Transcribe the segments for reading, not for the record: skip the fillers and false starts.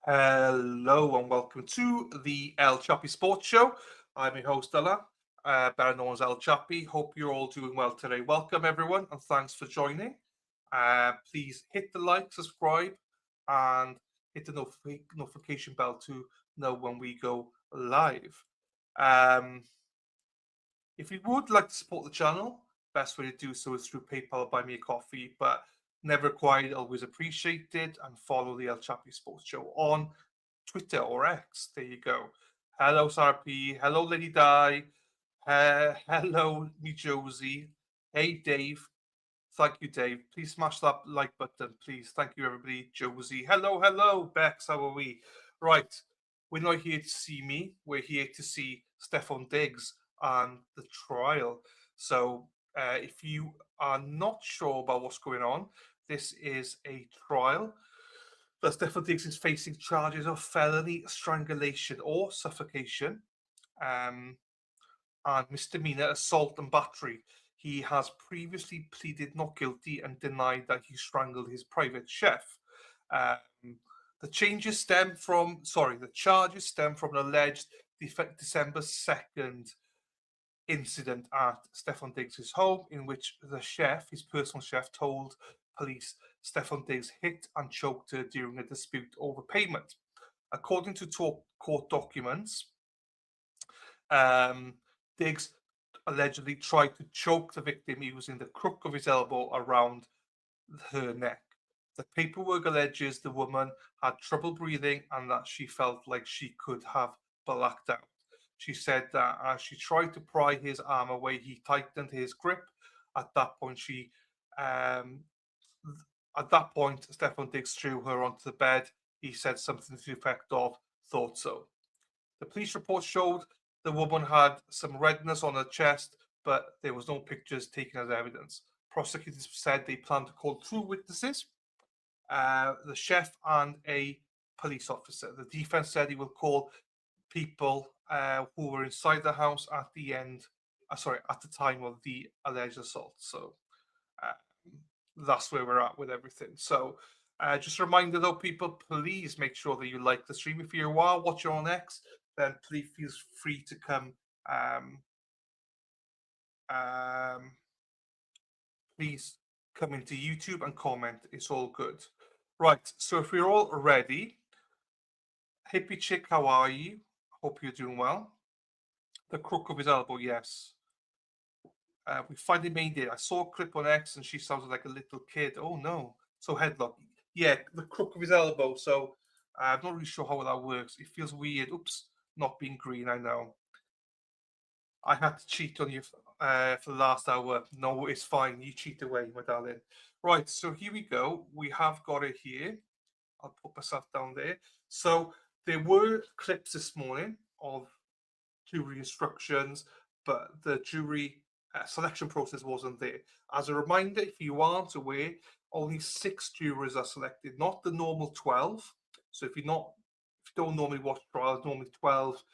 Hello and welcome to the El Chappy Sports Show. I'm your host, Ella, better known as El Chappy. Hope you're all doing well today. Welcome, everyone, and thanks for joining. Please hit the like, subscribe, and hit the notification bell to know when we go live. If you would like to support the channel, best way to do so is through PayPal or Buy Me a Coffee, but never required, always appreciated, and follow the El Chappy Sports Show on Twitter or X. There you go. Hello, Sarp. Hello, Lady Di. Hello, me Josie. Hey, Dave. Thank you, Dave. Please smash that like button, please. Thank you, everybody. Josie. Hello, Bex. How are we? Right. We're not here to see me. We're here to see Stefon Diggs and the trial. So if you are not sure about what's going on, this is a trial that Stefon Diggs is facing charges of felony, strangulation, or suffocation, and misdemeanor assault and battery. He has previously pleaded not guilty and denied that he strangled his private chef. The charges stem from an alleged December 2nd incident at Stefon Diggs' home, in which the chef, his personal chef, told police Stefon Diggs hit and choked her during a dispute over payment. According to court documents, Diggs allegedly tried to choke the victim using the crook of his elbow around her neck. The paperwork alleges the woman had trouble breathing and that she felt like she could have blacked out. She said that as she tried to pry his arm away, he tightened his grip. At that point, Stefon Diggs threw her onto the bed. He said something to the effect of, "Thought so." The police report showed the woman had some redness on her chest, but there was no pictures taken as evidence. Prosecutors said they plan to call 2 witnesses, the chef and a police officer. The defense said he will call people who were inside the house at the time of the alleged assault. So that's where we're at with everything. So just a reminder though, people, please make sure that you like the stream. If you are watching on X, then please feel free to come. Please come into YouTube and comment. It's all good. Right. So if we're all ready, hippie chick, how are you? Hope you're doing well. The crook of his elbow, yes. We finally made it. I saw a clip on X and she sounded like a little kid. Oh no. So headlock. Yeah, the crook of his elbow. So I'm not really sure how that works. It feels weird. Oops, not being green, I know. I had to cheat on you for the last hour. No, it's fine. You cheat away, my darling. Right, so here we go. We have got it here. I'll put myself down there. So there were clips this morning of jury instructions, but the jury selection process wasn't there. As a reminder, if you aren't aware, only 6 jurors are selected, not the normal 12. So if you don't normally watch trials, normally 12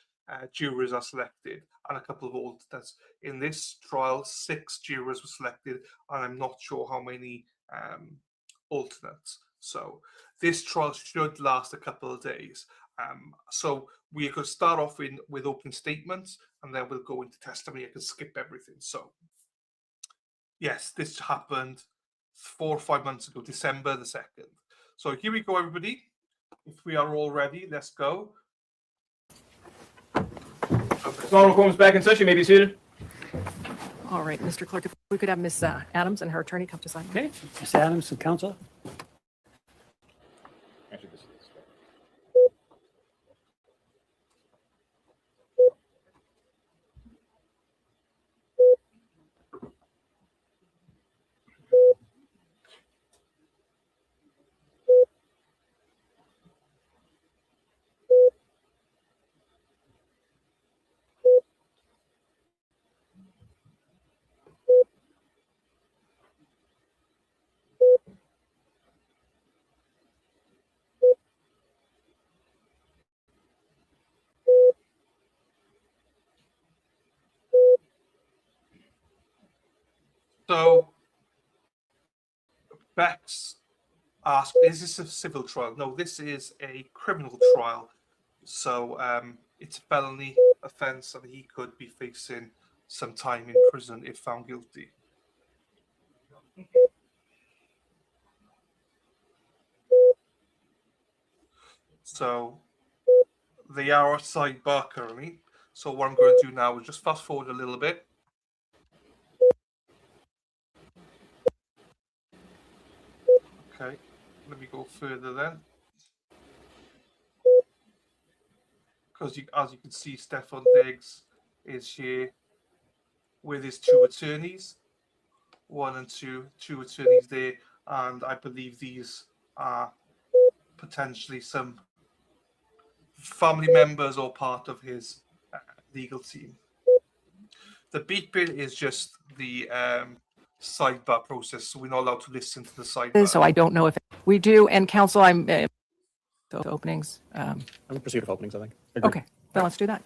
jurors are selected and a couple of alternates. In this trial, 6 jurors were selected, and I'm not sure how many alternates. So this trial should last a couple of days. So we could start off with opening statements, and then we'll go into testimony. I can skip everything. So yes, this happened 4 or 5 months ago, December the 2nd. So here we go, everybody. If we are all ready, let's go. Call comes back in session. You may be seated. All right, Mr. Clerk, if we could have Ms. Adams and her attorney come to sign. Okay. Ms. Adams, the counsel. So Bex ask, is this a civil trial? No, this is a criminal trial. So it's a felony offence, and he could be facing some time in prison if found guilty. So they are at sidebar currently. So what I'm going to do now is just fast forward a little bit. Okay, let me go further then. Because as you can see, Stefon Diggs is here with his two attorneys, one and two attorneys there, and I believe these are potentially some family members or part of his legal team. The beeping is just the sidebar process, so we're not allowed to listen to the sidebar. So I don't know if we do. And counsel, I'm openings. I'm going to proceed with openings, I think. Okay, then let's do that.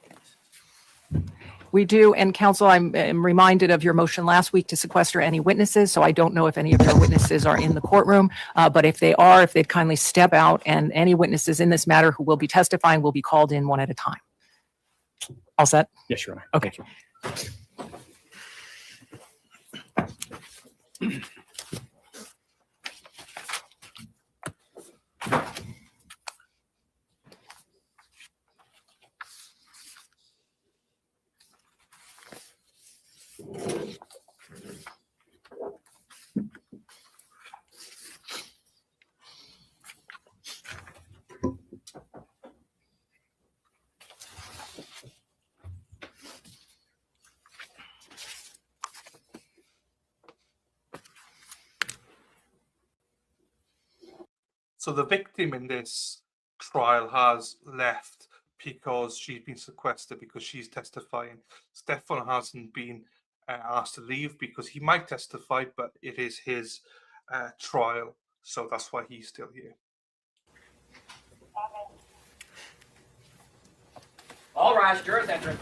We do, and counsel, I'm reminded of your motion last week to sequester any witnesses, so I don't know if any of your witnesses are in the courtroom, but if they are, if they'd kindly step out, and any witnesses in this matter who will be testifying will be called in one at a time. All set? Yes, Your Honor. Okay. So the victim in this trial has left because she's been sequestered because she's testifying. Stefon hasn't been asked to leave because he might testify, but it is his trial, so that's why he's still here. All rise, jurors enter.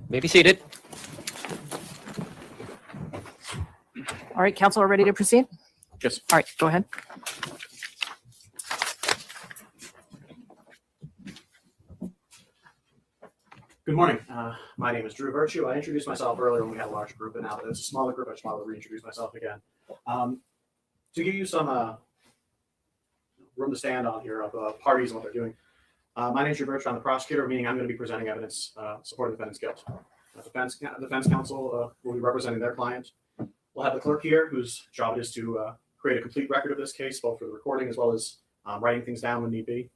May be seated. All right, counsel are ready to proceed? Yes. All right, go ahead. Good morning. My name is Drew Virtue. I introduced myself earlier when we had a large group, and now that it's a smaller group, I just wanted to reintroduce myself again. To give you some room to stand on here of parties and what they're doing. My name is Drew Virtue. I'm the prosecutor, meaning I'm going to be presenting evidence supporting the defendant's guilt. Defense counsel will be representing their client. We'll have the clerk here, whose job it is to create a complete record of this case, both for the recording as well as writing things down when need be.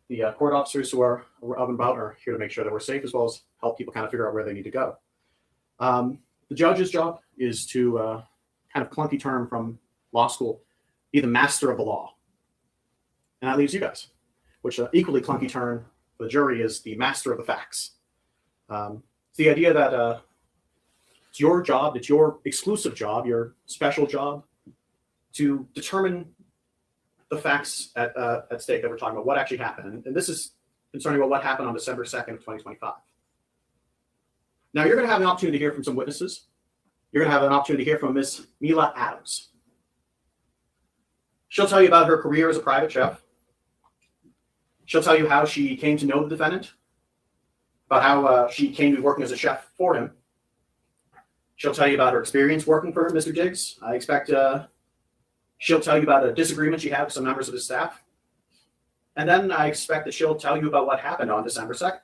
The court officers who are up and about are here to make sure that we're safe, as well as help people kind of figure out where they need to go. The judge's job is to, kind of clunky term from law school, be the master of the law. And that leaves you guys, which equally clunky term for the jury is the master of the facts. It's the idea that it's your job, it's your exclusive job, your special job to determine the facts at stake that we're talking about, what actually happened. And this is concerning about what happened on December 2nd of 2025. Now, you're going to have an opportunity to hear from some witnesses. You're going to have an opportunity to hear from Miss Mila Adams. She'll tell you about her career as a private chef. She'll tell you how she came to know the defendant, about how she came to be working as a chef for him. She'll tell you about her experience working for Mr. Diggs. I expect she'll tell you about a disagreement she had with some members of his staff. And then I expect that she'll tell you about what happened on December 2nd.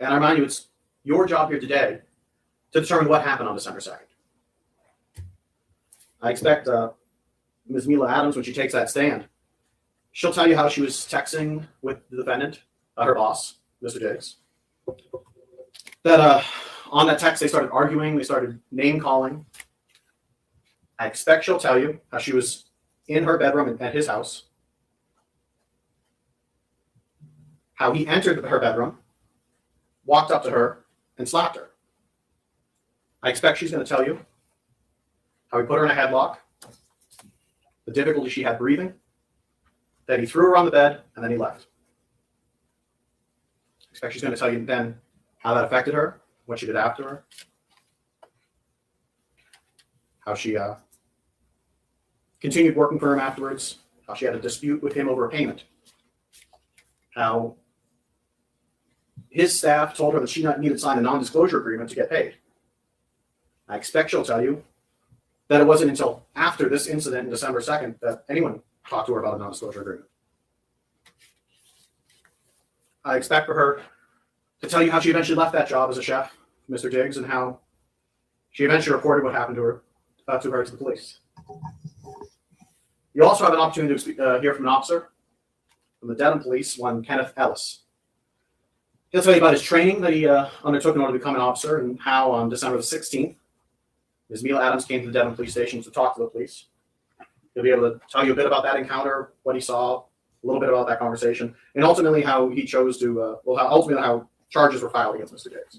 And I remind you, it's your job here today to determine what happened on December 2nd. I expect Ms. Mila Adams, when she takes that stand, she'll tell you how she was texting with the defendant, her boss, Mr. Diggs. That on that text, they started arguing, they started name calling. I expect she'll tell you how she was in her bedroom at his house, how he entered her bedroom, walked up to her, and slapped her. I expect she's going to tell you how he put her in a headlock, the difficulty she had breathing, that he threw her on the bed, and then he left. I expect she's going to tell you then how that affected her, what she did after her, how she continued working for him afterwards, how she had a dispute with him over a payment, how his staff told her that she needed to sign a non-disclosure agreement to get paid. I expect she'll tell you that it wasn't until after this incident in December 2nd that anyone talked to her about a non-disclosure agreement. I expect for her to tell you how she eventually left that job as a chef, Mr. Diggs, and how she eventually reported what happened to her to the police. You also have an opportunity to hear from an officer from the Dedham Police, one Kenneth Ellis. He'll tell you about his training that he undertook in order to become an officer and how on December the 16th, Ms. Mila Adams came to the Dedham Police Station to talk to the police. He'll be able to tell you a bit about that encounter, what he saw, a little bit about that conversation, and ultimately how he chose to, how charges were filed against Mr. Diggs.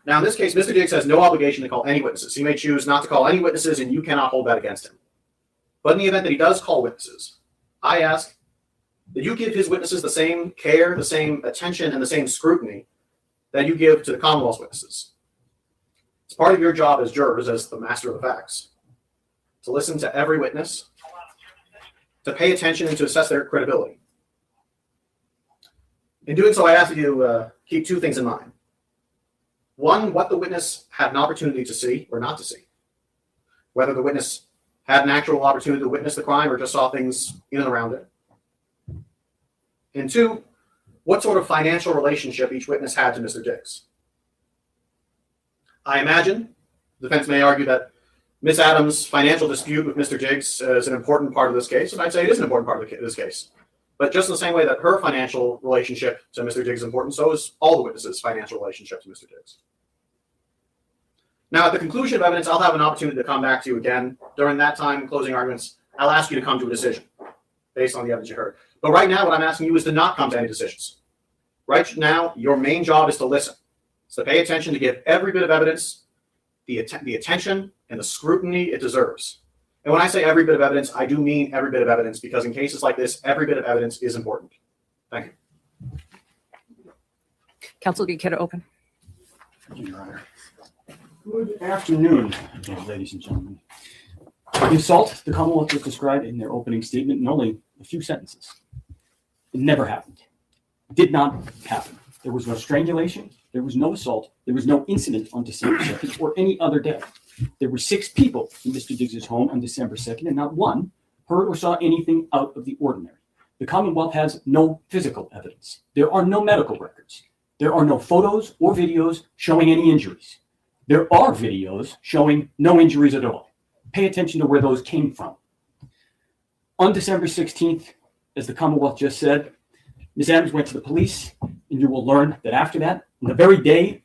Now, in this case, Mr. Diggs has no obligation to call any witnesses. He may choose not to call any witnesses, and you cannot hold that against him. But in the event that he does call witnesses, I ask that you give his witnesses the same care, the same attention, and the same scrutiny that you give to the Commonwealth's witnesses. It's part of your job as jurors, as the master of the facts, to listen to every witness, to pay attention and to assess their credibility. In doing so, I ask that you keep two things in mind. One, what the witness had an opportunity to see or not to see. Whether the witness had an actual opportunity to witness the crime or just saw things in and around it. And two, what sort of financial relationship each witness had to Mr. Diggs. I imagine the defense may argue that Ms. Adams' financial dispute with Mr. Diggs is an important part of this case, and I'd say it is an important part of this case. But just in the same way that her financial relationship to Mr. Diggs is important, so is all the witnesses' financial relationship to Mr. Diggs. Now, at the conclusion of evidence, I'll have an opportunity to come back to you again. During that time, closing arguments, I'll ask you to come to a decision based on the evidence you heard. But right now, what I'm asking you is to not come to any decisions. Right now, your main job is to listen. It's to pay attention, to give every bit of evidence the attention and the scrutiny it deserves. And when I say every bit of evidence, I do mean every bit of evidence, because in cases like this, every bit of evidence is important. Thank you. Counsel, do you care to open? Thank you, Your Honor. Good afternoon, ladies and gentlemen. The assault the Commonwealth just described in their opening statement in only a few sentences. It never happened. It did not happen. There was no strangulation. There was no assault. There was no incident on December 2nd or any other day. There were 6 people in Mr. Diggs' home on December 2nd, and not one heard or saw anything out of the ordinary. The Commonwealth has no physical evidence. There are no medical records. There are no photos or videos showing any injuries. There are videos showing no injuries at all. Pay attention to where those came from. On December 16th, as the Commonwealth just said, Ms. Adams went to the police, and you will learn that after that, on the very day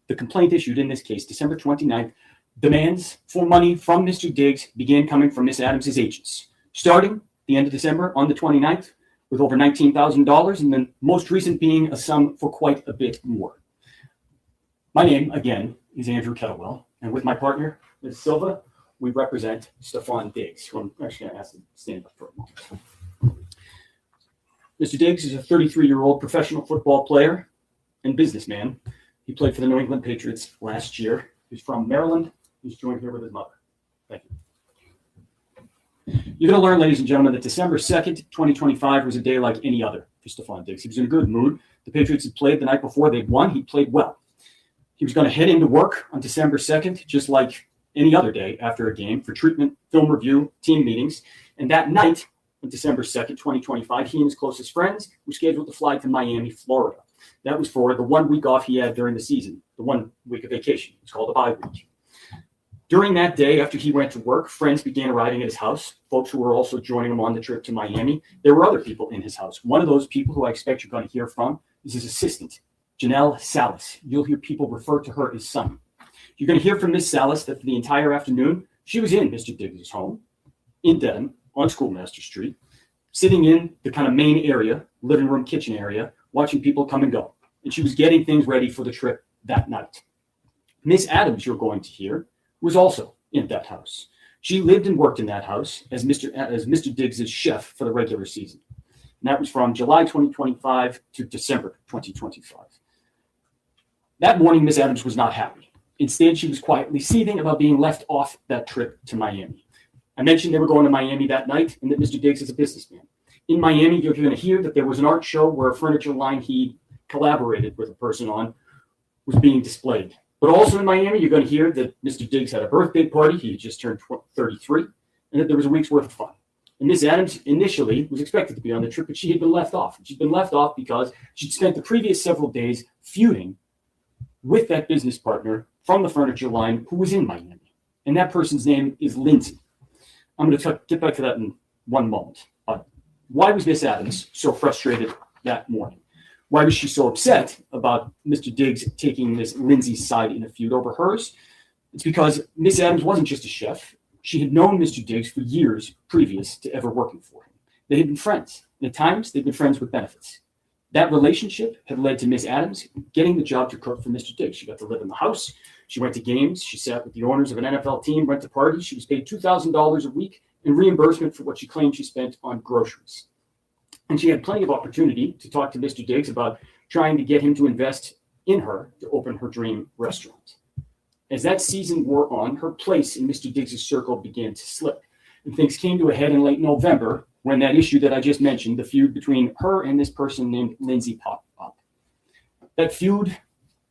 the complaint issued in this case, December 29th, demands for money from Mr. Diggs began coming from Ms. Adams' agents, starting the end of December on the 29th with over $19,000, and then most recent being a sum for quite a bit more. My name, again, is Andrew Kettlewell, and with my partner, Ms. Silva, we represent Stefon Diggs, who I'm actually going to ask to stand up for a moment. Mr. Diggs is a 33-year-old professional football player and businessman. He played for the New England Patriots last year. He's from Maryland. He's joined here with his mother. Thank you. You're going to learn, ladies and gentlemen, that December 2nd, 2025 was a day like any other for Stefon Diggs. He was in a good mood. The Patriots had played the night before. They'd won. He played well. He was going to head into work on December 2nd, just like any other day after a game, for treatment, film review, team meetings. And that night, on December 2nd, 2025, he and his closest friends were scheduled to fly to Miami, Florida. That was for the 1 week off he had during the season, the 1 week of vacation. It's called a bye week. During that day, after he went to work, friends began arriving at his house, folks who were also joining him on the trip to Miami. There were other people in his house. One of those people who I expect you're going to hear from is his assistant, Janelle Salas. You'll hear people refer to her as Sunny. You're going to hear from Ms. Salas that for the entire afternoon, she was in Mr. Diggs' home in Dedham on Schoolmaster Street, sitting in the kind of main area, living room, kitchen area, watching people come and go. And she was getting things ready for the trip that night. Miss Adams, you're going to hear, was also in that house. She lived and worked in that house as Mr. Diggs' chef for the regular season. And that was from July 2025 to December 2025. That morning, Miss Adams was not happy. Instead, she was quietly seething about being left off that trip to Miami. I mentioned they were going to Miami that night and that Mr. Diggs is a businessman. In Miami, you're going to hear that there was an art show where a furniture line he collaborated with a person on was being displayed. But also in Miami, you're going to hear that Mr. Diggs had a birthday party. He had just turned 33, and that there was a week's worth of fun. And Miss Adams initially was expected to be on the trip, but she had been left off. She'd been left off because she'd spent the previous several days feuding with that business partner from the furniture line who was in Miami. And that person's name is Lindsay. I'm going to get back to that in one moment. Why was Miss Adams so frustrated that morning? Why was she so upset about Mr. Diggs taking Miss Lindsay's side in a feud over hers? It's because Miss Adams wasn't just a chef. She had known Mr. Diggs for years previous to ever working for him. They had been friends. And at times, they'd been friends with benefits. That relationship had led to Miss Adams getting the job to cook for Mr. Diggs. She got to live in the house. She went to games. She sat with the owners of an NFL team, went to parties. She was paid $2,000 a week in reimbursement for what she claimed she spent on groceries. And she had plenty of opportunity to talk to Mr. Diggs about trying to get him to invest in her to open her dream restaurant. As that season wore on, her place in Mr. Diggs' circle began to slip. And things came to a head in late November when that issue that I just mentioned, the feud between her and this person named Lindsay, popped up. That feud,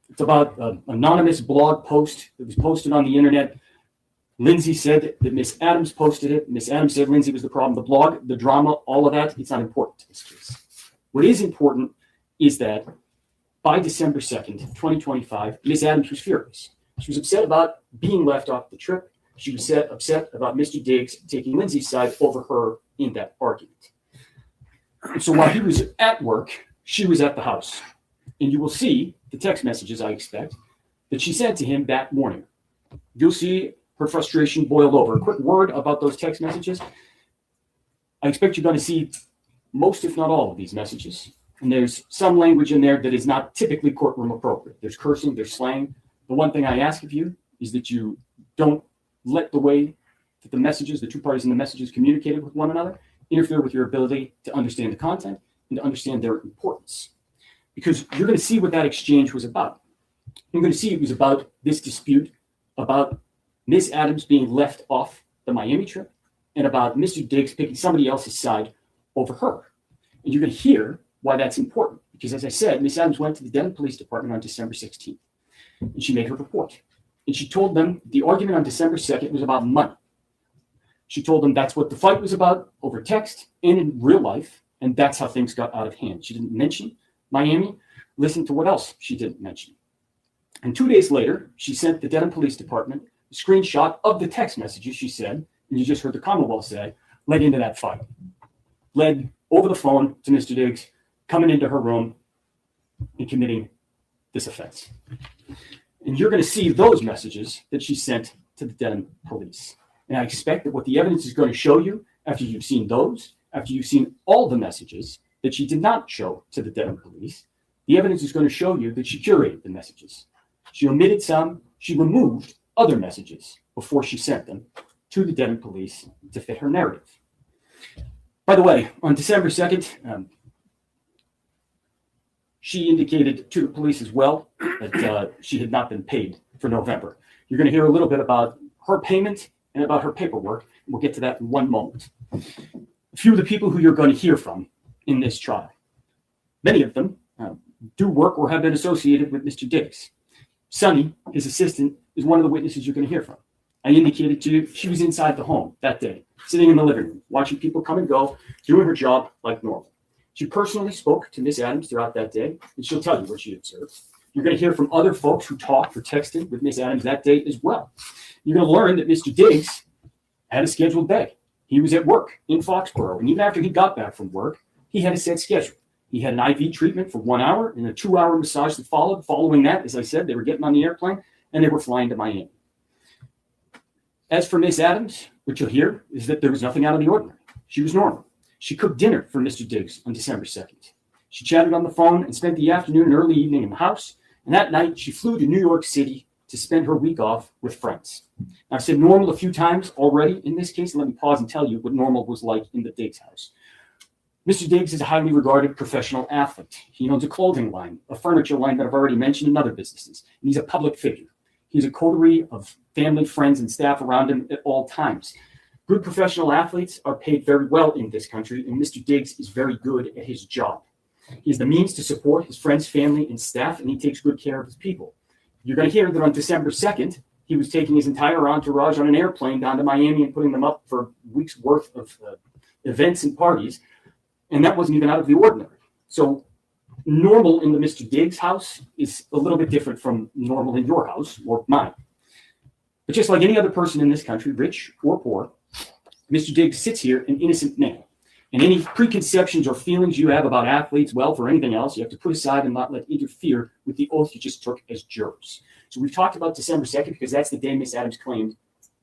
it's about an anonymous blog post that was posted on the internet. Lindsay said that Miss Adams posted it. Miss Adams said Lindsay was the problem. The blog, the drama, all of that, it's not important to this case. What is important is that by December 2nd, 2025, Miss Adams was furious. She was upset about being left off the trip. She was upset about Mr. Diggs taking Lindsay's side over her in that argument. And so while he was at work, she was at the house. And you will see the text messages, I expect, that she sent to him that morning. You'll see her frustration boiled over. A quick word about those text messages. I expect you're going to see most, if not all, of these messages. And there's some language in there that is not typically courtroom appropriate. There's cursing, there's slang. The one thing I ask of you is that you don't let the way that the messages, the two parties in the messages communicated with one another, interfere with your ability to understand the content and to understand their importance. Because you're going to see what that exchange was about. You're going to see it was about this dispute about Miss Adams being left off the Miami trip and about Mr. Diggs picking somebody else's side over her. And you're going to hear why that's important. Because as I said, Miss Adams went to the Denton Police Department on December 16th. And she made her report. And she told them the argument on December 2nd was about money. She told them that's what the fight was about over text and in real life. And that's how things got out of hand. She didn't mention Miami. Listen to what else she didn't mention. And 2 days later, she sent the Denton Police Department a screenshot of the text messages she said, and you just heard the Commonwealth say, led into that fight. Led over the phone to Mr. Diggs, coming into her room and committing this offense. And you're going to see those messages that she sent to the Denton Police. And I expect that what the evidence is going to show you after you've seen those, after you've seen all the messages that she did not show to the Denton Police, the evidence is going to show you that she curated the messages. She omitted some, she removed other messages before she sent them to the Denton Police to fit her narrative. By the way, on December 2nd, she indicated to the police as well that she had not been paid for November. You're going to hear a little bit about her payment and about her paperwork. We'll get to that in one moment. A few of the people who you're going to hear from in this trial, many of them do work or have been associated with Mr. Diggs. Sonny, his assistant, is one of the witnesses you're going to hear from. I indicated to you she was inside the home that day, sitting in the living room, watching people come and go, doing her job like normal. She personally spoke to Miss Adams throughout that day, and she'll tell you what she observed. You're going to hear from other folks who talked or texted with Miss Adams that day as well. You're going to learn that Mr. Diggs had a scheduled day. He was at work in Foxborough, and even after he got back from work, he had a set schedule. He had an IV treatment for 1 hour and a 2-hour massage that followed. Following that, as I said, they were getting on the airplane and they were flying to Miami. As for Miss Adams, what you'll hear is that there was nothing out of the ordinary. She was normal. She cooked dinner for Mr. Diggs on December 2nd. She chatted on the phone and spent the afternoon and early evening in the house. And that night, she flew to New York City to spend her week off with friends. Now, I've said normal a few times already in this case, and let me pause and tell you what normal was like in the Diggs house. Mr. Diggs is a highly regarded professional athlete. He owns a clothing line, a furniture line that I've already mentioned in other businesses, and he's a public figure. He's a coterie of family, friends, and staff around him at all times. Good professional athletes are paid very well in this country, and Mr. Diggs is very good at his job. He has the means to support his friends, family, and staff, and he takes good care of his people. You're going to hear that on December 2nd, he was taking his entire entourage on an airplane down to Miami and putting them up for a week's worth of events and parties, and that wasn't even out of the ordinary. So normal in the Mr. Diggs house is a little bit different from normal in your house or mine. But just like any other person in this country, rich or poor, Mr. Diggs sits here an innocent man. And any preconceptions or feelings you have about athletes, wealth, or anything else, you have to put aside and not let interfere with the oath you just took as jurors. So we've talked about December 2nd because that's the day Miss Adams claimed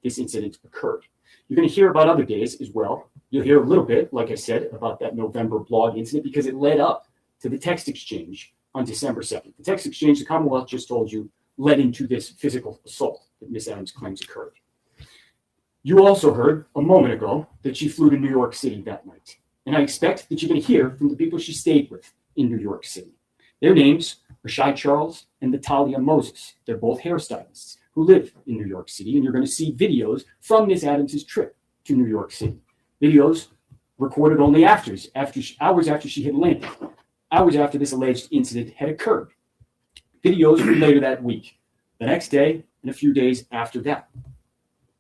this incident occurred. You're going to hear about other days as well. You'll hear a little bit, like I said, about that November blog incident because it led up to the text exchange on December 2nd. The text exchange, the Commonwealth just told you, led into this physical assault that Miss Adams claims occurred. You also heard a moment ago that she flew to New York City that night. And I expect that you're going to hear from the people she stayed with in New York City. Their names are Shy Charles and Natalia Moses. They're both hairstylists who live in New York City. And you're going to see videos from Miss Adams' trip to New York City. Videos recorded only hours after she had landed, hours after this alleged incident had occurred. Videos from later that week, the next day, and a few days after that.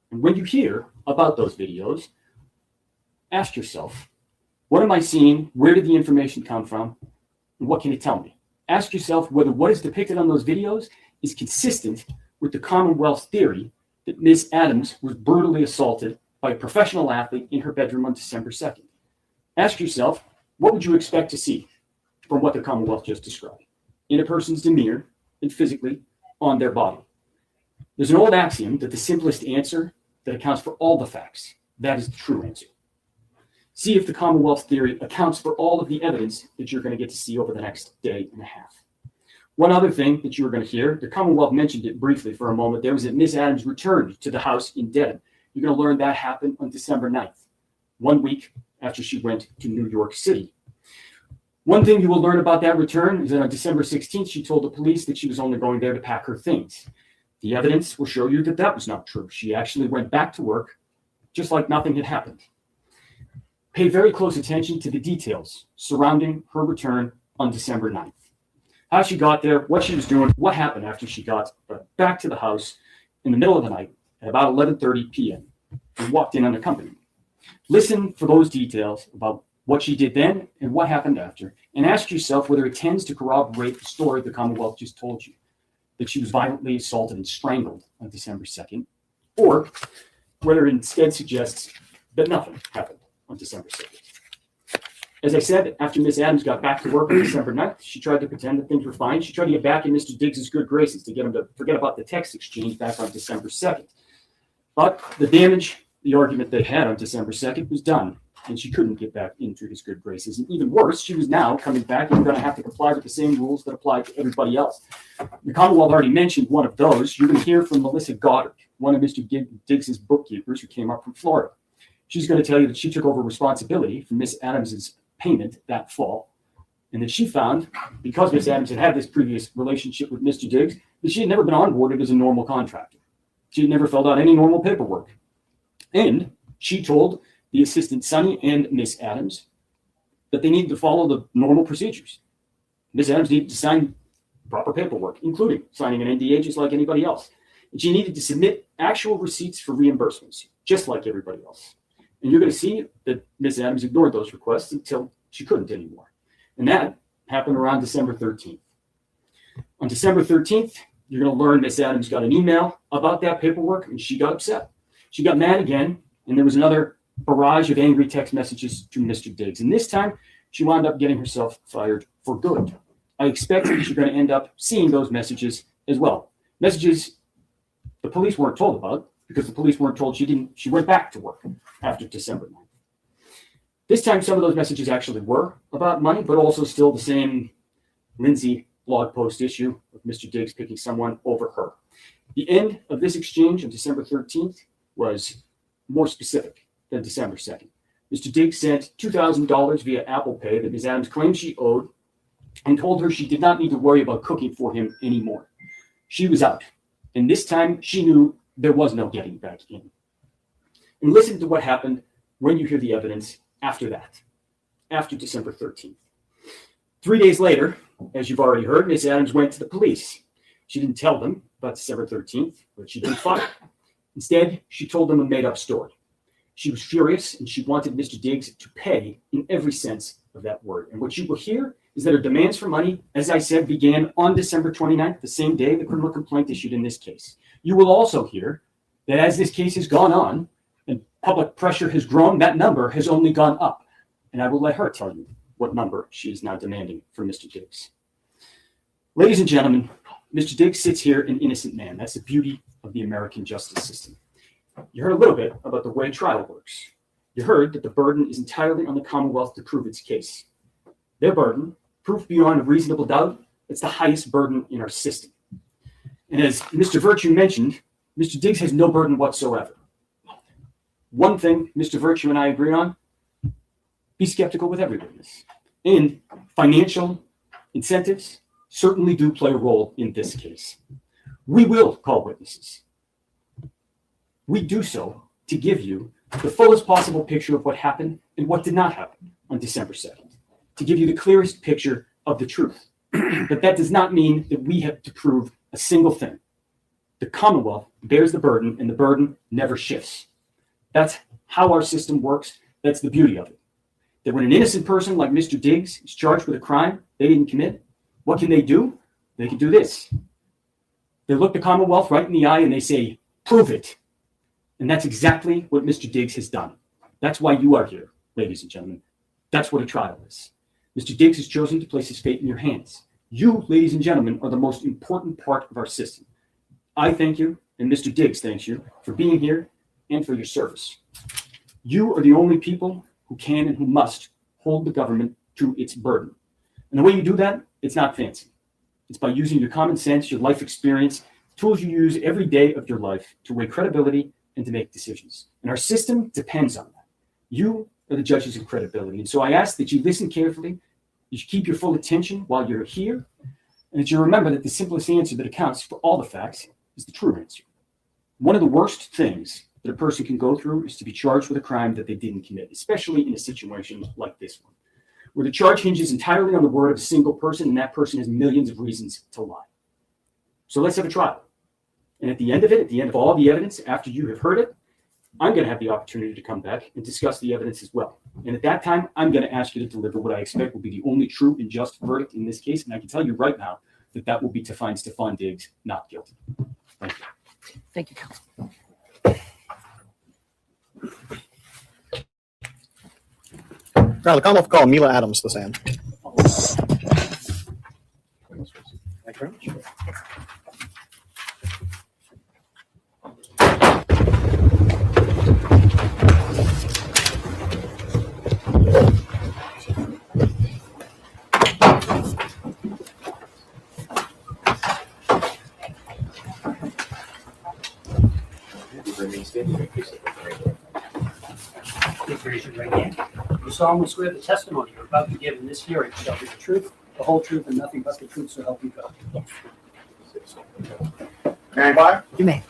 And when you hear about those videos, ask yourself, what am I seeing? Where did the information come from? And what can it tell me? Ask yourself whether what is depicted on those videos is consistent with the Commonwealth's theory that Miss Adams was brutally assaulted by a professional athlete in her bedroom on December 2nd. Ask yourself, what would you expect to see from what the Commonwealth just described in a person's demeanor and physically on their body? There's an old axiom that the simplest answer that accounts for all the facts, that is the true answer. See if the Commonwealth theory accounts for all of the evidence that you're going to get to see over the next day and a half. One other thing that you were going to hear, the Commonwealth mentioned it briefly for a moment, there was that Miss Adams returned to the house in Dedham. You're going to learn that happened on December 9th, 1 week after she went to New York City. One thing you will learn about that return is that on December 16th, she told the police that she was only going there to pack her things. The evidence will show you that that was not true. She actually went back to work just like nothing had happened. Pay very close attention to the details surrounding her return on December 9th. How she got there, what she was doing, what happened after she got back to the house in the middle of the night at about 11:30 p.m. and walked in unaccompanied. Listen for those details about what she did then and what happened after, and ask yourself whether it tends to corroborate the story the Commonwealth just told you, that she was violently assaulted and strangled on December 2nd, or whether it instead suggests that nothing happened on December 2nd. As I said, after Miss Adams got back to work on December 9th, she tried to pretend that things were fine. She tried to get back in Mr. Diggs' good graces to get him to forget about the text exchange back on December 2nd. But the damage, the argument they had on December 2nd was done, and she couldn't get back into his good graces. And even worse, she was now coming back and going to have to comply with the same rules that apply to everybody else. The Commonwealth already mentioned one of those. You're going to hear from Melissa Goddard, one of Mr. Diggs' bookkeepers who came up from Florida. She's going to tell you that she took over responsibility for Miss Adams' payment that fall, and that she found, because Miss Adams had had this previous relationship with Mr. Diggs, that she had never been onboarded as a normal contractor. She had never filled out any normal paperwork. And she told the assistant Sonny and Miss Adams that they needed to follow the normal procedures. Miss Adams needed to sign proper paperwork, including signing an NDA just like anybody else. And she needed to submit actual receipts for reimbursements, just like everybody else. And you're going to see that Miss Adams ignored those requests until she couldn't anymore. And that happened around December 13th. On December 13th, you're going to learn Miss Adams got an email about that paperwork, and she got upset. She got mad again, and there was another barrage of angry text messages to Mr. Diggs. And this time, she wound up getting herself fired for good. I expect that you're going to end up seeing those messages as well. Messages the police weren't told about, because the police weren't told she went back to work after December 9th. This time, some of those messages actually were about money, but also still the same Lindsay blog post issue of Mr. Diggs picking someone over her. The end of this exchange on December 13th was more specific than December 2nd. Mr. Diggs sent $2,000 via Apple Pay that Ms. Adams claimed she owed and told her she did not need to worry about cooking for him anymore. She was out, and this time she knew there was no getting back in. And listen to what happened when you hear the evidence after that, after December 13th. 3 days later, as you've already heard, Ms. Adams went to the police. She didn't tell them about December 13th, but she'd been fired. Instead, she told them a made-up story. She was furious, and she wanted Mr. Diggs to pay in every sense of that word. And what you will hear is that her demands for money, as I said, began on December 29th, the same day the criminal complaint issued in this case. You will also hear that as this case has gone on and public pressure has grown, that number has only gone up. And I will let her tell you what number she is now demanding for Mr. Diggs. Ladies and gentlemen, Mr. Diggs sits here an innocent man. That's the beauty of the American justice system. You heard a little bit about the way trial works. You heard that the burden is entirely on the Commonwealth to prove its case. Their burden, proof beyond a reasonable doubt, it's the highest burden in our system. And as Mr. Virtue mentioned, Mr. Diggs has no burden whatsoever. One thing Mr. Virtue and I agree on, be skeptical with every witness. And financial incentives certainly do play a role in this case. We will call witnesses. We do so to give you the fullest possible picture of what happened and what did not happen on December 2nd, to give you the clearest picture of the truth. But that does not mean that we have to prove a single thing. The Commonwealth bears the burden, and the burden never shifts. That's how our system works. That's the beauty of it. That when an innocent person like Mr. Diggs is charged with a crime they didn't commit, what can they do? They can do this. They look the Commonwealth right in the eye and they say, prove it. And that's exactly what Mr. Diggs has done. That's why you are here, ladies and gentlemen. That's what a trial is. Mr. Diggs has chosen to place his fate in your hands. You, ladies and gentlemen, are the most important part of our system. I thank you, and Mr. Diggs thanks you for being here and for your service. You are the only people who can and who must hold the government to its burden. And the way you do that, it's not fancy. It's by using your common sense, your life experience, tools you use every day of your life to weigh credibility and to make decisions. And our system depends on that. You are the judges of credibility. And so I ask that you listen carefully, you keep your full attention while you're here, and that you remember that the simplest answer that accounts for all the facts is the true answer. One of the worst things that a person can go through is to be charged with a crime that they didn't commit, especially in a situation like this one, where the charge hinges entirely on the word of a single person, and that person has millions of reasons to lie. So let's have a trial. And at the end of it, at the end of all the evidence, after you have heard it, I'm going to have the opportunity to come back and discuss the evidence as well. And at that time, I'm going to ask you to deliver what I expect will be the only true and just verdict in this case. And I can tell you right now that that will be to find Stefon Diggs not guilty. Thank you. Thank you, counsel. Now, the Commonwealth call Mila Adams the stand. Thank you very much. Please raise your right hand. You solemnly swear the testimony you're about to give in this hearing shall be the truth, the whole truth, and nothing but the truth, so help you God. Mary Byer, You may.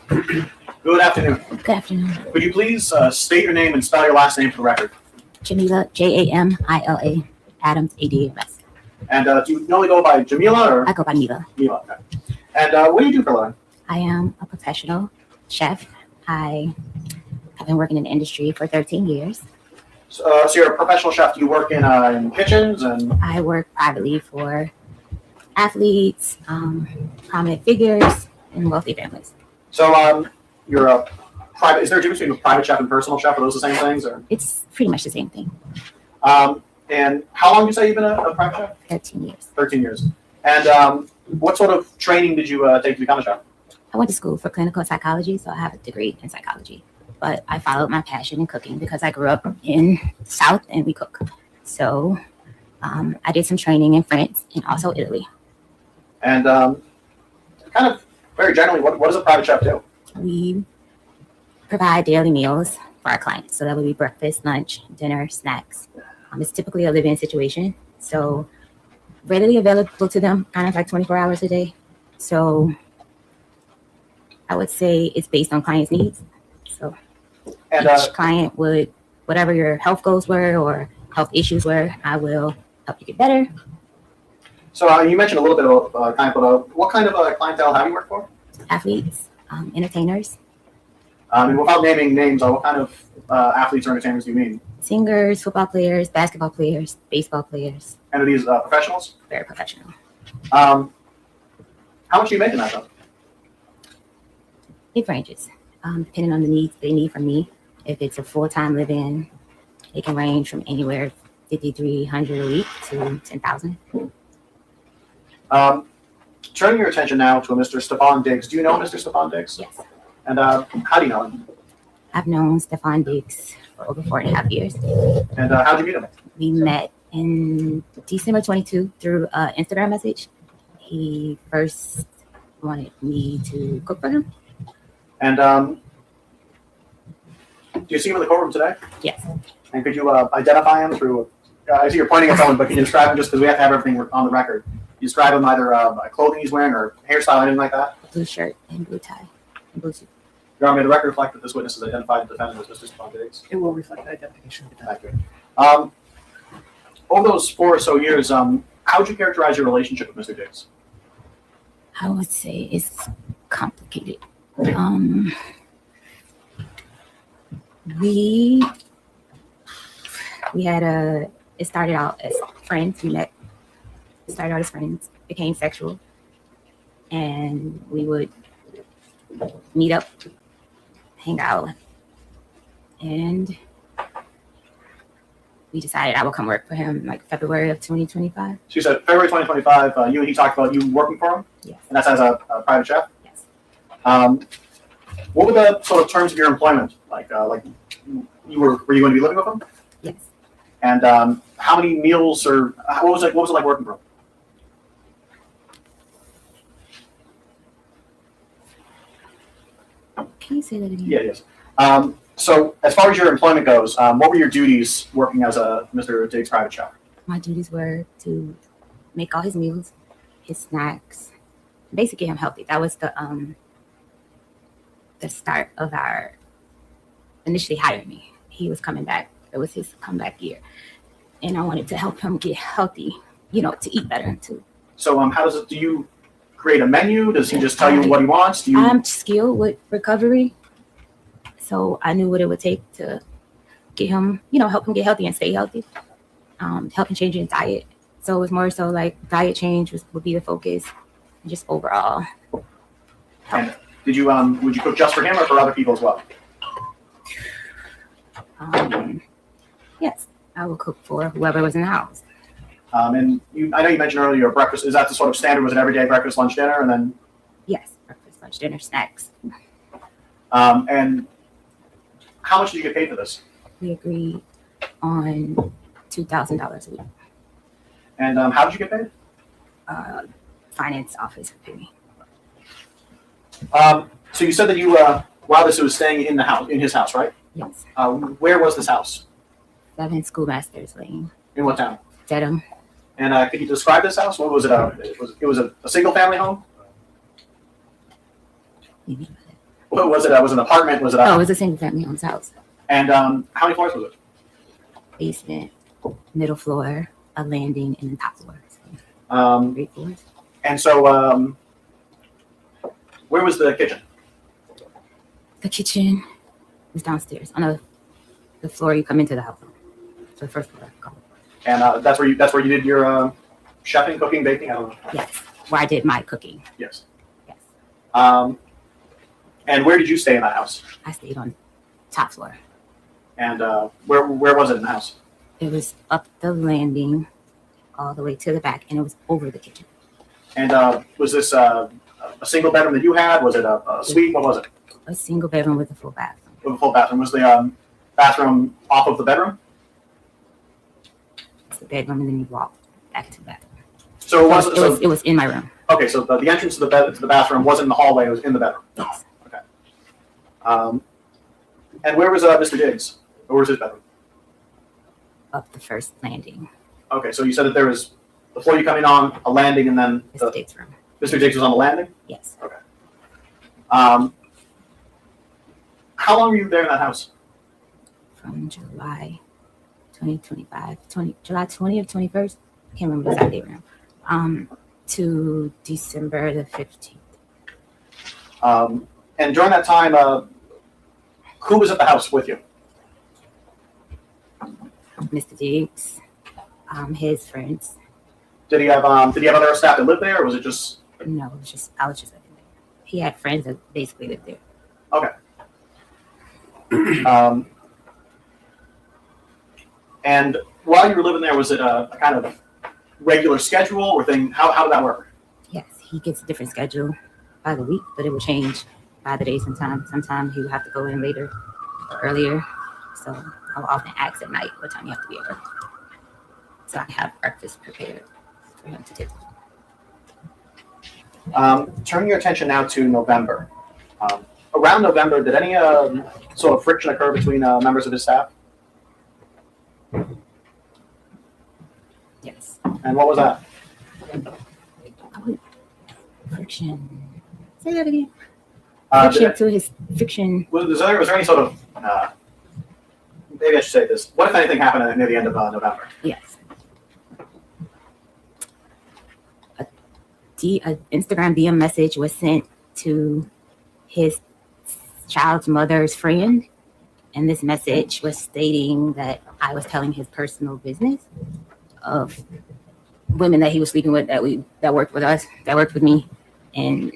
good afternoon. Good afternoon. Could you please state your name and spell your last name for the record? Jamila, Jamila, Adams, ADAS. And do you normally go by Jamila or I go by Mila. Mila? Okay. And what do you do for a living? I am a professional chef. I have been working in the industry for 13 years. So you're a professional chef. Do you work in kitchens and? I work privately for athletes, prominent figures, and wealthy families. So you're a private. Is there a difference between a private chef and personal chef? Are those the same things, or? It's pretty much the same thing. And how long do you say you've been a private chef? 13 years. 13 years. And what sort of training did you take to become a chef? I went to school for clinical psychology, so I have a degree in psychology. But I followed my passion in cooking because I grew up in the South and we cook. So I did some training in France and also Italy. And kind of very very generally, what does a private chef do? We provide daily meals for our clients. So that would be breakfast, lunch, dinner, snacks. It's typically a live-in situation. So readily available to them, kind of like 24 hours a day. So I would say it's based on client's needs. So And each client would, whatever your health goals were or health issues were, I will help you get better. so you mentioned a little bit about what kind of clientele have you worked for? Athletes, entertainers, And without naming names, what kind of athletes or entertainers do you mean? singers, football players, basketball players, baseball players, And are these professionals? very professional. How much do you make in that though? It ranges, depending on the needs they need from me. If it's a full-time live-in, it can range from anywhere $5,300 a week to $10,000. Turning your attention now to a Mr. Stefon Diggs. Do you know Mr. Stefon Diggs? Yes, And how do you know him? I've known Stefon Diggs for over 4.5 years. And how did you meet him? We met in December 22 through an Instagram message. He first wanted me to cook for him. And do you see him in the courtroom today? Yes. And could you identify him through? I see you're pointing at someone, but can you describe him just because we have to have everything on the record? You describe him either by clothing he's wearing or hairstyle, anything like that? Blue shirt and blue tie and blue suit. Your Honor, may the record reflect that this witness has identified the defendant as Mr. Stefon Diggs? It will reflect the identification of the defendant. Thank you. Over those 4 or so years, how would you characterize your relationship with Mr. Diggs? I would say it's complicated. We had it started out as friends. We met, started out as friends, became sexual, and we would meet up, hang out, and we decided I would come work for him like February of 2025. So you said February 2025, you and he talked about you working for him? Yes. And that's as a private chef? Yes. What were the sort of terms of your employment? Like were you going to be living with him? Yes. And how many meals or what was it like working for him? Can you say that again? Yeah, yes. So as far as your employment goes, what were your duties working as a Mr. Diggs private chef? My duties were to make all his meals, his snacks, basically get him healthy. That was the start of our initially hiring me. He was coming back. It was his comeback year, and I wanted to help him get healthy. To eat better too. So how does it? Do you create a menu? Does he just tell you what he wants? Do you? I'm skilled with recovery, so I knew what it would take to get him, help him get healthy and stay healthy. Help him change his diet. So it was more so like diet change would be the focus, and just overall. And did you would you cook just for him or for other people as well? Yes, I would cook for whoever was in the house. And I know you mentioned earlier your breakfast. Is that the sort of standard? Was it everyday breakfast, lunch, dinner, and then? Yes, breakfast, lunch, dinner, snacks. And how much did you get paid for this? We agreed on $2,000 a week. And how did you get paid? Finance office would pay me. So you said that you while this was staying in his house, right? Yes. Where was this house? 7 Schoolmasters Lane, In what town? Dedham. And could you describe this house? What was it? It was a single family home. What was it? Was it an apartment? Was it? Oh, it was a single family home's house. And how many floors was it? Basement, middle floor, a landing, and the top floor. So 3 floors. And so where was the kitchen? The kitchen was downstairs on the floor you come into the house. So the first floor. And that's where you did your chefing, cooking, baking. I don't know. Yes, where I did my cooking. Yes. Yes, And where did you stay in that house? I stayed on top floor. And where was it in the house? It was up the landing, all the way to the back, and it was over the kitchen. And was this a single bedroom that you had? Was it a suite? What was it? A single bedroom with a full bathroom. With a full bathroom. Was the bathroom off of the bedroom? It's the bedroom, and then you walk back to the bathroom. So it wasn't. It was in my room. Okay, so the entrance to the bathroom wasn't in the hallway; it was in the bedroom. Yes. Okay. And where was Mr. Diggs? Or where was his bedroom? Up the first landing. Okay, so you said that there was the floor you come in on, a landing, and then Mr. Diggs' room. Mr. Diggs was on the landing. Yes. Okay. How long were you there in that house? From July 2025, July 20th, 21st. I can't remember the exact date now. To December the 15th. And during that time, who was at the house with you? Mr. Diggs, his friends. Did he have other staff that lived there, or was it just? No, it was just alleges. He had friends that basically lived there. Okay. And while you were living there, was it a kind of regular schedule or thing? How did that work? Yes, he gets a different schedule by the week, but it will change by the day sometimes. Sometimes he will have to go in later or earlier. So I'll often ask at night what time you have to be at work. So I have breakfast prepared for him to take. Turning your attention now to November. Around November, did any sort of friction occur between members of his staff? Yes. And what was that? Friction. Say that again. Did Friction it- to his fiction. was there any sort of maybe I should say this? What if anything happened near the end of November? Yes. An Instagram DM message was sent to his child's mother's friend, and this message was stating that I was telling his personal business of women that he was sleeping with that worked with us, that worked with me, and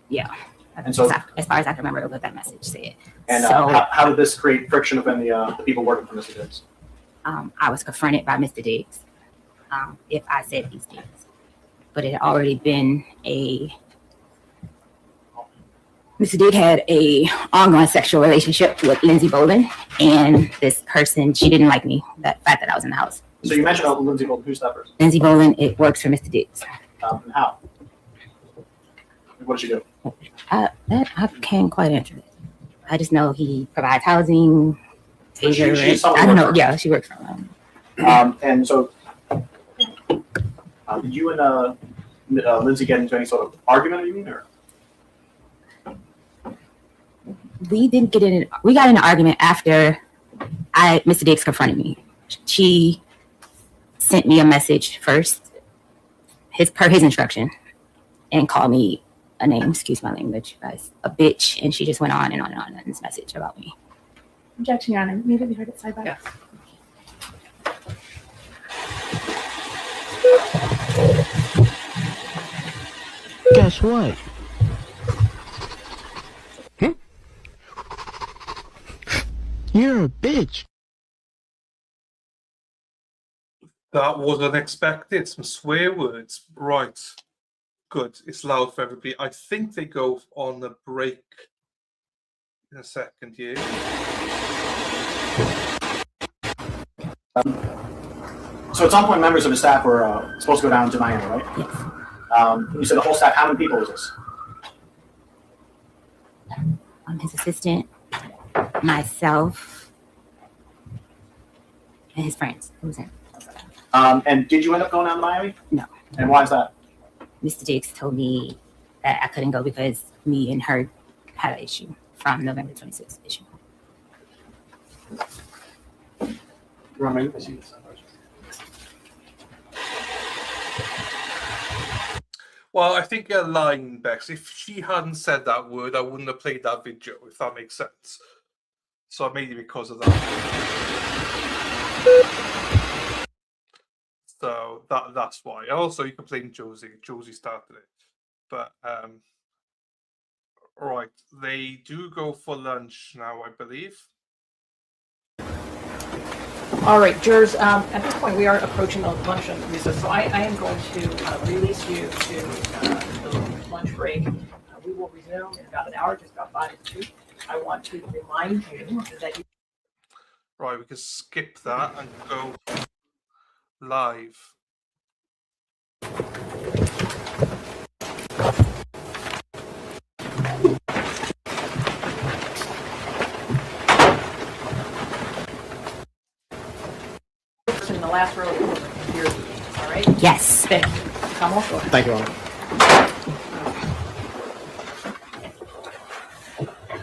yeah. And so- as far as I can remember what that message said. And So how did this create friction within the people working for Mr. Diggs? I was confronted by Mr. Diggs if I said these things. But it had already been Mr. Diggs had a ongoing sexual relationship with Lindsay Bolin, and this person, she didn't like me, that fact that I was in the house. So you mentioned Lindsay Bolton. Who's that person? Lindsay Bolin, it works for Mr. Diggs. And how? What did she do? I can't quite answer that. I just know he provides housing. So she's catering. someone I don't who know. works Yeah, she works for him. And so, did you and Lindsay get into any sort of argument, you mean, or? We got in an argument after Mr. Diggs confronted me. She sent me a message first, per his instruction, and called me a name, excuse my language, guys, a bitch, and she just went on and on and on in this message about me. Objection, Your Honor. May it be heard at sidebar? Yes. Guess what? You're a bitch. That was unexpected. Some swear words. Right. Good. It's loud for everybody. I think they go on the break in a second here. So at some point, members of the staff were supposed to go down to Miami, right? Yes. You said the whole staff. How many people was this? I'm his assistant, myself, and his friends. Who was it? And did you end up going down to Miami? No. And why is that? Mr. Diggs told me that I couldn't go because me and her had an issue from November 26th issue. Well, I think you're lying, Bex. If she hadn't said that word, I wouldn't have played that video, if that makes sense. So I made it because of that. So that's why. Also, you can blame Josie. Josie started it. But right, they do go for lunch now, I believe. All right, jurors, at this point, we are approaching the lunch recess, so I am going to release you to the lunch break. We will resume in about an hour, just about 5 to 2. I want to remind you that you Right, we can skip that and go live. In the last row, here, all right? Yes. Thank you. Come on, go ahead. Thank you, Honor.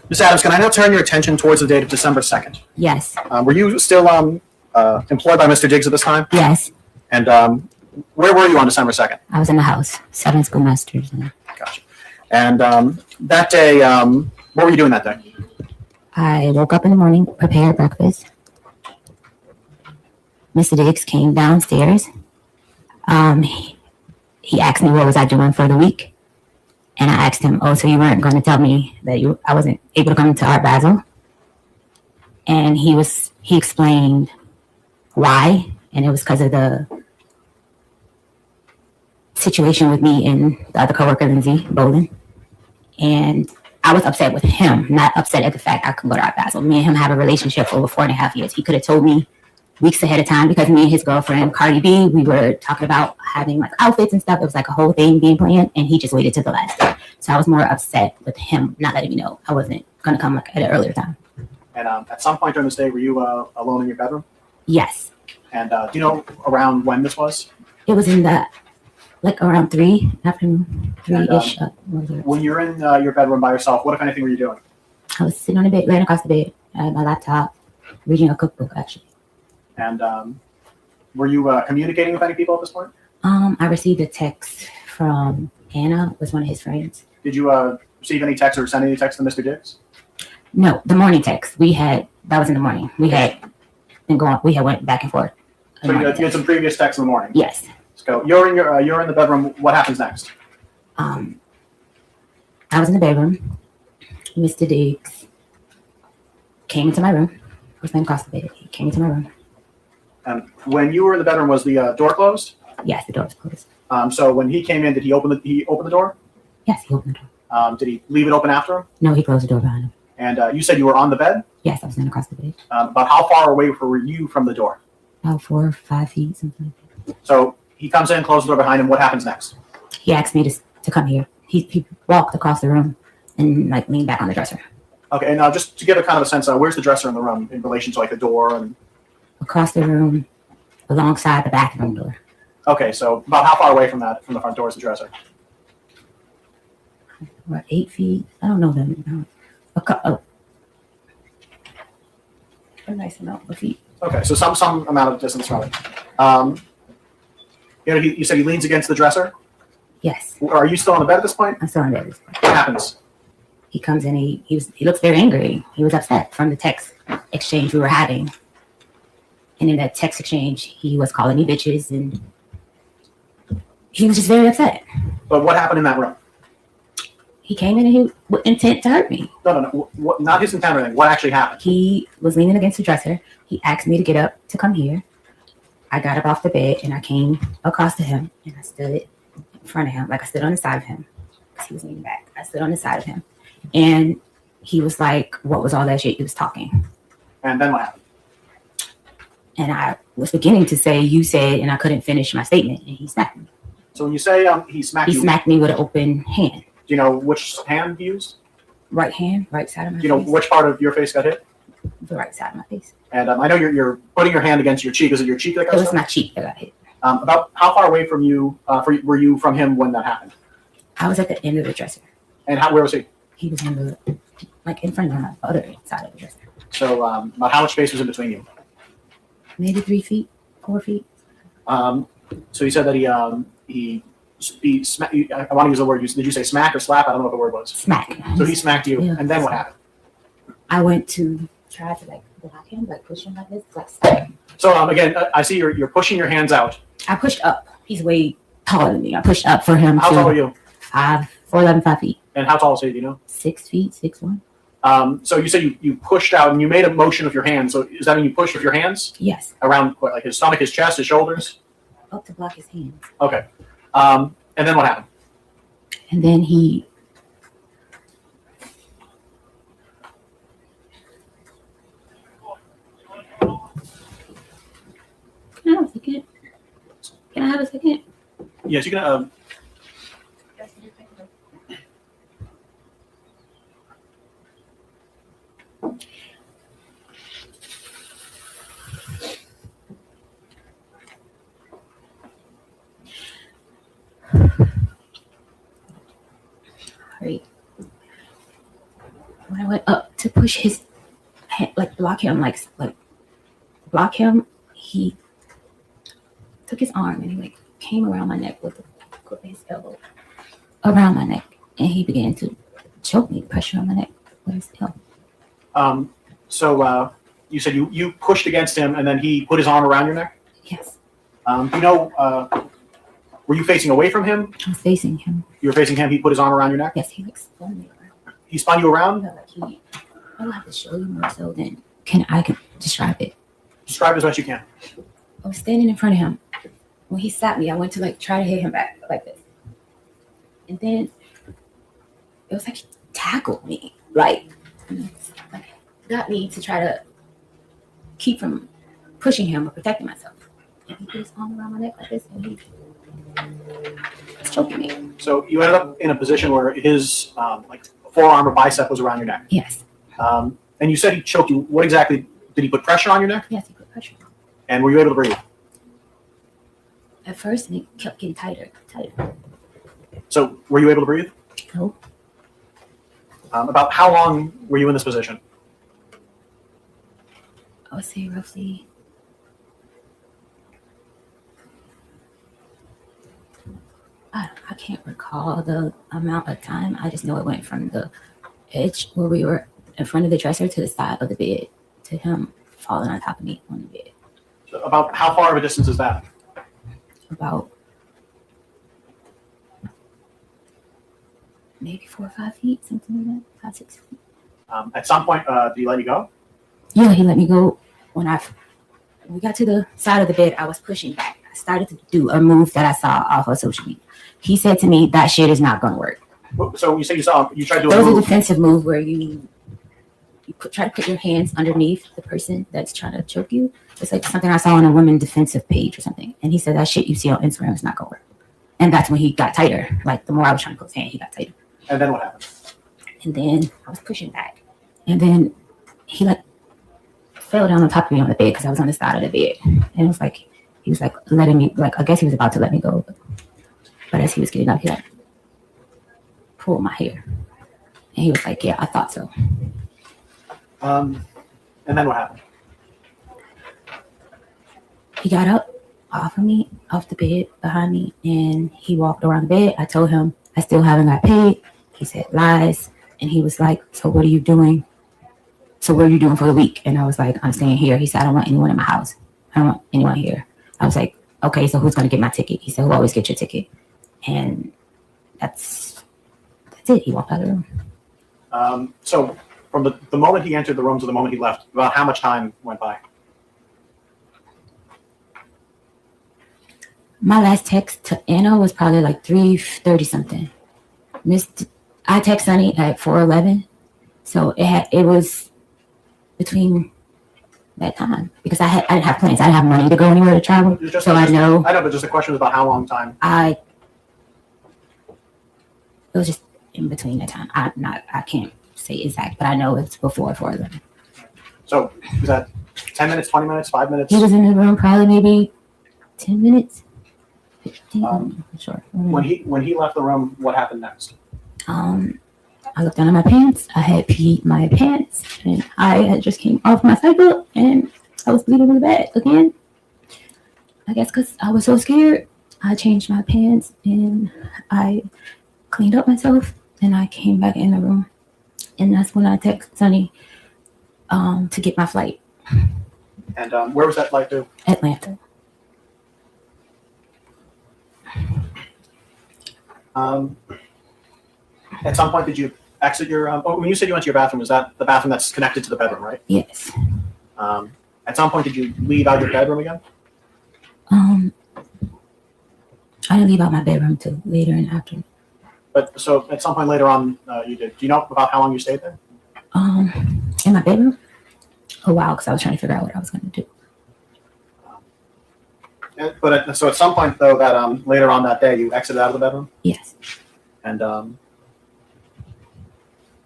Ms. Adams, can I now turn your attention towards the date of December 2nd? Yes. Were you still employed by Mr. Diggs at this time? Yes. And where were you on December 2nd? I was in the house, 7 schoolmasters. Gotcha. And that day, what were you doing that day? I woke up in the morning, prepared breakfast. Mr. Diggs came downstairs. He asked me what was I doing for the week. And I asked him, oh, so you weren't going to tell me that I wasn't able to come to Art Basel? And he explained why. And it was because of the situation with me and the other coworker, Lindsay Bolin. And I was upset with him, not upset at the fact I could go to Art Basel. Me and him have a relationship for over 4.5 years. He could have told me weeks ahead of time because me and his girlfriend, Cardi B, we were talking about having like outfits and stuff. It was like a whole thing being planned, and he just waited till the last day. So I was more upset with him not letting me know I wasn't going to come like at an earlier time. And at some point during this day, were you alone in your bedroom? Yes. And do you know around when this was? It was in the, like around 3, afternoon, 3-ish. When you're in your bedroom by yourself, what, if anything, were you doing? I was sitting on the bed, laying across the bed, I had my laptop, reading a cookbook, actually. And were you communicating with any people at this point? I received a text from Anna, was one of his friends. Did you receive any text or send any text to Mr. Diggs? No, the morning text. That was in the morning. We had went back and forth. So you had some previous texts in the morning? Yes. Let's go. You're in the bedroom. What happens next? I was in the bedroom. Mr. Diggs came into my room. I was laying across the bed. He came into my room. When you were in the bedroom, was the door closed? Yes, the door was closed. So when he came in, did he open the door? Yes, he opened the door. Did he leave it open after him? No, he closed the door behind him. And you said you were on the bed? Yes, I was laying across the bed. About how far away were you from the door? About 4 or 5 feet, something like that. So he comes in, closes the door behind him. What happens next? He asked me to come here. He walked across the room and like leaned back on the dresser. Okay, and now just to give a kind of a sense, where's the dresser in the room in relation to like the door? And Across the room, alongside the bathroom door. okay, so about how far away from the front door is the dresser? What, 8 feet? I don't know them. A nice amount of feet. Okay, so some amount of distance from it. You said he leans against the dresser? Yes. Are you still on the bed at this point? I'm still in bed. What happens? He comes in. He looks very angry. He was upset from the text exchange we were having. And in that text exchange, he was calling me bitches, and he was just very upset. But what happened in that room? He came in and he was intent to hurt me. No. Not his intent or anything. What actually happened? He was leaning against the dresser. He asked me to get up to come here. I got up off the bed and I came across to him and I stood in front of him, like I stood on the side of him because he was leaning back. I stood on the side of him, and he was like, "What was all that shit you was talking?" And then what happened? And I was beginning to say, "You said," and I couldn't finish my statement, and he smacked me. So when you say he smacked you, smacked me with an open hand. Do you know which hand he used? Right hand, right side of my Do you know face. which part of your face got hit? The right side of my face. And I know you're putting your hand against your cheek. Is it your cheek that got It was struck? my cheek that got hit. About how far away from you were you from him when that happened? I was at the end of the dresser. And where was he? He was in the, like in front of my other side of the dresser. So about how much space was in between you? Maybe 3 feet, 4 feet. So you said that he smacked you. I want to use the word. Did you say smack or slap? I don't know what the word was. Smack. So he smacked you, Yeah. and then what happened? I went to try to like block him, like push him like this, like stop him. So again, I see you're pushing your hands out. I pushed up. He's way taller than me. I pushed up for him How tall are you? 4'11", 5 feet. And how tall is he? Do you know? 6 feet, 6'1". So you said you pushed out and you made a motion with your hands. So does that mean you pushed with your hands Yes, around like his stomach, his chest, his shoulders? up to block his hands. Okay. And then what happened? And then he I don't think it. Yes, you can. Right. When I went up to push his hand, like block him, like block him, he took his arm and he like came around my neck with his elbow around my neck, and he began to choke me, pressure on my neck with his elbow. So you said you pushed against him, and then he put his arm around your neck. Yes, You know, were you facing away from him? I was facing him. You were facing him. He put his arm around your neck. Yes, he like spun me around. He spun you around. No, like he. I will have to show you more so than I can describe it. Describe as best you can. I was standing in front of him. When he slapped me, I went to like try to hit him back like this. And then it was like he tackled me. Like got me to try to keep from pushing him or protecting myself. And he put his arm around my neck like this, and he was choking me. So you ended up in a position where his like forearm or bicep was around your neck. Yes. And you said he choked you. What exactly did he put pressure on your neck? Yes, he put pressure on me. And were you able to breathe? At first, and it kept getting tighter. So were you able to breathe? No. About how long were you in this position? I would say roughly I can't recall the amount of time. I just know it went from the edge where we were in front of the dresser to the side of the bed to him falling on top of me on the bed. So about how far of a distance is that? About maybe 4 or 5 feet, something like that, 5, 6 feet. At some point, did he let you go? Yeah, he let me go. When we got to the side of the bed, I was pushing back. I started to do a move that I saw off of social media. He said to me, that shit is not going to work. So you say you tried to do That a was a move. defensive move where you try to put your hands underneath the person that's trying to choke you. It's like something I saw on a women defensive page or something. And he said, that shit you see on Instagram is not going to work. And that's when he got tighter. Like the more I was trying to put his hand, he got tighter. And then what happened? And then I was pushing back. And then he like fell down on top of me on the bed because I was on the side of the bed. And it was like, he was like letting me, like, I guess he was about to let me go. But as he was getting up, he like pulled my hair. And he was like, yeah, I thought so. And then what happened? He got up off of me, off the bed behind me, and he walked around the bed. I told him I still haven't got paid. He said lies. And he was like, so what are you doing? So what are you doing for the week? And I was like, I'm staying here. He said, I don't want anyone in my house. I don't want anyone here. I was like, okay, so who's going to get my ticket? He said, who always gets your ticket? And that's it. He walked out of the room. So from the moment he entered the room to the moment he left, about how much time went by? My last text to Anna was probably like 3:30 something. I text Sunny at 4:11, so it was between that time because I didn't have plans. I didn't have money to go anywhere to travel, I know. I know, but just the question was about how long time. It was just in between that time. I can't say exact, but I know it's before 4:11. So was that 10 minutes, 20 minutes, 5 minutes? He was in the room probably maybe 10 minutes. 15, I'm not sure. When he left the room, what happened next? I looked down at my pants. I had peed my pants, and I had just came off my cycle, and I was bleeding really bad again. I guess because I was so scared, I changed my pants, and I cleaned up myself, and I came back in the room, and that's when I texted Sunny to get my flight. And where was that flight to? Atlanta. At some point, did you exit your? When you said you went to your bathroom, was that the bathroom that's connected to the bedroom, right? Yes. At some point, did you leave out your bedroom again? I didn't leave out my bedroom till later and after. But so at some point later on, you did. Do you know about how long you stayed there? In my bedroom? A while, because I was trying to figure out what I was going to do. So at some point though, that later on that day, you exited out of the bedroom, Yes. and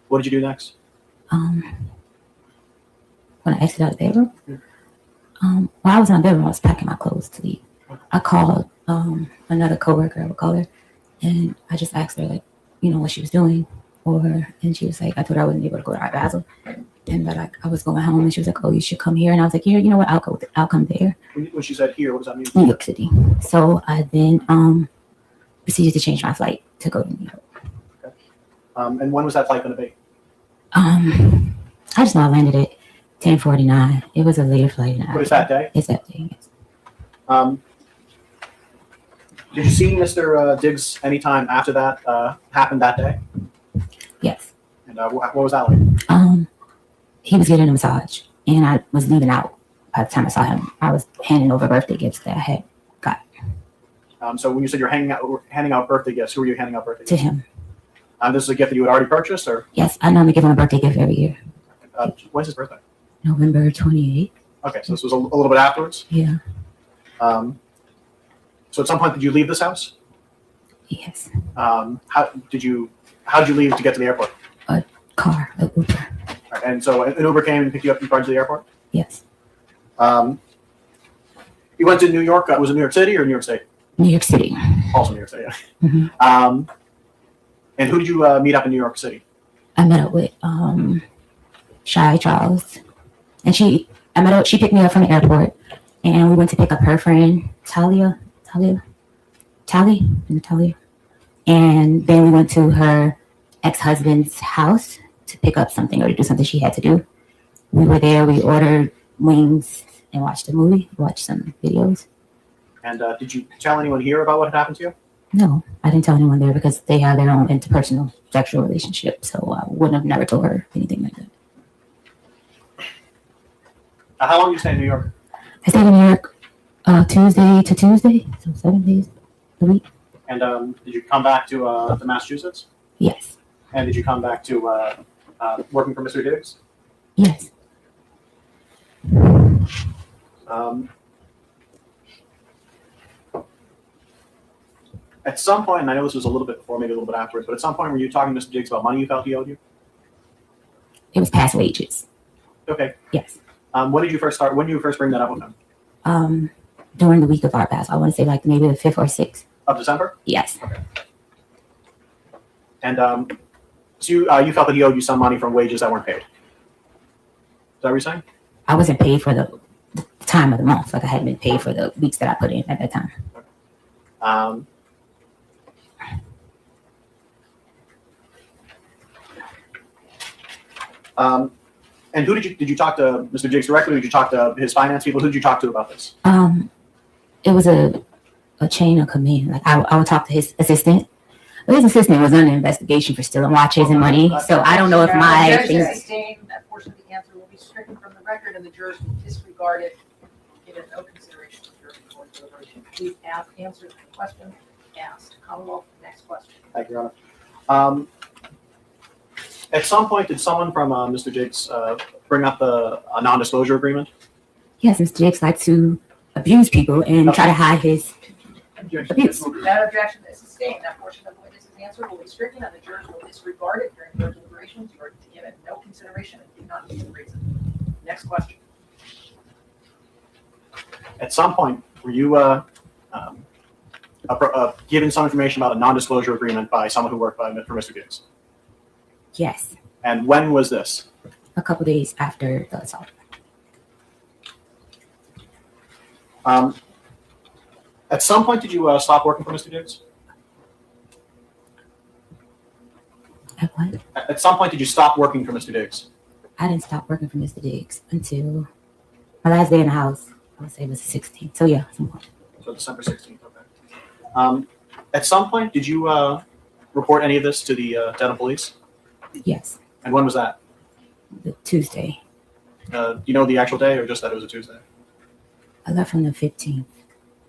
what did you do next? When I exited out of the bedroom, while I was in the bedroom, I was packing my clothes to leave. I called another coworker, I would call her, and I just asked her, like, you know, what she was doing, and she was like, I told her I wasn't able to go to Art Basel, and that I was going home, and she was like, oh, you should come here, and I was like, here, you know what, I'll come there. When she said here, what does that mean? New York City. So I then proceeded to change my flight to go to New York. Okay. And when was that flight going to be? I just know I landed at 10:49. It was a later flight. What is that day? It's that day, yes. Did you see Mr. Diggs anytime after that happened that day? Yes. And what was that like? He was getting a massage, and I was leaving out. By the time I saw him, I was handing over birthday gifts that I had got So when you said you're handing out birthday gifts, who were you handing out birthday to gifts? him. This is a gift that you had already purchased, or Yes, I normally give him a birthday gift every year. when's his birthday? November 28th. Okay, so this was a little bit afterwards. Yeah. So at some point, did you leave this house? Yes. How did you leave to get to the airport? Car, a Uber. Right, and so an Uber came and picked you up and brought you to the airport. Yes. You went to New York. Was it New York City or New York State? New York City. Also New York City. Yeah. Mhm. And who did you meet up in New York City? I met up with Shy Charles, and she picked me up from the airport, and we went to pick up her friend Talia, and then we went to her ex-husband's house to pick up something or to do something she had to do. We were there. We ordered wings and watched a movie. Watched some videos. And did you tell anyone here about what had happened to you? No, I didn't tell anyone there because they have their own interpersonal sexual relationship. So I wouldn't have never told her anything like that. How long did you stay in New York? I stayed in New York Tuesday to Tuesday, so 7 days a week. And did you come back to Massachusetts? Yes. And did you come back to working for Mr. Diggs? Yes. At some point, and I know this was a little bit before, maybe a little bit afterwards, but at some point, were you talking to Mr. Diggs about money you felt he owed you? It was past wages. Okay. Yes. When did you first start? When did you first bring that up with him? During the week of Art Pass, I want to say like maybe the 5th or 6th. Of December? Yes. Okay. And so you felt that he owed you some money from wages that weren't paid. Is that what you're saying? I wasn't paid for the time of the month. Like I hadn't been paid for the weeks that I put in at that time. And who did you talk to Mr. Diggs directly? Or did you talk to his finance people? Who did you talk to about this? It was a chain of command. Like I would talk to his assistant. But his assistant was under investigation for stealing watches and money. So I don't know if my Objection things. sustained. That portion of the answer will be stricken from the record, and the jurors will disregard it, give it no consideration during court deliberation. Please answer the question asked. Commonwealth, next question. Thank you, Your Honor. At some point, did someone from Mr. Diggs bring up a non-disclosure agreement? Yes, Mr. Diggs likes to abuse people and try to hide his abuse. That objection is sustained. That portion of the witness's answer will be stricken, and the jurors will disregard it during court deliberations. You are to give it no consideration and do not use the reason. Next question. At some point, were you given some information about a non-disclosure agreement by someone who worked for Mr. Diggs? Yes, And when was this? a couple days after the assault. At some point, did you stop working for Mr. Diggs? At what? At some point, did you stop working for Mr. Diggs? I didn't stop working for Mr. Diggs until my last day in the house. I would say it was the 16th. So yeah, some point. So December 16th, okay. At some point, did you report any of this to the Denham police? Yes, And when was that? the Tuesday. Do you know the actual day or just that it was a Tuesday? I left on the 15th.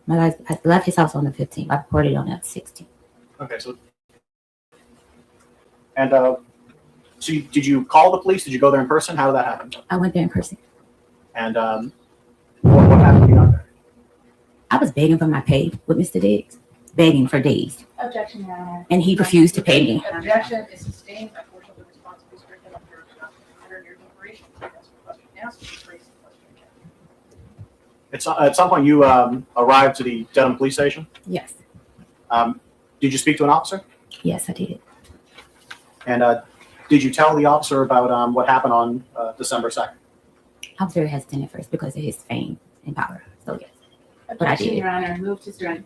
I left his house on the 15th. I reported on the 16th. Okay, so. And did you call the police? Did you go there in person? How did that happen? I went there in person. And what happened when you got there? I was begging for my pay with Mr. Diggs, begging for days, Objection, Your Honor. and he refused to pay me. Objection is sustained by portion of the response to stricken under your deliberation. That's the question asked. Please raise the question again. At some point, you arrived to the Dedham Police Station. Yes, Did you speak to an officer? yes, I did. And did you tell the officer about what happened on December 2nd? I was very hesitant at first because of his fame and power. So yes, I Objection, did. Your Honor. Move to strike.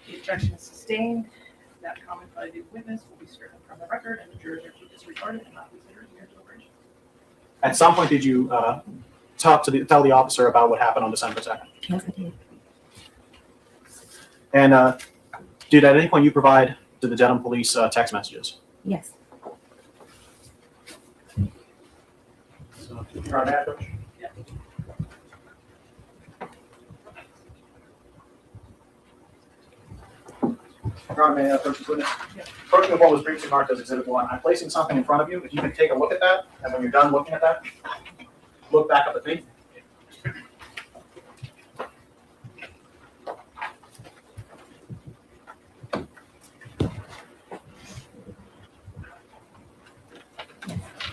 The objection is sustained. That comment by the witness will be stricken from the record, and the jurors are to disregard it and not consider it in their deliberation. At some point, did you tell the officer about what happened on December 2nd? Yes, I did. And did at any point you provide to the Dedham Police text messages? Yes. Your Honor, may I approach? Your Honor, may I approach this witness? Approaching of what was previously marked as Exhibit 1, I'm placing something in front of you. If you can take a look at that, and when you're done looking at that, look back up at me.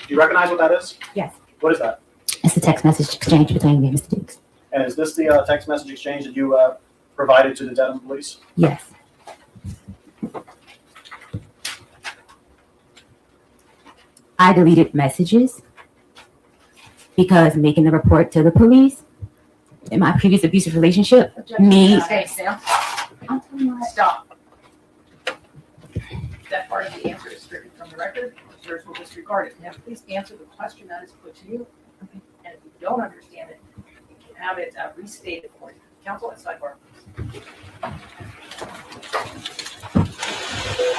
Do you recognize what that is? Yes. What is that? It's a text message exchange between me and Mr. Diggs. And is this the text message exchange that you provided to the Dedham Police? Yes. I deleted messages because making the report to the police in my previous abusive relationship, me. Stay still. Stop. That part of the answer is stricken from the record. The jurors will disregard it. Now, please answer the question that is put to you. And if you don't understand it, you can have it restated for you. Counsel at sidebar.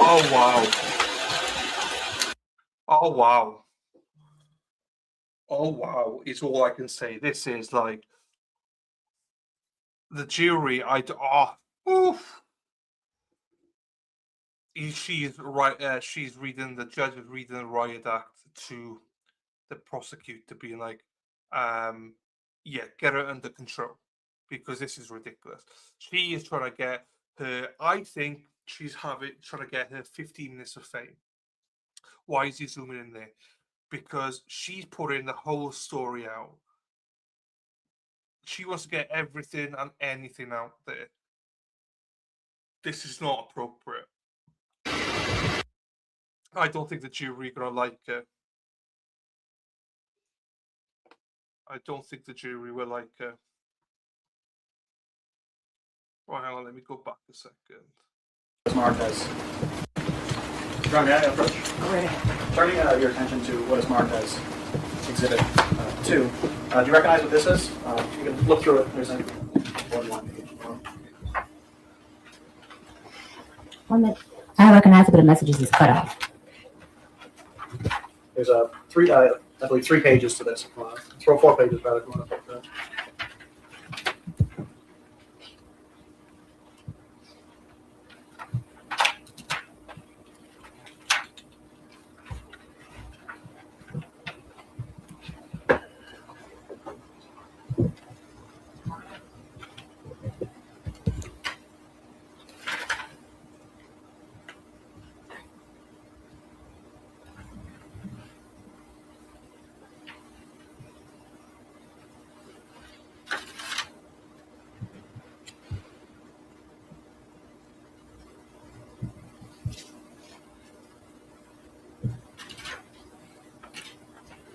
Oh wow. Oh wow. Oh wow is all I can say. This is like the jury. Oof. She's right. She's reading, the judge is reading the riot act to the prosecutor, being like, yeah, get her under control because this is ridiculous. She is trying to get her. I think she's trying to get her 15 minutes of fame. Why is he zooming in there? Because she's putting the whole story out. She wants to get everything and anything out there. This is not appropriate. I don't think the jury are gonna like her. I don't think the jury will like her. Well, hang on, let me go back a second. Marked as. Your Honor, may I approach? Go right ahead. Turning your attention to what is marked as Exhibit 2. Do you recognize what this is? You can look through it. There's one page. One minute. I recognize it, but the messages is cut off. There's I believe 3 pages to this. 4 pages rather.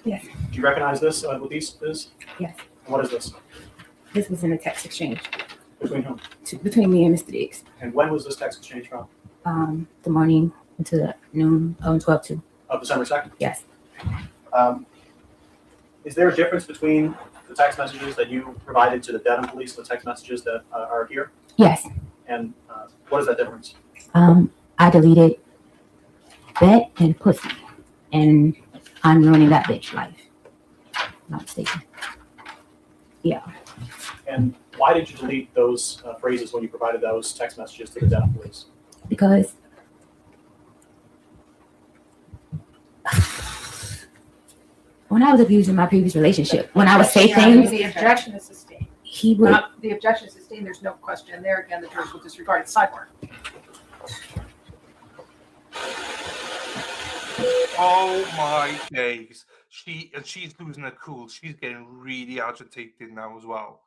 Yes. Do you recognize this? What these is? Yes. What is this? This was in a text exchange Between whom? between me and Mr. Diggs. And when was this text exchange from? The morning into the noon, 12 Of December 2nd? Yes. Is there a difference between the text messages that you provided to the Dedham Police and the text messages that are here? Yes. And what is that difference? I deleted bet and pussy, and I'm ruining that bitch life. Not mistaken. Yeah. And why did you delete those phrases when you provided those text messages to the Dedham Police? Because when I was abusing my previous relationship, when I would say things, The objection is sustained. He would. The objection is sustained. There's no question there. Again, the jurors will disregard it. Sidebar. Oh my days. She's losing her cool. She's getting really agitated now as well.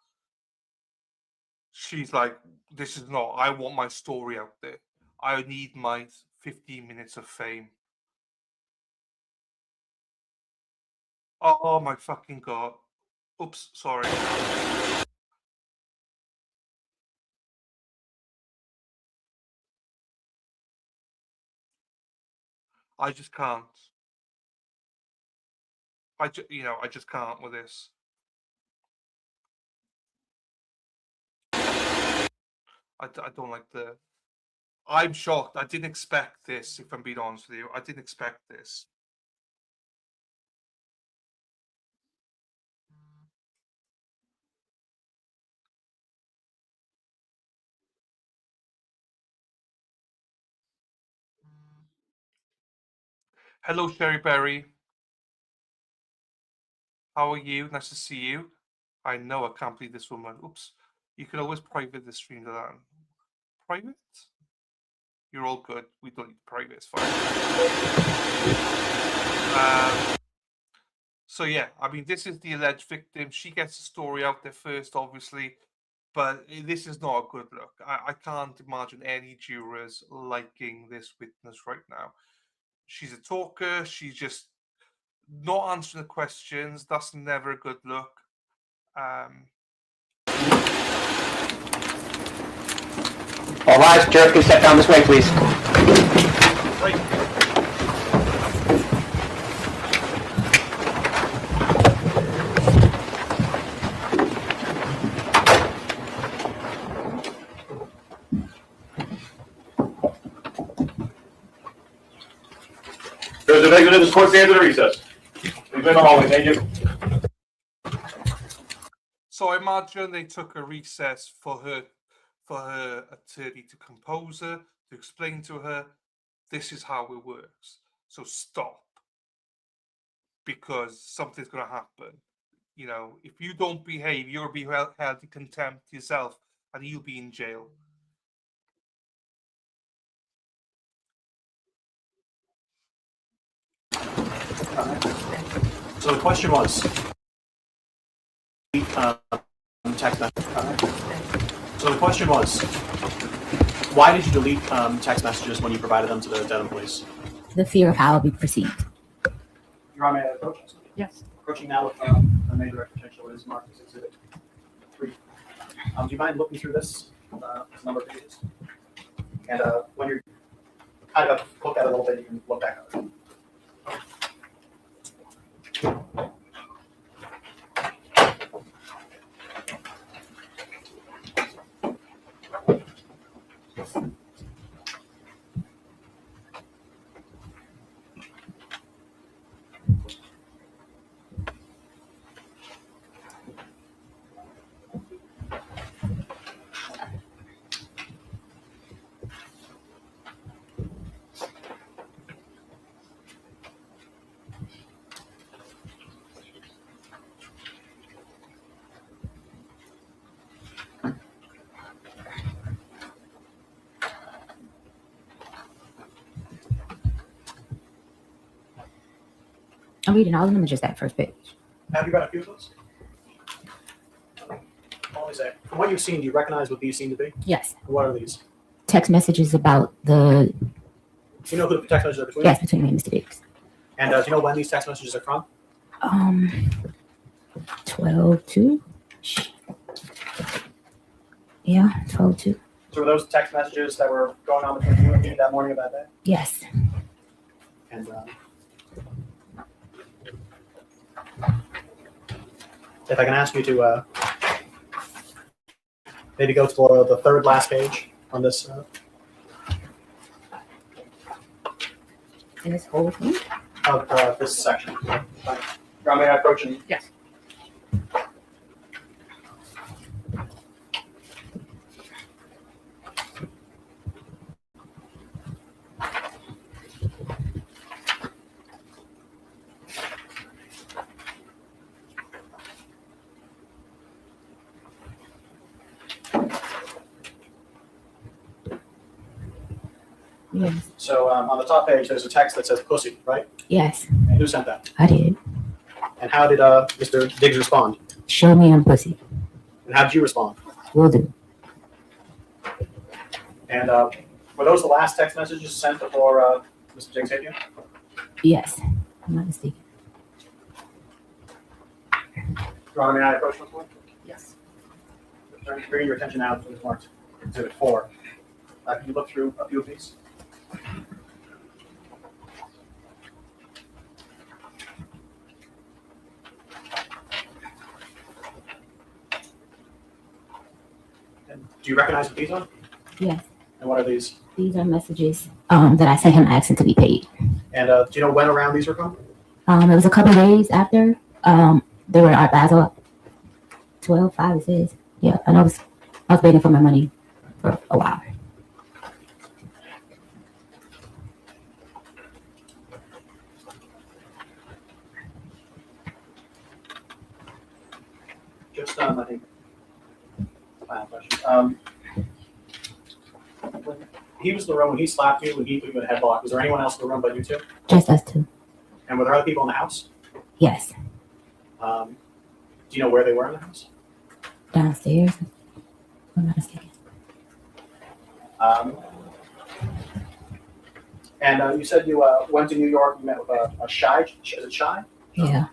She's like, this is not, I want my story out there. I need my 15 minutes of fame. Oh my fucking God. Oops, sorry. I just can't. I just can't with this. I don't like the. I'm shocked. I didn't expect this, if I'm being honest with you. I didn't expect this. Hello, Sherry Berry. How are you? Nice to see you. I know, I can't believe this woman. Oops. You can always private the stream to that. Private? You're all good. We don't need private. It's fine. So yeah, I mean, this is the alleged victim. She gets the story out there first, obviously, but this is not a good look. I can't imagine any jurors liking this witness right now. She's a talker. She's just not answering the questions. That's never a good look. All rise, jurors can step down this way, please. There's a negative. This court stands at a recess. Please in the hallway. Thank you. So I imagine they took a recess for her attorney to compose her, to explain to her, this is how it works. So stop, because something's going to happen. You know, if you don't behave, you'll be held in contempt yourself, and you'll be in jail. So the question was, text message. So the question was, why did you delete text messages when you provided them to the Dedham police? The fear of how I'll be perceived. Your Honor, may I approach? Yes. Approaching now with a major potential is marked as Exhibit 3. Do you mind looking through this number of pages? And when you're kind of look at it a little bit, you can look back at it. I'm reading all of them or just that first page? Have you got a few of those? Always say, from what you've seen, do you recognize what these seem to be? Yes. What are these? Text messages about the, Do you know who the text messages are between? yes, between me and Mr. Diggs. And do you know when these text messages are from? 12-2. Yeah, 12-2. So were those text messages that were going on between you and me that morning of that day? Yes. And if I can ask you to maybe go to the third last page on this. In this whole thing? Of this section. Your Honor, may I approach and Yes. Yes. So on the top page, there's a text that says pussy, right? Yes, And who sent that? I did. And how did Mr. Diggs respond? Show me I'm pussy. And how did you respond? Will do. And were those the last text messages sent before Mr. Diggs hit you? Yes. I'm not mistaken. Your Honor, may I approach this one? Yes. Bringing your attention now to the marked Exhibit 4. Can you look through a few of these? And do you recognize what these are? Yes. And what are these? These are messages that I sent him asking to be paid. And do you know when around these were from? It was a couple days after. They were at Basel 12/5, it says. Yeah, and I was waiting for my money for a while. Just, I think, final question. When he was in the room, when he slapped you, when he put you in a headlock, was there anyone else in the room but you two? Just us two. And were there other people in the house? Yes. Do you know where they were in the house? Downstairs. I'm not mistaken. And you said you went to New York, you met with a Shy, is it Shy? Yeah.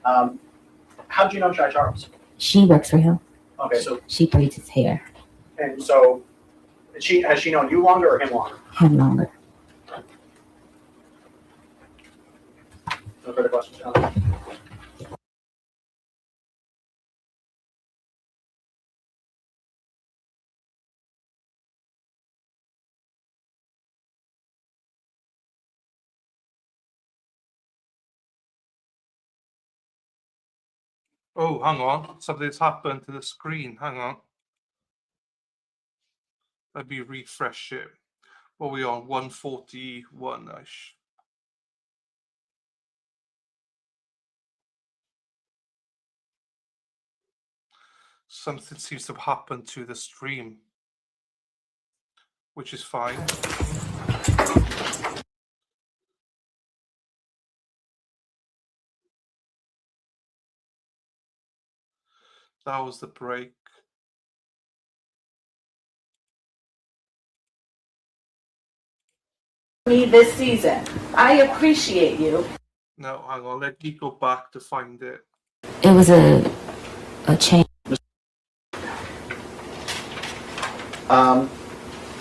How did you know Shy Charles? She works for him. Okay, so, She braids his hair. and so, has she known you longer or him longer? Him longer. No further questions, John? Oh, hang on. Something's happened to the screen. Hang on. Let me refresh it. What are we on? 141-ish. Something seems to have happened to the stream, which is fine. That was the break. Me this season. I appreciate you. No, hang on. Let me go back to find it. It was a change.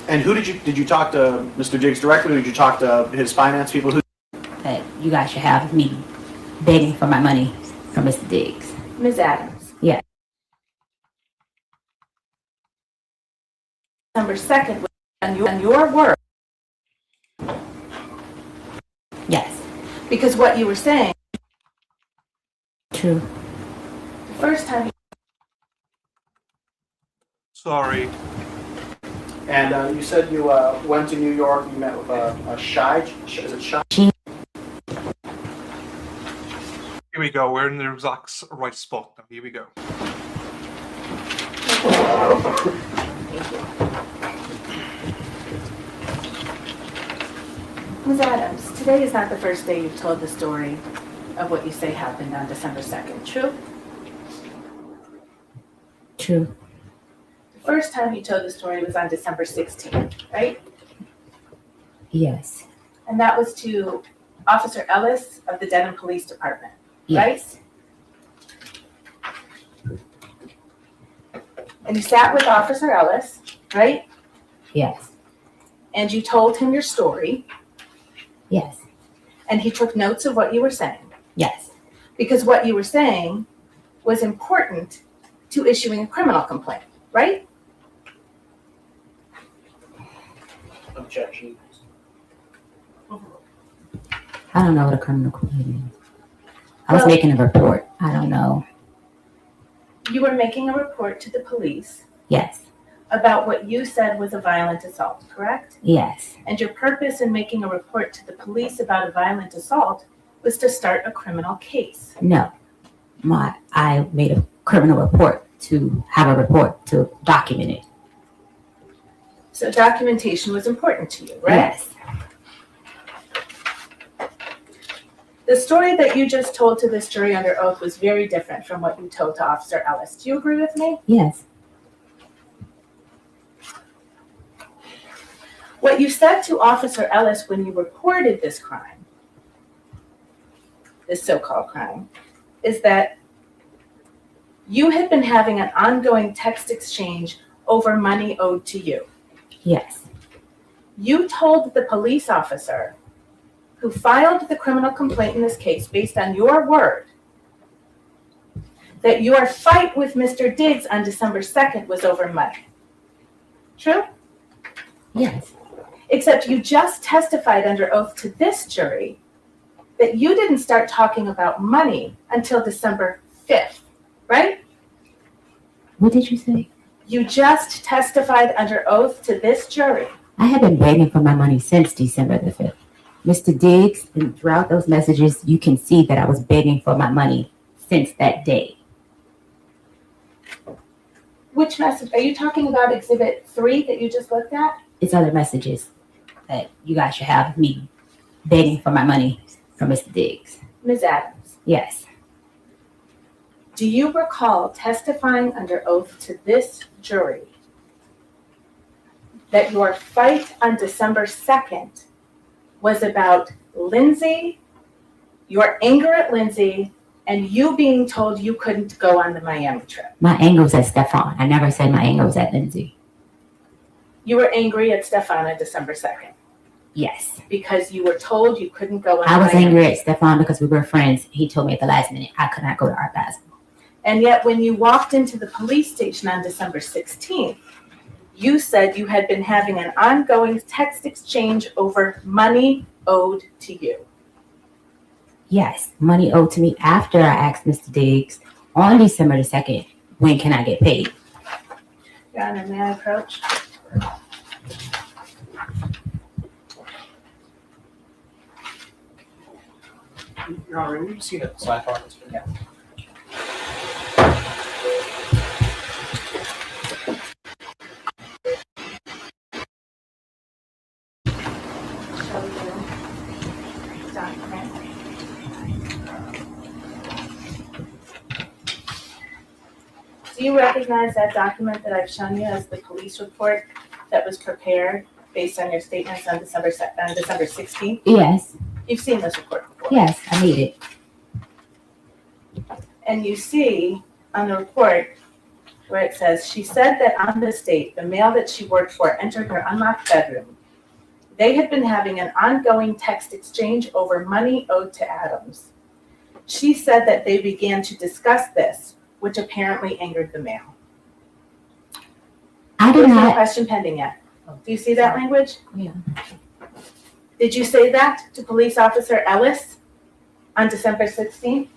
And who did you talk to Mr. Diggs directly, or did you talk to his finance people? Who? That you guys should have me begging for my money from Mr. Diggs. Ms. Adams. Yeah. December 2nd, on your work, Yes. because what you were saying, True. the first time Sorry. And you said you went to New York, you met with a Shy, is it Shy? Here we go. We're in the exact right spot now. Here we go. Ms. Adams, today is not the first day you've told the story of what you say happened on December 2nd, true? True. The first time you told the story was on December 16th, right? Yes. And that was to Officer Ellis of the Denham Police Department, right? Yes. And you sat with Officer Ellis, right? Yes. And you told him your story, Yes. and he took notes of what you were saying. Yes. Because what you were saying was important to issuing a criminal complaint, right? Objection. I don't know what a criminal complaint is. I was Well- making a report. I don't know. You were making a report to the police Yes. about what you said was a violent assault, correct? Yes. And your purpose in making a report to the police about a violent assault was to start a criminal case. No. I made a criminal report to have a report to document it. So documentation was important to you, right? Yes. The story that you just told to this jury under oath was very different from what you told to Officer Ellis. Do you agree with me? Yes. What you said to Officer Ellis when you reported this crime, this so-called crime, is that you had been having an ongoing text exchange over money owed to you. Yes. You told the police officer who filed the criminal complaint in this case based on your word that your fight with Mr. Diggs on December 2nd was over money. True? Yes. Except you just testified under oath to this jury that you didn't start talking about money until December 5th, right? What did you say? You just testified under oath to this jury. I have been begging for my money since December the 5th. Mr. Diggs, and throughout those messages, you can see that I was begging for my money since that day. Which message? Are you talking about Exhibit 3 that you just looked at? It's other messages that you guys should have me begging for my money from Mr. Diggs. Ms. Adams, Yes. do you recall testifying under oath to this jury that your fight on December 2nd was about Lindsay, your anger at Lindsay, and you being told you couldn't go on the Miami trip? My anger was at Stefon. I never said my anger was at Lindsay. You were angry at Stefon on December 2nd Yes. because you were told you couldn't go on I was Miami. angry at Stefon because we were friends. He told me at the last minute I could not go to Art Basel. And yet when you walked into the police station on December 16th, you said you had been having an ongoing text exchange over money owed to you. Yes, money owed to me after I asked Mr. Diggs on December the 2nd, when can I get paid? Your Honor, may I approach? Your Honor, we've seen it sidebar. Yeah. Show you document. Do you recognize that document that I've shown you as the police report that was prepared based on your statements on December 16th? Yes, You've seen this report before. yes, I need it. And you see on the report where it says, she said that on this date, the male that she worked for entered her unlocked bedroom. They had been having an ongoing text exchange over money owed to Adams. She said that they began to discuss this, which apparently angered the male. I did There's no not, question pending yet. Do you see that language? Yeah. Did you say that to Police Officer Ellis on December 16th?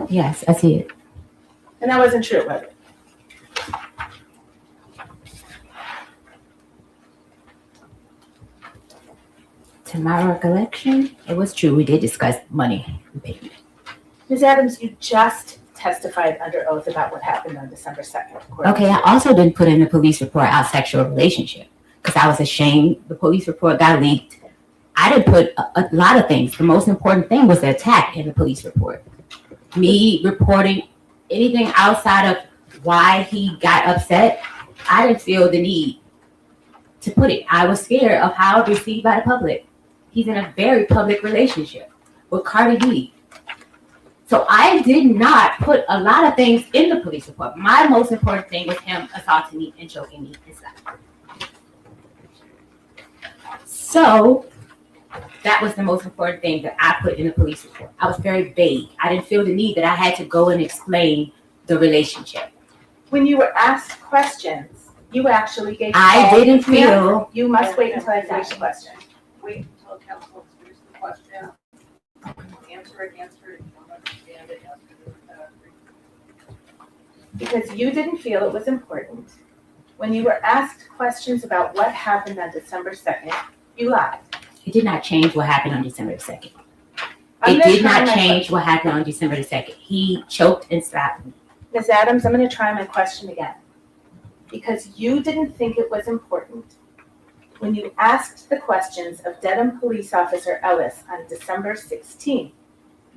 yes, I see it. And that wasn't true, was it? To my recollection, it was true. We did discuss money and payment. Ms. Adams, you just testified under oath about what happened on December 2nd. according Okay, to I also didn't put in the police report our sexual relationship because I was ashamed. The police report got leaked. I didn't put a lot of things. The most important thing was the attack in the police report. Me reporting anything outside of why he got upset, I didn't feel the need to put it. I was scared of how it was received by the public. He's in a very public relationship with Cardi B. So I did not put a lot of things in the police report. My most important thing was him assaulting me and choking me inside. So that was the most important thing that I put in the police report. I was very vague. I didn't feel the need that I had to go and explain the relationship. When you were asked questions, you actually gave. I all didn't the answers. feel, You must wait until I finish the question. Wait until counsel answers the question. Answer it, if you don't understand it, answer it. Because you didn't feel it was important. When you were asked questions about what happened on December 2nd, you lied. It did not change what happened on December the 2nd. I'm It gonna did try not my change what happened on December the 2nd. He choked and slapped me. Ms. Adams, I'm going to try my question again. Because you didn't think it was important when you asked the questions of Dedham Police Officer Ellis on December 16th,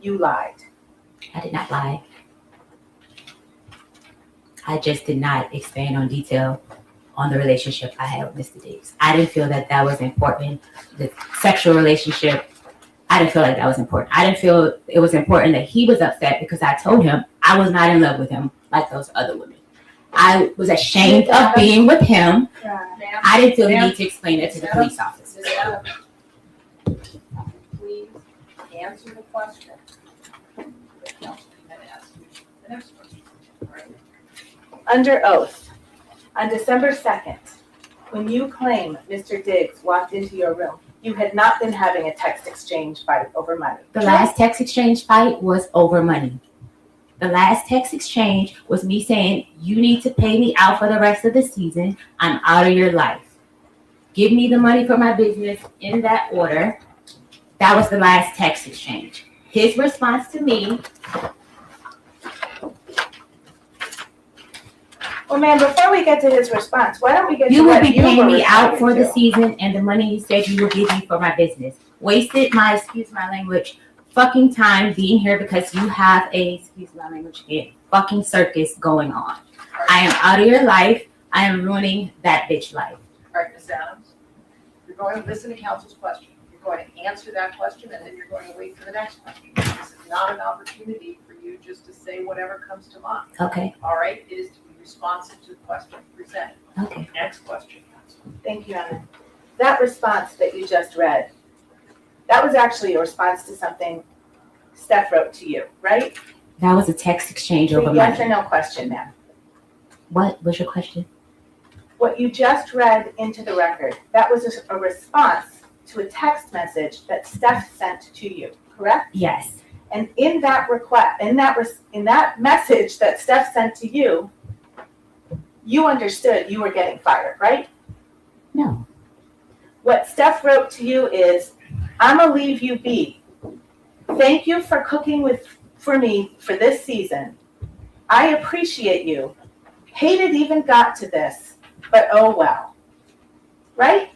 you lied. I did not lie. I just did not expand on detail on the relationship I had with Mr. Diggs. I didn't feel that that was important. The sexual relationship, I didn't feel like that was important. I didn't feel it was important that he was upset because I told him I was not in love with him like those other women. I was ashamed of being with him. I didn't feel the need to explain it to the police officer. Ms. Adams, please answer the question. The council can ask you the next question. All right? Under oath, on December 2nd, when you claim Mr. Diggs walked into your room, you had not been having a text exchange fight over money. The last text exchange fight was over money. The last text exchange was me saying, you need to pay me out for the rest of the season. I'm out of your life. Give me the money for my business in that order. That was the last text exchange. His response to me, Well, ma'am, before we get to his response, why don't we get you to will what be you paying were me out for responding the to? season and the money you said you will give me for my business. Wasted my, excuse my language, fucking time being here because you have a, excuse my language again, fucking circus going on. I am out of your life. I am ruining that bitch life. All right, Ms. Adams, you're going to listen to council's question. You're going to answer that question, and then you're going to wait for the next question. This is not an opportunity for you just to say whatever comes to mind. Okay, All right, it is to be responsive to the question presented. okay. Next question, council. Thank you, Anna. That response that you just read, that was actually a response to something Steph wrote to you, right? That was a text exchange over Yes or money. no question, ma'am. What was your question? What you just read into the record, that was a response to a text message that Steph sent to you, correct? Yes, And in that request, in that message that Steph sent to you, you understood you were getting fired, right? no, What Steph wrote to you is, "I'ma leave you be. Thank you for cooking for me for this season. I appreciate you. Hate it even got to this, but oh well." Right?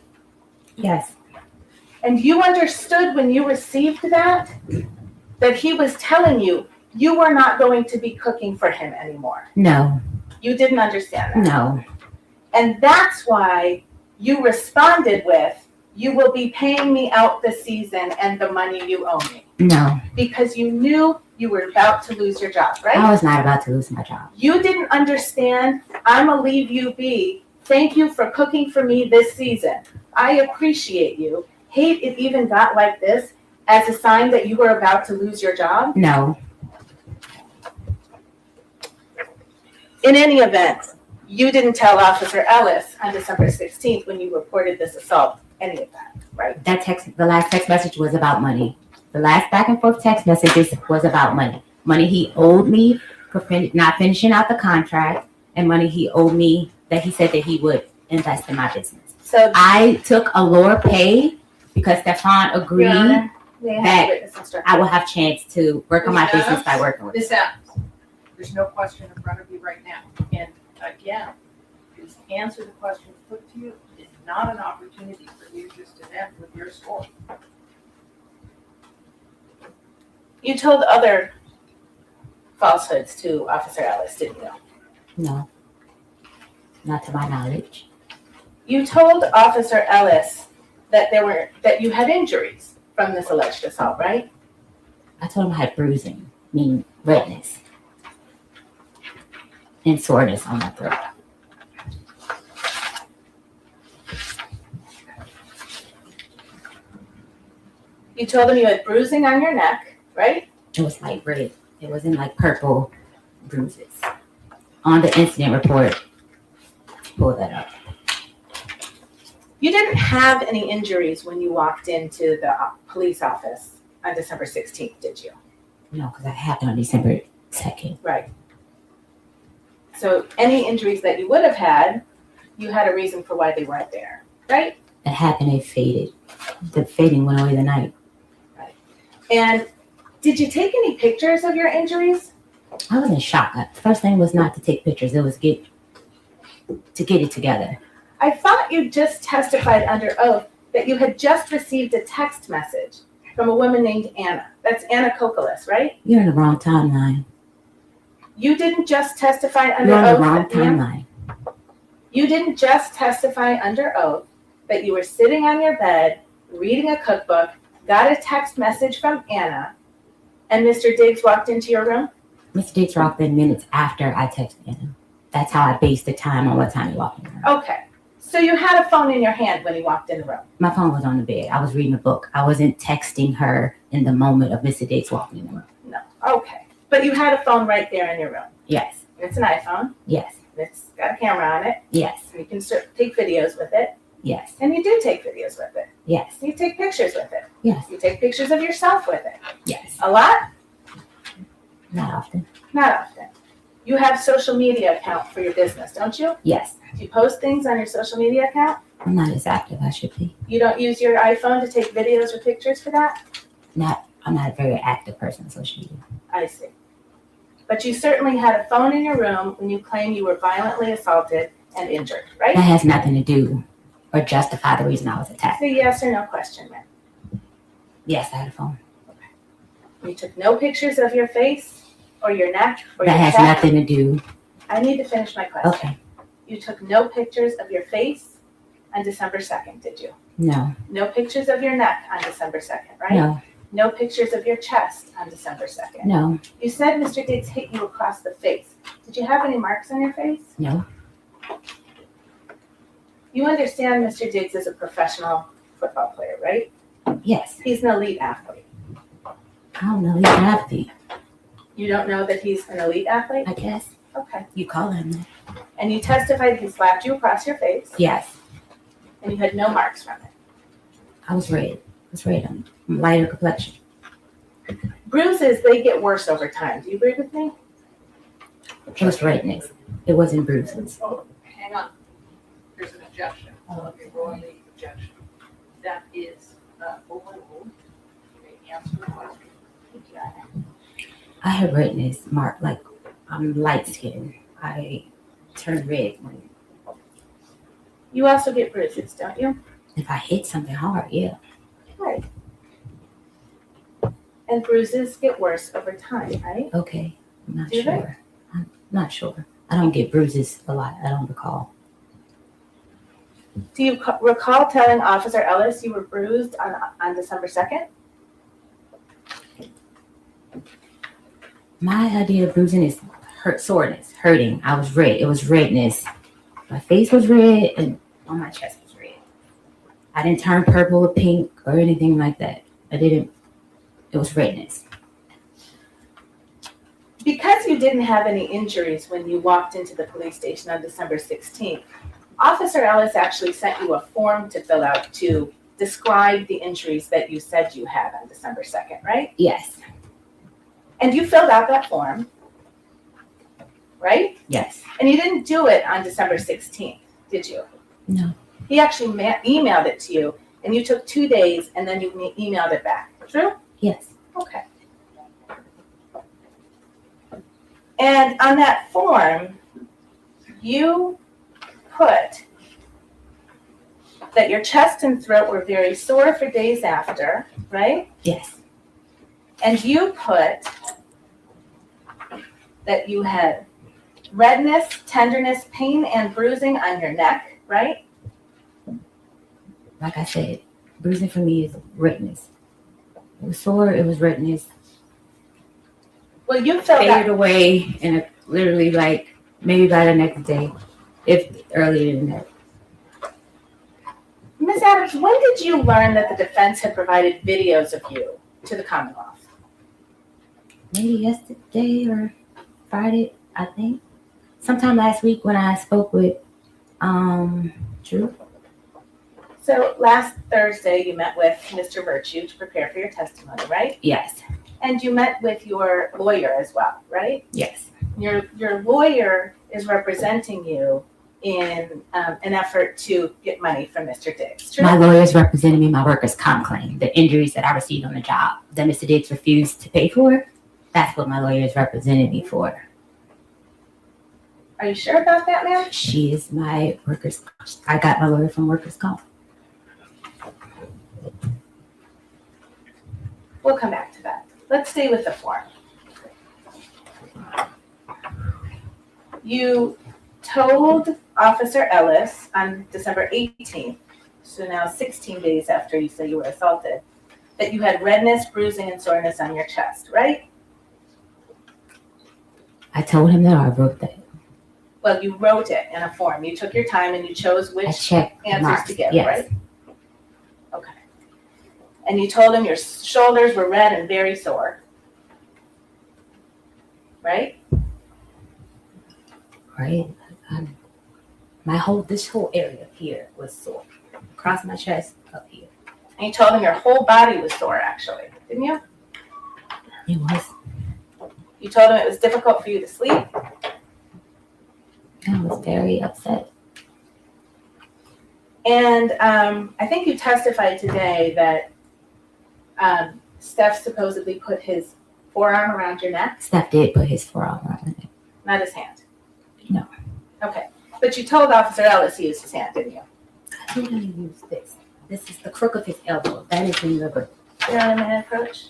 yes, And you understood when you received that he was telling you you were not going to be cooking for him anymore. no, You didn't understand that. no, And that's why you responded with, "You will be paying me out this season and the money you owe me." no. Because you knew you were about to lose your job, right? I was not about to lose my job. You didn't understand, "I'ma leave you be. Thank you for cooking for me this season. I appreciate you. Hate it even got like this," as a sign that you were about to lose your job. No, In any event, you didn't tell Officer Ellis on December 16th when you reported this assault, any of that, right? the last text message was about money. The last back and forth text messages was about money. Money he owed me for not finishing out the contract, and money he owed me that he said that he would invest in my business. So, I took a lower pay because Stefon Your agreed Honor, may I have that the witness instruction? I will have chance to work on my business by working with him. Ms. Adams, there's no question in front of you right now. And again, please answer the question put to you. It's not an opportunity for you just to end with your story. You told other falsehoods to Officer Ellis, didn't you? No, not to my knowledge. You told Officer Ellis that you had injuries from this alleged assault, right? I told him I had bruising, meaning redness, and soreness on my throat. You told him you had bruising on your neck, right? It was like red. It wasn't like purple bruises. On the incident report, pull that up. You didn't have any injuries when you walked into the police office on December 16th, did you? No, because that happened on December 2nd. Right. So any injuries that you would have had, you had a reason for why they weren't there, right? It happened, it faded. The fading went away the night. And did you take any pictures of your injuries? I was in shock. The first thing was not to take pictures, it was get it together. I thought you just testified under oath that you had just received a text message from a woman named Anna. That's Anna Kokolis, right? You're in the wrong timeline. You didn't just testify under You're on oath. the wrong that Anna- timeline. You didn't just testify under oath that you were sitting on your bed, reading a cookbook, got a text message from Anna, and Mr. Diggs walked into your room? Mr. Diggs walked in minutes after I texted him. That's how I based the time on what time he walked in the room. Okay. So you had a phone in your hand when he walked in the room? My phone was on the bed. I was reading a book. I wasn't texting her in the moment of Mr. Diggs walking in the room. No. Okay. But you had a phone right there in your room? Yes. It's an iPhone. Yes. It's got a camera on it. Yes. You can take videos with it. Yes. And you do take videos with it. Yes. You take pictures with it. Yes. You take pictures of yourself with it. Yes. A lot? Not often. Not often. You have social media account for your business, don't you? Yes. Do you post things on your social media account? I'm not as active as I should be. You don't use your iPhone to take videos or pictures for that? I'm not a very active person on social media. I see. But you certainly had a phone in your room when you claim you were violently assaulted and injured, right? That has nothing to do or justify the reason I was attacked. It's a yes or no question, ma'am. Yes, I had a phone. You took no pictures of your face or your neck or That your has chest? nothing to do. I need to finish my question. Okay. You took no pictures of your face on December 2nd, did you? No. No pictures of your neck on December 2nd, right? No. No pictures of your chest on December 2nd. No. You said Mr. Diggs hit you across the face. Did you have any marks on your face? No. You understand Mr. Diggs is a professional football player, right? Yes. He's an elite athlete. I don't know. He's an athlete. You don't know that he's an elite athlete? I guess. Okay. You call him that. And you testified he slapped you across your face Yes. and you had no marks from it. I was red. I was red. I'm lighter complexion. Bruises, they get worse over time. Do you agree with me? It was redness. It wasn't bruises. Oh, hang on. There's an objection. Let me roll on the objection. That is overruled. You may answer the question. I have redness, Mark. Like, I'm light skinned. I turn red when You also get bruises, don't you? if I hit something hard. Yeah. Right. And bruises get worse over time, right? Okay. I'm not Do they? sure. I'm not sure. I don't get bruises a lot. I don't recall. Do you recall telling Officer Ellis you were bruised on December 2nd? My idea of bruising is soreness, hurting. I was red. It was redness. My face was red and on my chest was red. I didn't turn purple or pink or anything like that. I didn't. It was redness. Because you didn't have any injuries when you walked into the police station on December 16th, Officer Ellis actually sent you a form to fill out to describe the injuries that you said you had on December 2nd, right? Yes. And you filled out that form, right? Yes. And you didn't do it on December 16th, did you? No. He actually emailed it to you, and you took 2 days, and then you emailed it back. True? Yes. Okay. And on that form, you put that your chest and throat were very sore for days after, right? Yes. And you put that you had redness, tenderness, pain, and bruising on your neck, right? Like I said, bruising for me is redness. It was sore. It was redness. Well, you filled Faded out, away and literally like maybe by the next day, if earlier than that. Ms. Adams, when did you learn that the defense had provided videos of you to the Commonwealth? Maybe yesterday or Friday, I think. Sometime last week when I spoke with Drew. So last Thursday, you met with Mr. Virtue to prepare for your testimony, right? Yes. And you met with your lawyer as well, right? Yes. Your lawyer is representing you in an effort to get money from Mr. Diggs. True? My lawyers represented me in my workers' comp claim, the injuries that I received on the job that Mr. Diggs refused to pay for. That's what my lawyers represented me for. Are you sure about that, ma'am? She is my workers. I got my lawyer from workers' comp. We'll come back to that. Let's stay with the form. You told Officer Ellis on December 18th, so now 16 days after you say you were assaulted, that you had redness, bruising, and soreness on your chest, right? I told him that, or I wrote that. Well, you wrote it in a form. You took your time and you chose I which checked answers marks. to give, Yes. right? Okay. And you told him your shoulders were red and very sore, right? Right. This whole area here was sore. Across my chest, up here. And you told him your whole body was sore, actually, didn't you? It was. You told him it was difficult for you to sleep. I was very upset. And I think you testified today that Steph supposedly put his forearm around your neck, Steph did put his forearm around it. not his hand. No. Okay. But you told Officer Ellis he used his hand, didn't you? I think I used this. This is the crook of his elbow. That is in the book. You're on a minute approach.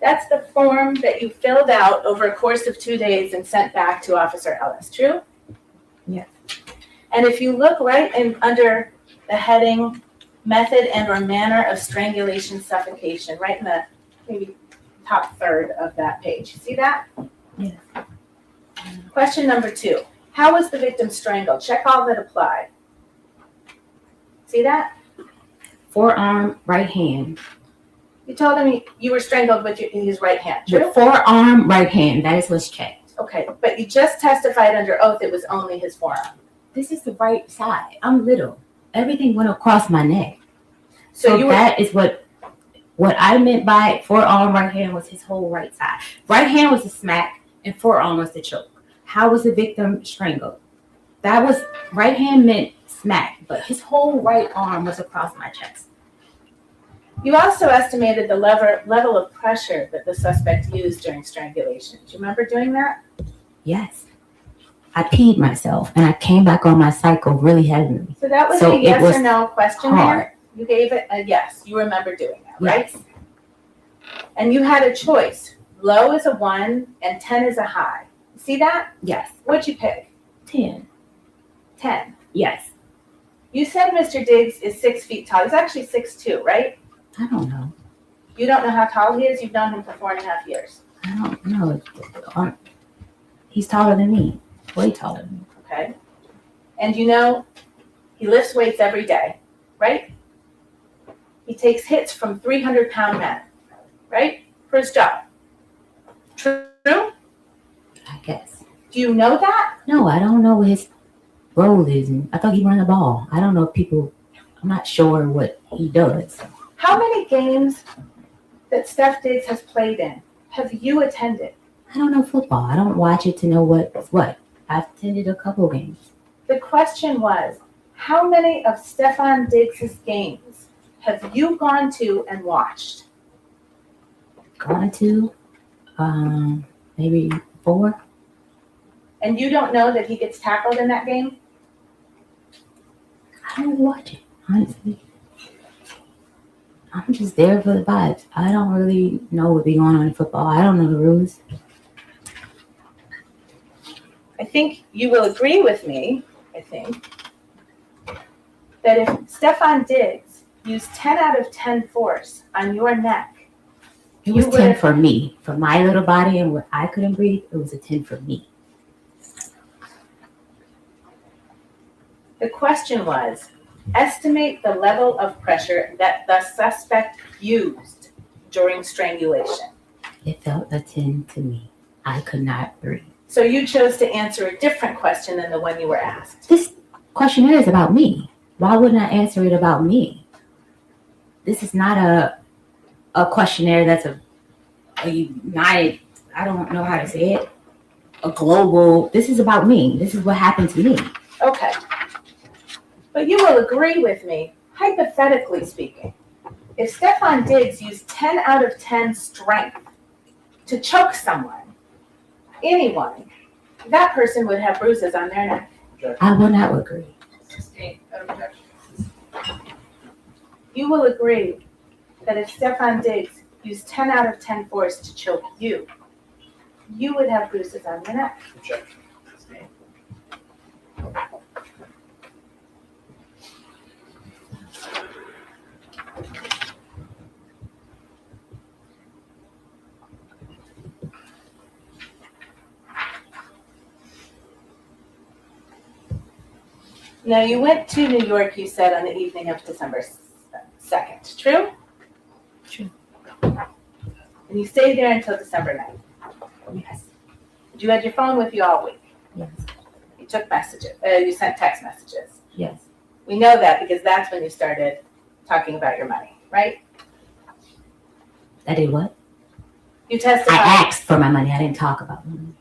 That's the form that you filled out over a course of 2 days and sent back to Officer Ellis, true? Yes. And if you look right in under the heading method and or manner of strangulation suffocation, right in the maybe top third of that page. You see that? Yes. Question number 2. How was the victim strangled? Check all that applied. See that? Forearm, right hand. You told him you were strangled with his right hand, true? The forearm, right hand. That is what's checked. Okay, but you just testified under oath it was only his forearm. This is the right side. I'm little. Everything went across my neck. So you were, that is what I meant by forearm, right hand was his whole right side. Right hand was the smack and forearm was the choke. How was the victim strangled? That was, right hand meant smack, but his whole right arm was across my chest. you also estimated the level of pressure that the suspect used during strangulation. Do you remember doing that? Yes. I peed myself and I came back on my cycle really heavily. So that was So a it yes was or no question hard. there? You gave it a yes. You remember doing that, right? Yes. And you had a choice. Low is a 1 and 10 is a high. See that? Yes. What'd you pick? 10. 10. Yes. You said Mr. Diggs is 6 feet tall. He's actually 6'2", right? I don't know. You don't know how tall he is? You've known him for 4.5 years. I don't know. He's taller than me. Way taller than me. Okay. And you know he lifts weights every day, right? He takes hits from 300-pound men, right? For his job. True? I guess. Do you know that? No, I don't know what his role is. I thought he ran the ball. I don't know if people, I'm not sure what he does. How many games that Steph Diggs has played in have you attended? I don't know football. I don't watch it to know what's what. I've attended a couple games. The question was, how many of Stefon Diggs' games have you gone to and watched? Gone to, maybe 4. And you don't know that he gets tackled in that game? I don't watch it, honestly. I'm just there for the vibes. I don't really know what be going on in football. I don't know the rules. I think you will agree with me, that if Stefon Diggs used 10 out of 10 force on your neck, It was You 10 would- for me. For my little body and what I couldn't breathe, it was a 10 for me. the question was, estimate the level of pressure that the suspect used during strangulation. It felt a 10 to me. I could not breathe. So you chose to answer a different question than the one you were asked. This questionnaire is about me. Why wouldn't I answer it about me? this is not a questionnaire that's a united, I don't know how to say it, a global, this is about me. This is what happened to me. Okay. But you will agree with me, hypothetically speaking, if Stefon Diggs used 10 out of 10 strength to choke someone, anyone, that person would have bruises on their neck. I will not agree. You will agree that if Stefon Diggs used 10 out of 10 force to choke you, you would have bruises on your neck. Objection. Now, you went to New York, you said, on the evening of December 2nd, true? True. And you stayed there until December 9th? Yes. You had your phone with you all week? Yes. You took messages, you sent text messages? Yes. We know that because that's when you started talking about your money, right? I did what? You testified. I asked for my money. I didn't talk about money.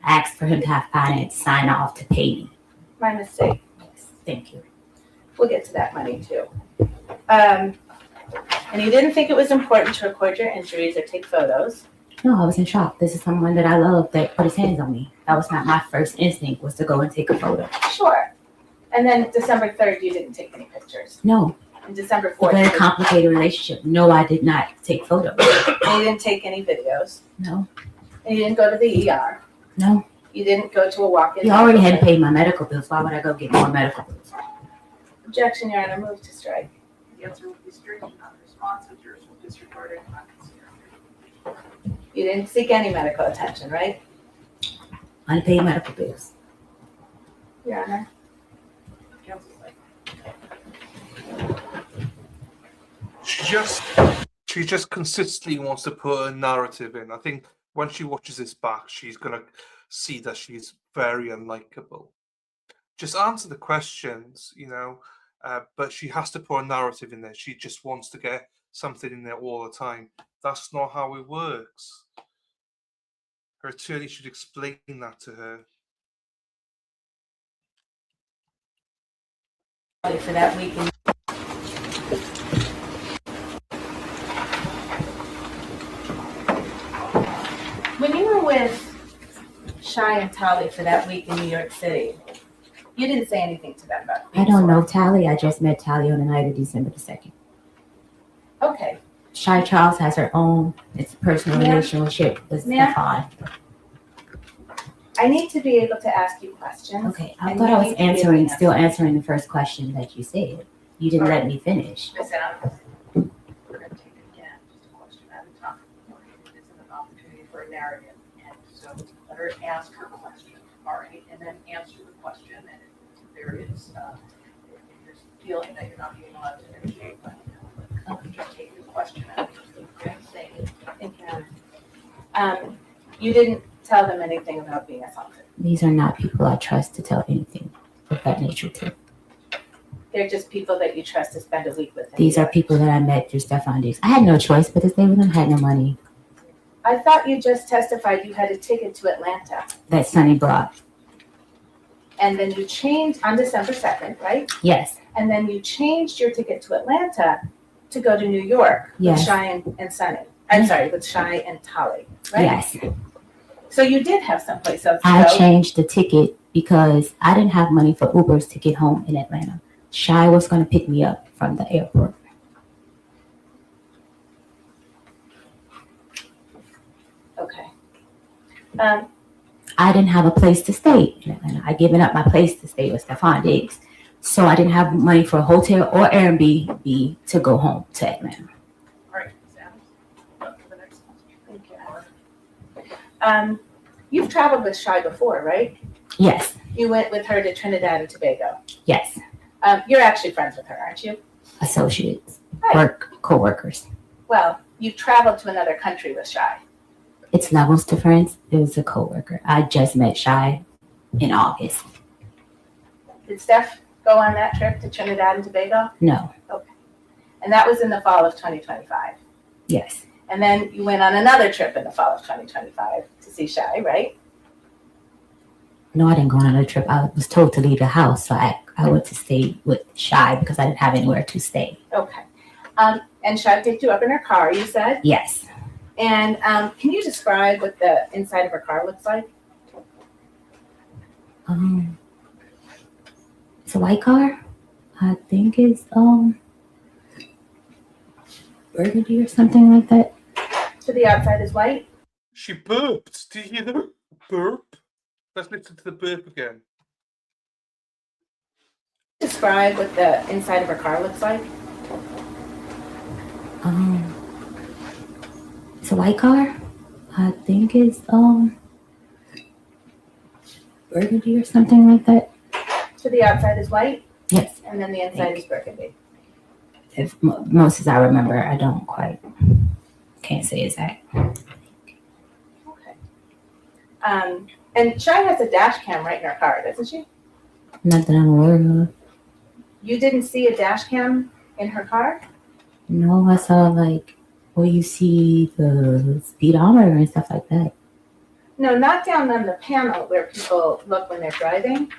I asked for him to have finance sign off to pay me. My mistake. Yes. Thank you. We'll get to that money too. And you didn't think it was important to record your injuries or take photos. No, I was in shock. This is someone that I love that put his hands on me. That was not my first instinct, was to go and take a photo. Sure. And then December 3rd, you didn't take any pictures. No. And December It's a 4th, very you complicated relationship. No, I did not take photos. didn't take any videos. No. And you didn't go to the ER. No. You didn't go to a walk-in. He already had paid my medical bills. Why would I go get more medical bills? Objection, Your Honor, move to strike. The answer will be strict, non-responsive, jurors will disregard it, not consider. You didn't seek any medical attention, right? Unpaid medical bills. Your Honor. Counsel's like, She just consistently wants to put a narrative in. I think when she watches this back, she's gonna see that she's very unlikable. Just answer the questions, but she has to put a narrative in there. She just wants to get something in there all the time. That's not how it works. Her attorney should explain that to her. For that weekend. When you were with Shy and Tolly for that week in New York City, you didn't say anything to them about I don't know Tally. I just met Tally on the night of December the 2nd. Okay. Shy Charles has her own. It's a personal relationship with Stefon. I need to be able to ask you questions. Okay, I and thought you I was need to be able to still answering the first question that you said. You didn't let me finish. Ms. Adams, we're going to take it again, just a question at a time. It isn't an opportunity for a narrative. And so let her ask her question, all right, and then answer the question. And if there is, if there's feeling that you're not being allowed to initiate, but just take the question out. Thank you. Thank you. You didn't tell them anything about being assaulted. These are not people I trust to tell anything of that nature to. They're just people that you trust to spend a week with. These are people that I met through Stefon Diggs. I had no choice because they of them had no money. I thought you just testified you had a ticket to Atlanta. That Sonny brought. And then you changed on December 2nd, right? Yes. And then you changed your ticket to Atlanta to go to New York Yes. with Shy and Sonny. I'm sorry, with Shy and Tolly, right? Yes. So you did have someplace else to I go. changed the ticket because I didn't have money for Ubers to get home in Atlanta. Shy was going to pick me up from the airport. Okay. I didn't have a place to stay in Atlanta. I given up my place to stay with Stefon Diggs. So I didn't have money for a hotel or Airbnb to go home to Atlanta. All right, Ms. Adams, for the next question. Thank you. You've traveled with Shy before, right? Yes. You went with her to Trinidad and Tobago. Yes. You're actually friends with her, aren't you? Associates, Right. co-workers. Well, you traveled to another country with Shy. It's levels to friends. It was a co-worker. I just met Shy in August. Did Steph go on that trip to Trinidad and Tobago? No. And that was in the fall of 2025. Yes. And then you went on another trip in the fall of 2025 to see Shy, right? No, I didn't go on another trip. I was told to leave the house, so I went to stay with Shy because I didn't have anywhere to stay. Okay. And Shy picked you up in her car, you said? Yes. And can you describe what the inside of her car looks like? It's a white car. I think it's burgundy or something like that. So the outside is white? She burped. Do you hear the burp? Let's listen to the burp again. Describe what the inside of her car looks like. It's a white car. I think it's burgundy or something like that. So the outside is white? Yes. And then the inside is burgundy. If most as I remember, I don't quite can't say exact. Okay. And Shy has a dash cam right in her car, doesn't she? Not that I'm aware of. You didn't see a dash cam in her car? No, I saw like where you see the speedometer and stuff like that. No, not down on the panel where people look when they're driving.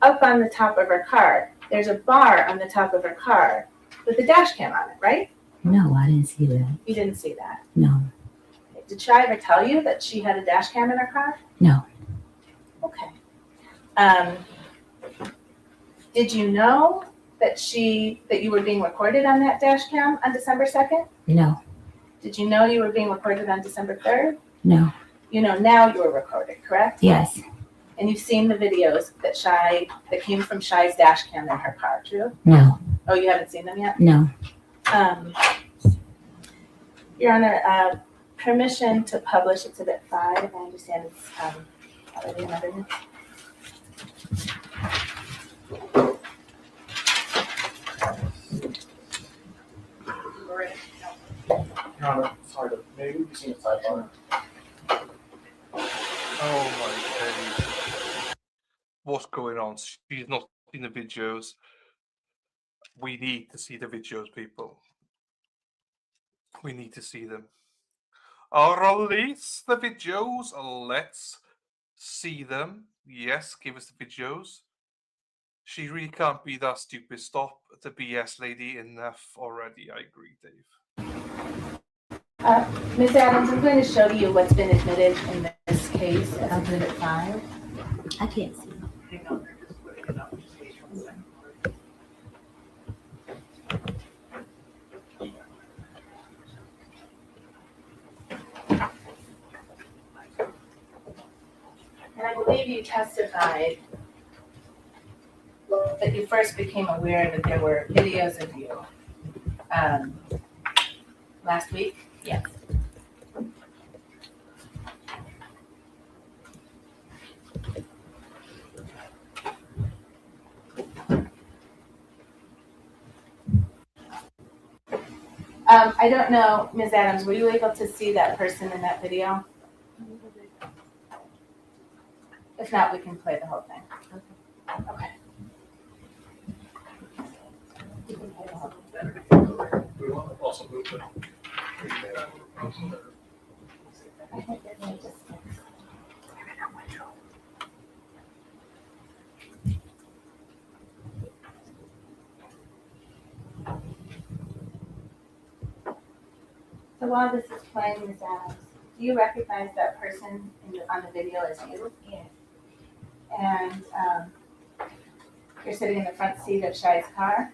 Up on the top of her car. There's a bar on the top of her car with a dash cam on it, right? No, I didn't see that. You didn't see that. No. Did Shy ever tell you that she had a dash cam in her car? No. Okay. Did you know that you were being recorded on that dash cam on December 2nd? No. Did you know you were being recorded on December 3rd? No. You know now you were recorded, correct? Yes. And you've seen the videos that came from Shy's dash cam in her car, true? No. Oh, you haven't seen them yet? No. Your Honor, permission to publish Exhibit 5. I understand it's already in evidence. Your Honor, sorry, but maybe we can see the sidebar. Oh my days. What's going on? She's not seen the videos. We need to see the videos, people. We need to see them. I'll release the videos. Let's see them. Yes, give us the videos. She really can't be that stupid. Stop the BS, lady. Enough already. I agree, Dave. Ms. Adams, I'm going to show you what's been admitted in this case as Exhibit 5. I can't see. Hang on, they're just putting it up. Just wait 1 second. And I believe you testified that you first became aware that there were videos of you last week? Yes. I don't know, Ms. Adams, were you able to see that person in that video? If not, we can play the whole thing. Okay. We want to also move it. So while this is playing, Ms. Adams, do you recognize that person on the video as you? Yes. And you're sitting in the front seat of Shy's car?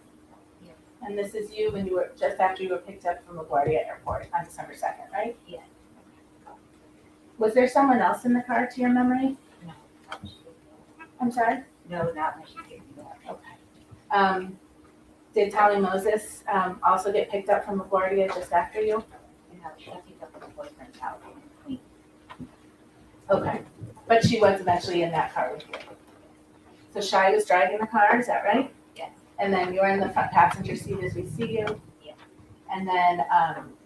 Yes. And this is you when you were, just after you were picked up from LaGuardia Airport on December 2nd, right? Yes. Was there someone else in the car to your memory? No. I'm sorry? No, not when she gave me that. Okay. Did Tally Moses also get picked up from LaGuardia just after you? No, she got picked up at her boyfriend's house in Queens. Okay. But she was eventually in that car with you. So Shy was driving the car, is that right? Yes. And then you're in the front passenger seat as we see you? Yes. And then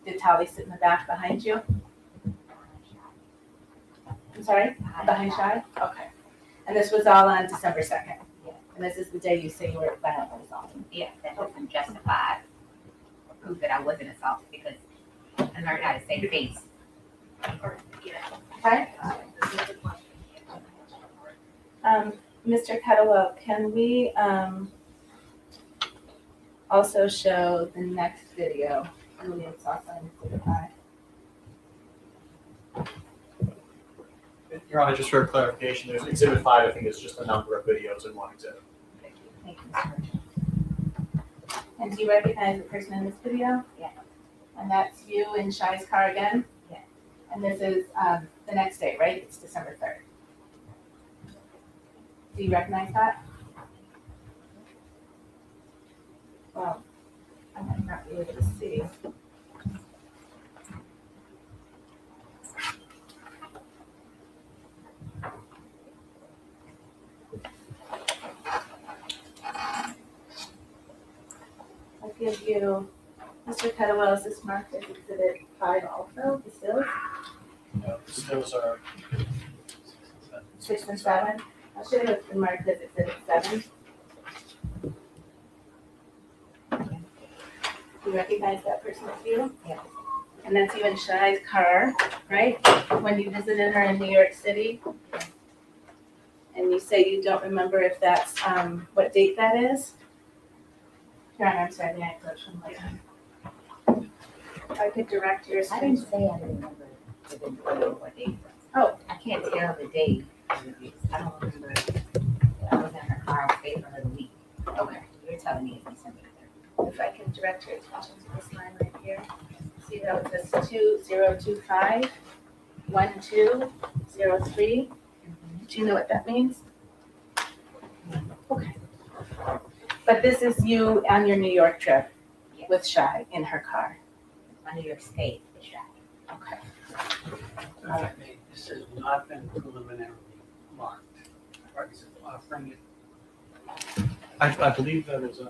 did Tally sit in the back behind you? I'm sorry? Behind Shy? Okay. And this was all on December 2nd? Yes. And this is the day you say you were violently assaulted? Yes, that wasn't justified. prove that I wasn't assaulted because I learned how to save face. Okay? Mr. Kettlewell, can we also show the next video? Julian's also in Exhibit 5. Your Honor, just for clarification, there's Exhibit 5, I think is just a number of videos in one exhibit. Thank you, sir. And do you recognize the person in this video? Yeah. And that's you in Shai's car again? Yeah. And this is the next day, right? It's December 3rd. Do you recognize that? Well, I might not be able to see. I'll give you, Mr. Kettlewell, is this marked as Exhibit 5 also, the stills? No, the stills are 6 and 7? I should have been marked as Exhibit 7. Do you recognize that person as you? Yeah. And that's you in Shai's car, right? When you visited her in New York City? And you say you don't remember if that's, what date that is? Your Honor, I'm sorry, may I approach from later? If I could direct your I didn't attention. say I remember the day or what day. Oh. I can't tell the day. I don't remember. I was in her car, I stayed for another week. Okay. You're telling me it's December 3rd. If I can direct your attention to this line right here. See how it says 2025 1203. Do you know what that means? Okay. But this is you on your New York trip with Shai in her car. My New York State is shot. Okay. This has not been preliminarily marked. Bring it. I believe that is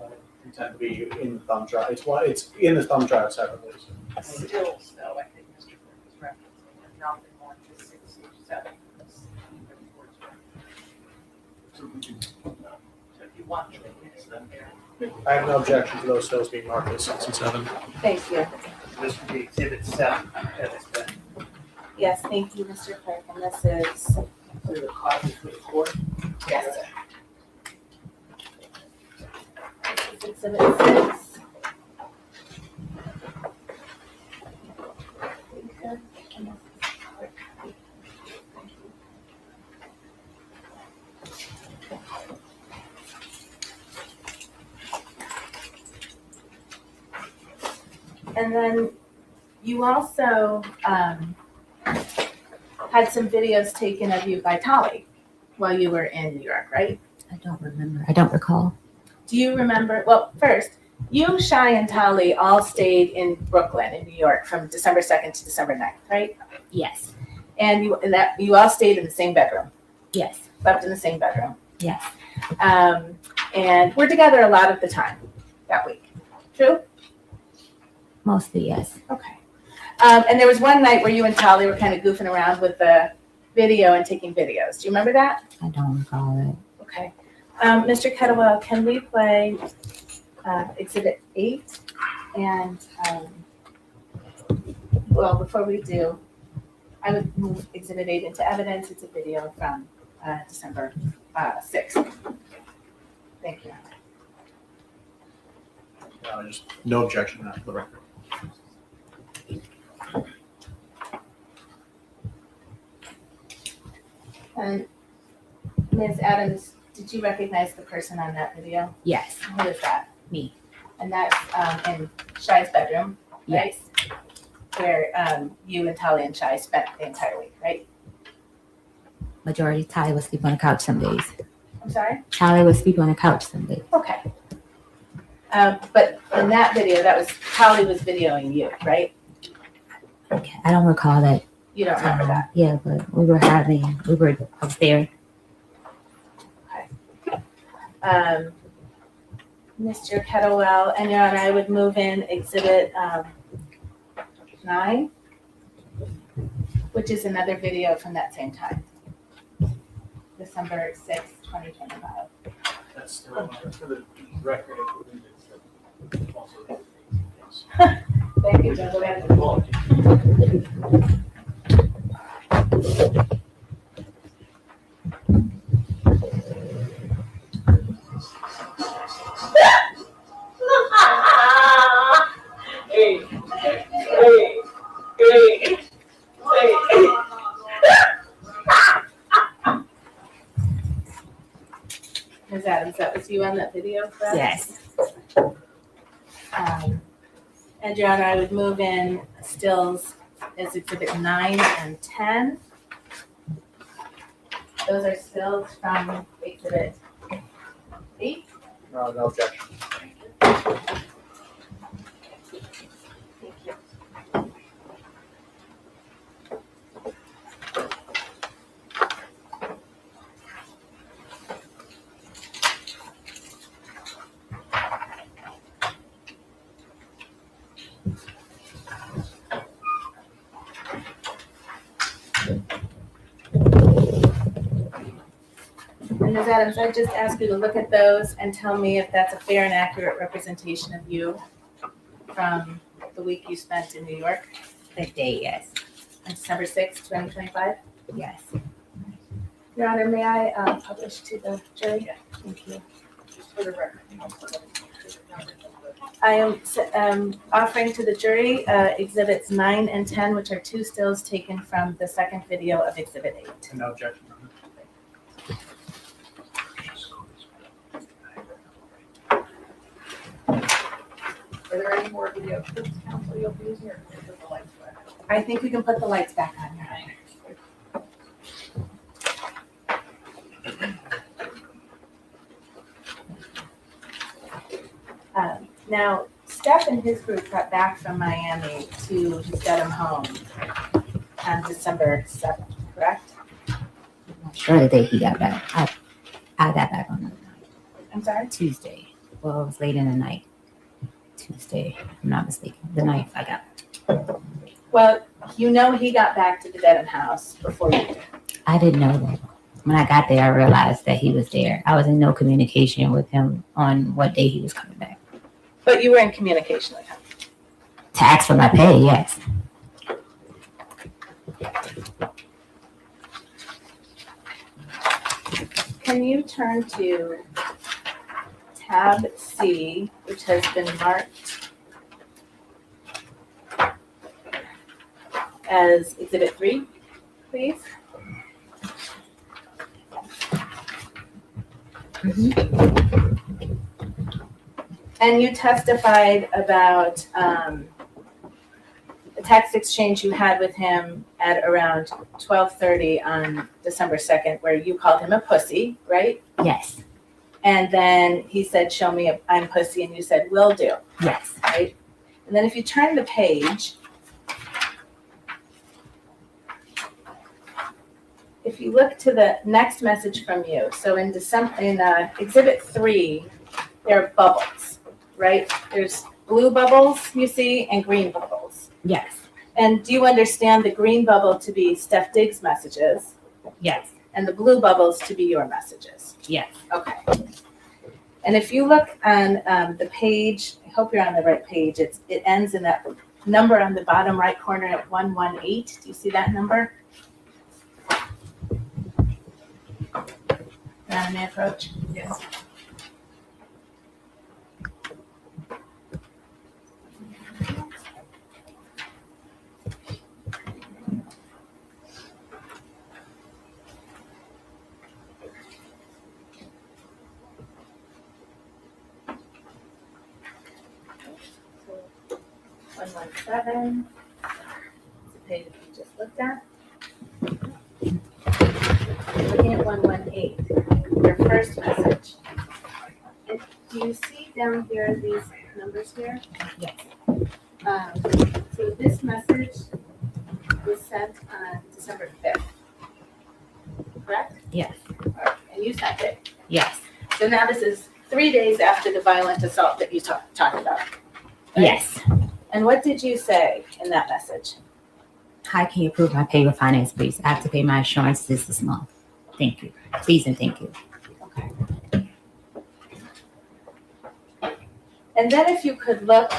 intended to be in the thumb drive. It's in the thumb drive separately. Stills, though, I think Mr. Crook is referencing, have not been marked as 6 or 7. So if you want to, it's them there. I have no objection to those stills being marked as 6 and 7. Thank you. This would be Exhibit 7 that is been Yes, thank you, Mr. Clerk. And this is, for the copy for the court. yes, sir. This is Exhibit 6. And then you also had some videos taken of you by Tolly while you were in New York, right? I don't remember. I don't recall. Do you remember? Well, first, you, Shai, and Tolly all stayed in Brooklyn in New York from December 2nd to December 9th, right? Yes. And you all stayed in the same bedroom, Yes. slept in the same bedroom. Yes. And we're together a lot of the time that week. True? Mostly yes. Okay. And there was one night where you and Tolly were kind of goofing around with the video and taking videos. Do you remember that? I don't recall it. Okay. Mr. Kettlewell, can we play Exhibit 8? And, well, before we do, I would move Exhibit 8 into evidence. It's a video from December 6th. Thank you. Just no objection to that for the record. And Ms. Adams, did you recognize the person on that video? Yes. Who is that? Me. And that's in Shai's bedroom, right? Yes. Where you and Tolly and Shai spent the entire week, right? Majority Tyler would sleep on the couch some days. I'm sorry? Tyler would sleep on the couch some days. Okay. But in that video, that was, Tolly was videoing you, right? Okay. I don't recall that. You don't remember that? Yeah, but we were up there. Mr. Kettlewell, and Your Honor, I would move in Exhibit 9, which is another video from that same time. December 6th, 2025. That's still for the record. It would be also. Thank you, gentlemen. Ms. Adams, that was you on that video, correct? Yes. And Your Honor, I would move in stills as exhibit 9 and 10. Those are stills from exhibit 8. No objection. Thank you. And Ms. Adams, I just ask you to look at those and tell me if that's a fair and accurate representation of you from the week you spent in New York That day, yes. on December 6, 2025. Yes. Your Honor, may I publish to the jury? Thank you. For the record. I am offering to the jury exhibits 9 and 10, which are 2 stills taken from the second video of exhibit 8. No objection. Are there any more video clips, counsel, you'll be using, or can we put the lights back? I think we can put the lights back on, Your Honor. Now, Steph and his group got back from Miami to his Dedham home on December 7th, correct? Sure, the day he got back. I got back on I'm sorry? Tuesday. Well, it was late in the night. Tuesday, if I'm not mistaken. The 9th I got. Well, you know he got back to the Dedham house before you did. I didn't know that. When I got there, I realized that he was there. I was in no communication with him on what day he was coming back. But you were in communication with him. To ask for my pay, yes. Can you turn to tab C, which has been marked as exhibit 3, please? And you testified about the text exchange you had with him at around 12:30 on December 2nd, where you called him a pussy, right? Yes. And then he said, "Show me I'm pussy," and you said, "Will do," Yes. right? And then if you turn the page, if you look to the next message from you, so in exhibit 3, there are bubbles, right? There's blue bubbles you see and green bubbles. Yes. And do you understand the green bubble to be Steph Diggs messages Yes. and the blue bubbles to be your messages? Yes. Okay. And if you look on the page, I hope you're on the right page. It ends in that number on the bottom right corner at 118. Do you see that number? Madam May I approach? Yes. So 117. It's the page we just looked at. Looking at 118, your first message. And do you see down here these numbers here? Yes. So this message was sent on December 5th, correct? Yes. All right, and you sent it. Yes. So now this is 3 days after the violent assault that you talked about. Right? Yes. And what did you say in that message? How can you approve my pay with finance, please? I have to pay my insurance this month. Thank you. Please and thank you. Okay. And then if you could look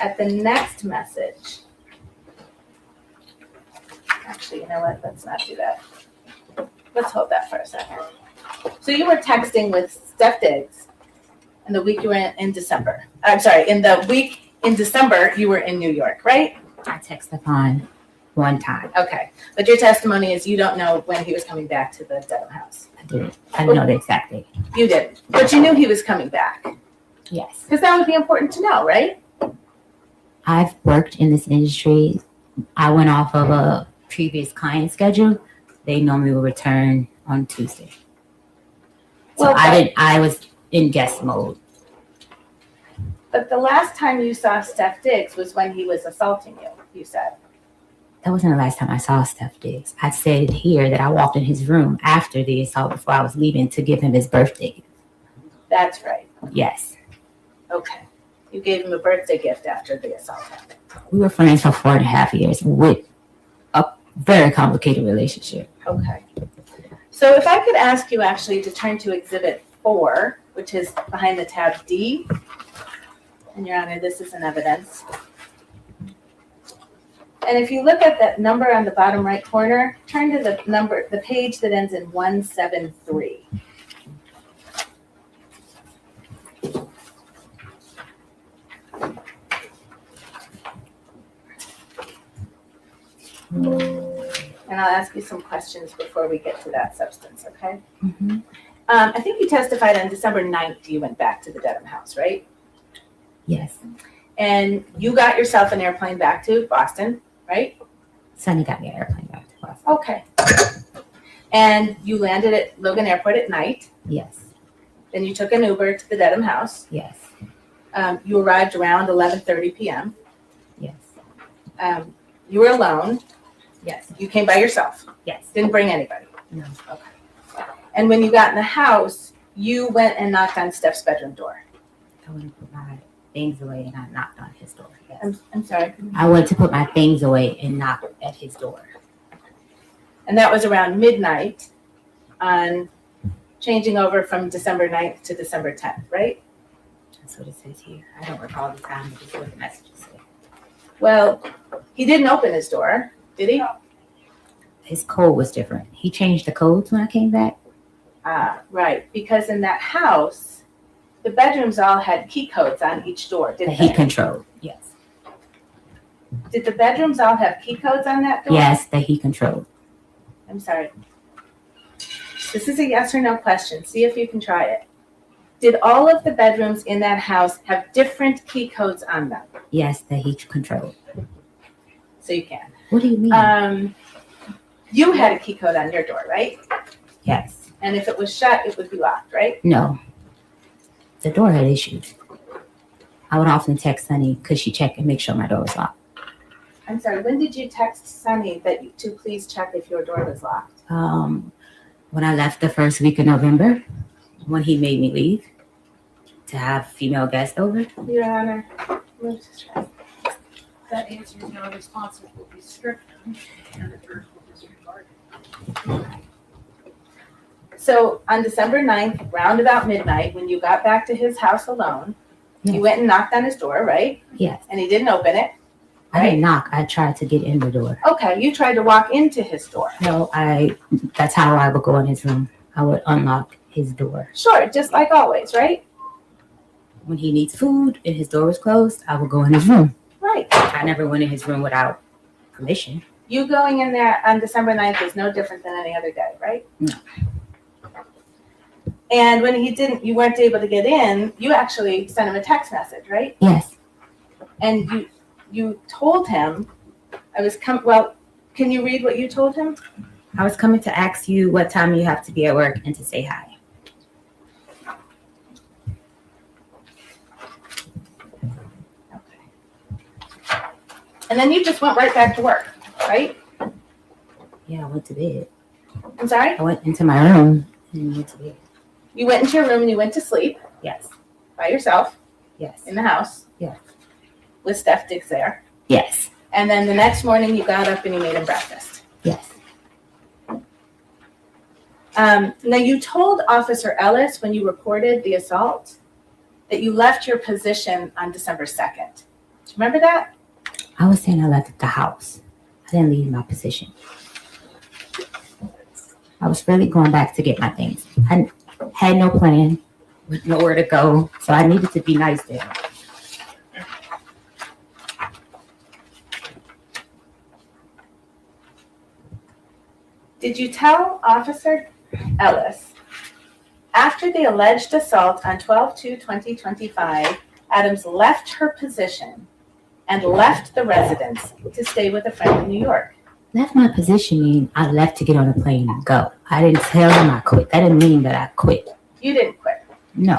at the next message. Actually, you know what? Let's not do that. Let's hold that for a second. So you were texting with Steph Diggs in the week you were in December. I'm sorry, in the week in December, you were in New York, right? I texted upon one time. Okay. But your testimony is you don't know when he was coming back to the Dedham house. I didn't. I didn't know the exact date. You didn't. But you knew he was coming back. Yes. Because that would be important to know, right? I've worked in this industry. I went off of a previous client schedule. They normally will return on Tuesday. So Well, I was in guest mode. But the last time you saw Steph Diggs was when he was assaulting you, you said. That wasn't the last time I saw Steph Diggs. I said here that I walked in his room after the assault before I was leaving to give him his birthday. That's right. Yes. Okay. You gave him a birthday gift after the assault happened. We were friends for 4.5 years with a very complicated relationship. Okay. So if I could ask you actually to turn to Exhibit 4, which is behind the tab D. And Your Honor, this is an evidence. And if you look at that number on the bottom right corner, turn to the page that ends in 173. And I'll ask you some questions before we get to that substance, okay? Mm-hmm. I think you testified on December 9th you went back to the Dedham house, right? Yes. And you got yourself an airplane back to Boston, right? Sonny got me an airplane back to Boston. Okay. And you landed at Logan Airport at night. Yes. Then you took an Uber to the Dedham house. Yes. You arrived around 11:30 p.m. Yes. You were alone. Yes. You came by yourself. Yes. Didn't bring anybody. No. Okay. And when you got in the house, you went and knocked on Steph's bedroom door. I went to put my things away and I knocked on his door. Yes. I'm sorry. I went to put my things away and knocked at his door. And that was around midnight on changing over from December 9th to December 10th, right? That's what it says here. I don't recall the time, but it's what the messages say. Well, he didn't open his door, did he? His code was different. He changed the codes when I came back. Right. Because in that house, the bedrooms all had key codes on each door, That didn't he they? controlled. Yes. Did the bedrooms all have key codes on that door? Yes, that he controlled. I'm sorry. This is a yes or no question. See if you can try it. Did all of the bedrooms in that house have different key codes on them? Yes, that he controlled. So you can. What do you mean? You had a key code on your door, right? Yes. And if it was shut, it would be locked, right? No. The door had issues. I would often text Sunny, could she check and make sure my door was locked? I'm sorry, when did you text Sunny to please check if your door was locked? When I left the first week of November, when he made me leave to have female guests over. Your Honor, let's just try. That answer is now responsive will be stricken and the jurors will disregard it. So on December 9th, round about midnight, when you got back to his house alone, Yes. you went and knocked on his door, right? Yes. And he didn't open it. I didn't knock. I tried to get in the door. Okay, you tried to walk into his door. No, that's how I would go in his room. I would unlock his door. Sure, just like always, right? When he needs food and his door was closed, I would go in his room. Right. I never went in his room without permission. You going in there on December 9th is no different than any other day, right? No. And when you weren't able to get in, you actually sent him a text message, right? Yes. And you told him, can you read what you told him? I was coming to ask you what time you have to be at work and to say hi. Okay. And then you just went right back to work, right? Yeah, I went to bed. I'm sorry? I went into my room and went to bed. You went into your room and you went to sleep Yes. by yourself Yes. in the house. Yeah. With Steph Diggs there. Yes. And then the next morning you got up and you made him breakfast. Yes. Now you told Officer Ellis when you reported the assault that you left your position on December 2nd. you remember that? I was saying I left the house. I didn't leave my position. I was really going back to get my things. I had no plan, with nowhere to go, so I needed to be nice to him. Did you tell Officer Ellis, after the alleged assault on 12/2/2025, Adams left her position and left the residence to stay with a friend in New York? Left my position mean I left to get on a plane and go. I didn't tell him I quit. That didn't mean that I quit. You didn't quit. No.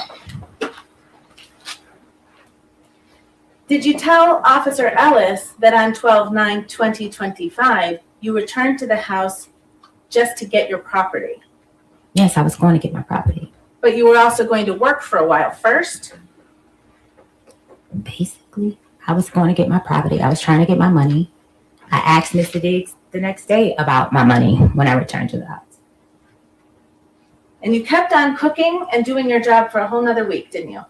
Did you tell Officer Ellis that on 12/9/2025, you returned to the house just to get your property? Yes, I was going to get my property. But you were also going to work for a while first? Basically, I was going to get my property. I was trying to get my money. I asked Mr. Diggs the next day about my money when I returned to the house. And you kept on cooking and doing your job for a whole nother week, didn't you?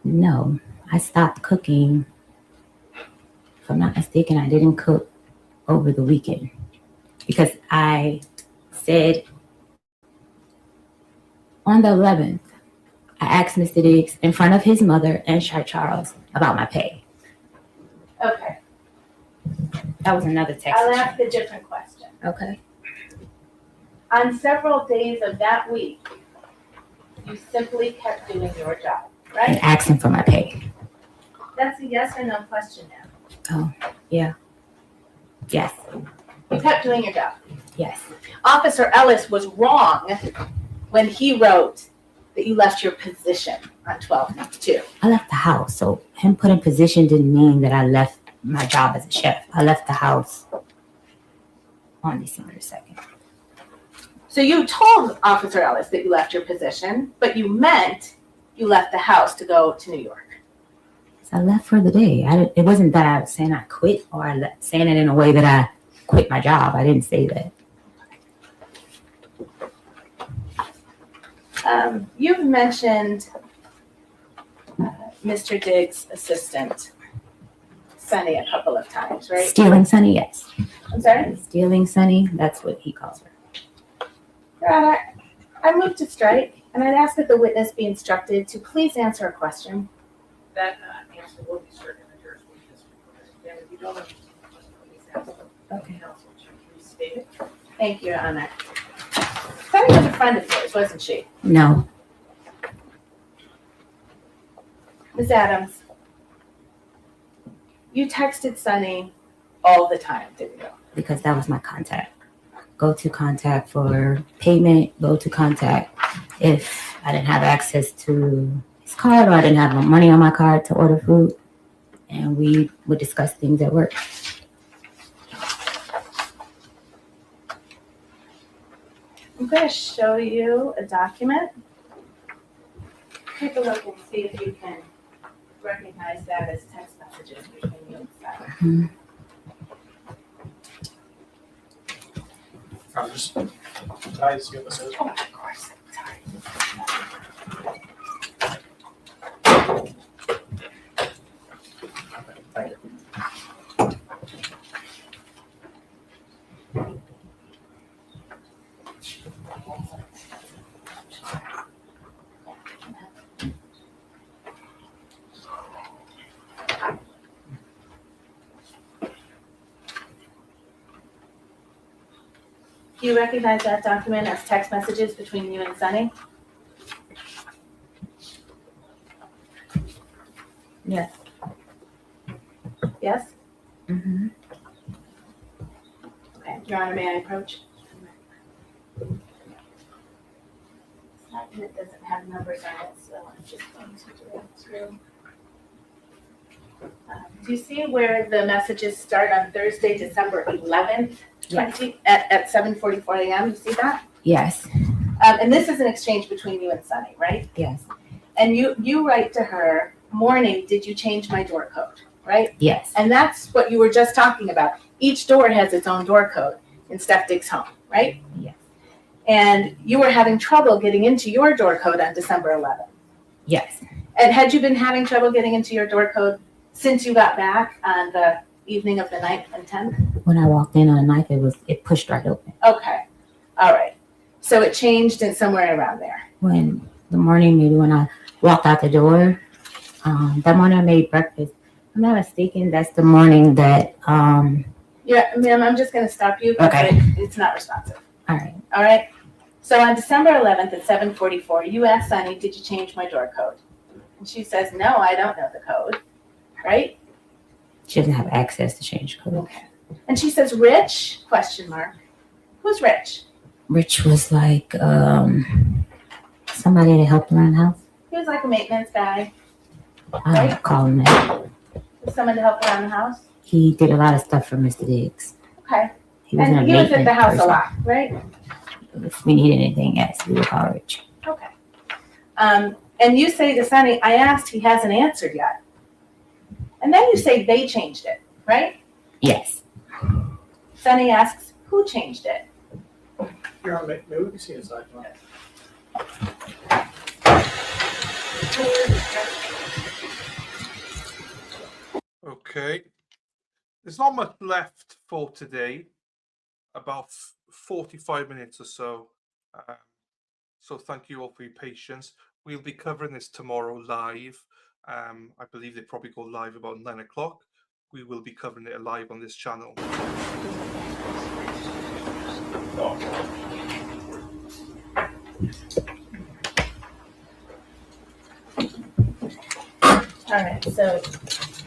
No, I stopped cooking. If I'm not mistaken, I didn't cook over the weekend because I said on the 11th, I asked Mr. Diggs in front of his mother and Shy Charles about my pay. Okay, That was another text. I'll ask a different question. Okay. On several days of that week, you simply kept doing your job, And right? asking for my pay. That's a yes or no question now. Oh, yeah. Yes. You kept doing your job. Yes. Officer Ellis was wrong when he wrote that you left your position on 12/2. I left the house. So him putting position didn't mean that I left my job as a chef. I left the house on December 2nd. So you told Officer Ellis that you left your position, but you meant you left the house to go to New York. So I left for the day. It wasn't that I was saying I quit or saying it in a way that I quit my job. I didn't say that. You've mentioned Mr. Diggs' assistant, Sunny, a couple of times, right? Stealing Sunny, yes. I'm sorry? Stealing Sunny, that's what he calls her. Your Honor, I move to strike, and I'd ask that the witness be instructed to please answer a question. That answer will be certain in the jurisprudence. And if you don't understand the question, please ask the counsel to restate it. Thank you, Your Honor. Sunny was a friend of yours, wasn't she? No, Ms. Adams, you texted Sunny all the time, didn't you? because that was my contact. Go to contact for payment, go to contact if I didn't have access to his card or I didn't have money on my card to order food. And we would discuss things at work. I'm going to show you a document. Take a look and see if you can recognize that as text messages between you and Sunny. I'm just, guys, get this out. Oh, of course, sorry. Thank you. Do you recognize that document as text messages between you and Sunny? Yes. Yes? Mm-hmm. Okay, Your Honor, may I approach? This document doesn't have numbers on it, so I'm just going to do it through. Do you see where the messages start on Thursday, December 11th, at 7:44 a.m.? You see that? Yes. And this is an exchange between you and Sunny, right? Yes. And you write to her, morning, did you change my door code, right? Yes. And that's what you were just talking about. Each door has its own door code in Steph Diggs' home, right? Yes. And you were having trouble getting into your door code on December 11th. Yes. And had you been having trouble getting into your door code since you got back on the evening of the 9th and 10th? When I walked in on the 9th, it pushed right open. Okay, all right. So it changed in somewhere around there. When the morning, maybe when I walked out the door, that morning I made breakfast. If I'm not mistaken, that's the morning that, Yeah, ma'am, I'm just gonna stop you because Okay. it's not responsive. all right, All right? So on December 11th at 7:44, you asked Sunny, did you change my door code? And she says, no, I don't know the code, right? she doesn't have access to change code. Okay. And she says, Rich, question mark. Who's Rich? Rich was like, somebody that helped around the house. He was like a maintenance guy, I don't call him that. someone to help around the house. He did a lot of stuff for Mr. Diggs. Okay. He wasn't And a he was at the maintenance house a person. lot, right? If we needed anything, yes, we would call Rich. Okay. And you say to Sunny, I asked, he hasn't answered yet. And then you say they changed it, right? Yes. Sunny asks, who changed it? Your Honor, maybe we can see inside. Okay. There's not much left for today. About 45 minutes or so. So thank you all for your patience. We'll be covering this tomorrow live. I believe they probably go live about 9 o'clock. We will be covering it live on this channel. All right, so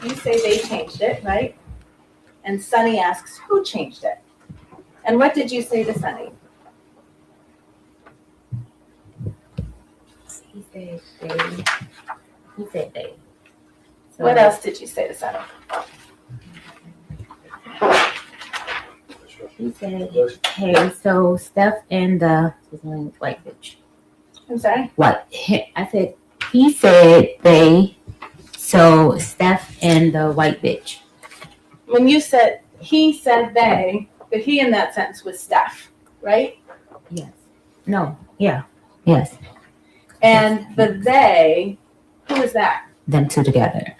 you say they changed it, right? And Sunny asks, who changed it? And what did you say to Sunny? He said they. He said they. So What else did you say to Sunny? He said, hey, so Steph and the white bitch. I'm sorry? What? I said, he said they, so Steph and the white bitch. When you said, he said they, the he in that sentence was Steph, right? Yes. No, yeah, yes. And the they, who is that? Them two together.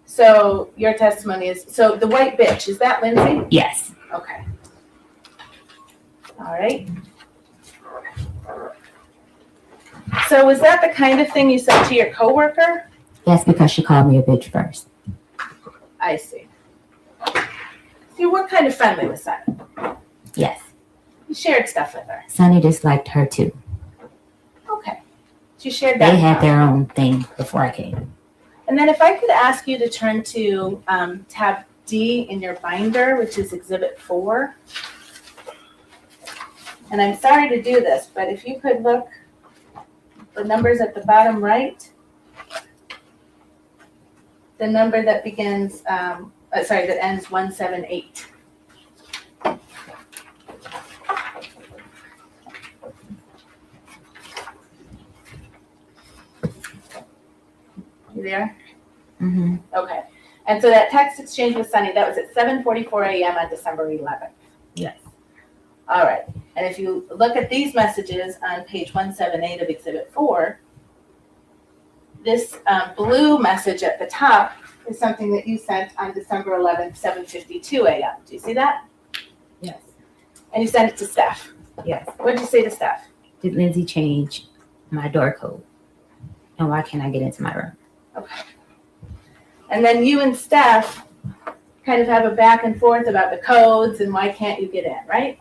So your testimony is, so the white bitch, is that Lindsay? Yes. Okay. All right. So was that the kind of thing you said to your coworker? Yes, because she called me a bitch first. I see. You were kind of friendly with Sunny. Yes. You shared stuff with her. Sonny disliked her too. Okay. So you shared that. They had their own thing before I came. And then if I could ask you to turn to tab D in your binder, which is Exhibit 4. And I'm sorry to do this, but if you could look, the numbers at the bottom right, the number that begins, that ends 178. You there? Mm-hmm. Okay. And so that text exchange with Sunny, that was at 7:44 a.m. on December 11th. Yes. All right. And if you look at these messages on page 178 of Exhibit 4, this blue message at the top is something that you sent on December 11th, 7:52 a.m. Do you see that? Yes. And you sent it to Steph. Yes. What did you say to Steph? Did Lindsay change my door code? And why can't I get into my room? Okay. And then you and Steph kind of have a back and forth about the codes and why can't you get in, right?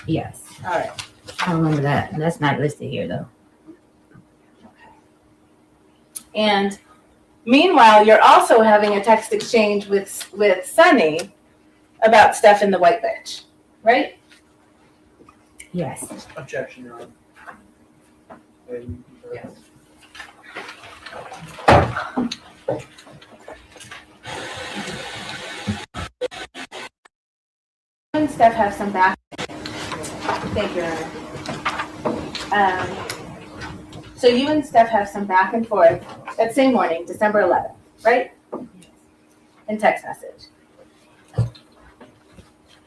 Yes. All right. I remember that. That's not listed here though. And meanwhile, you're also having a text exchange with Sunny about Steph and the white bitch, right? Yes. Objection, Your Honor. Yes. You and Steph have some back. Thank you, Your Honor. So you and Steph have some back and forth that same morning, December 11th, right? In text message.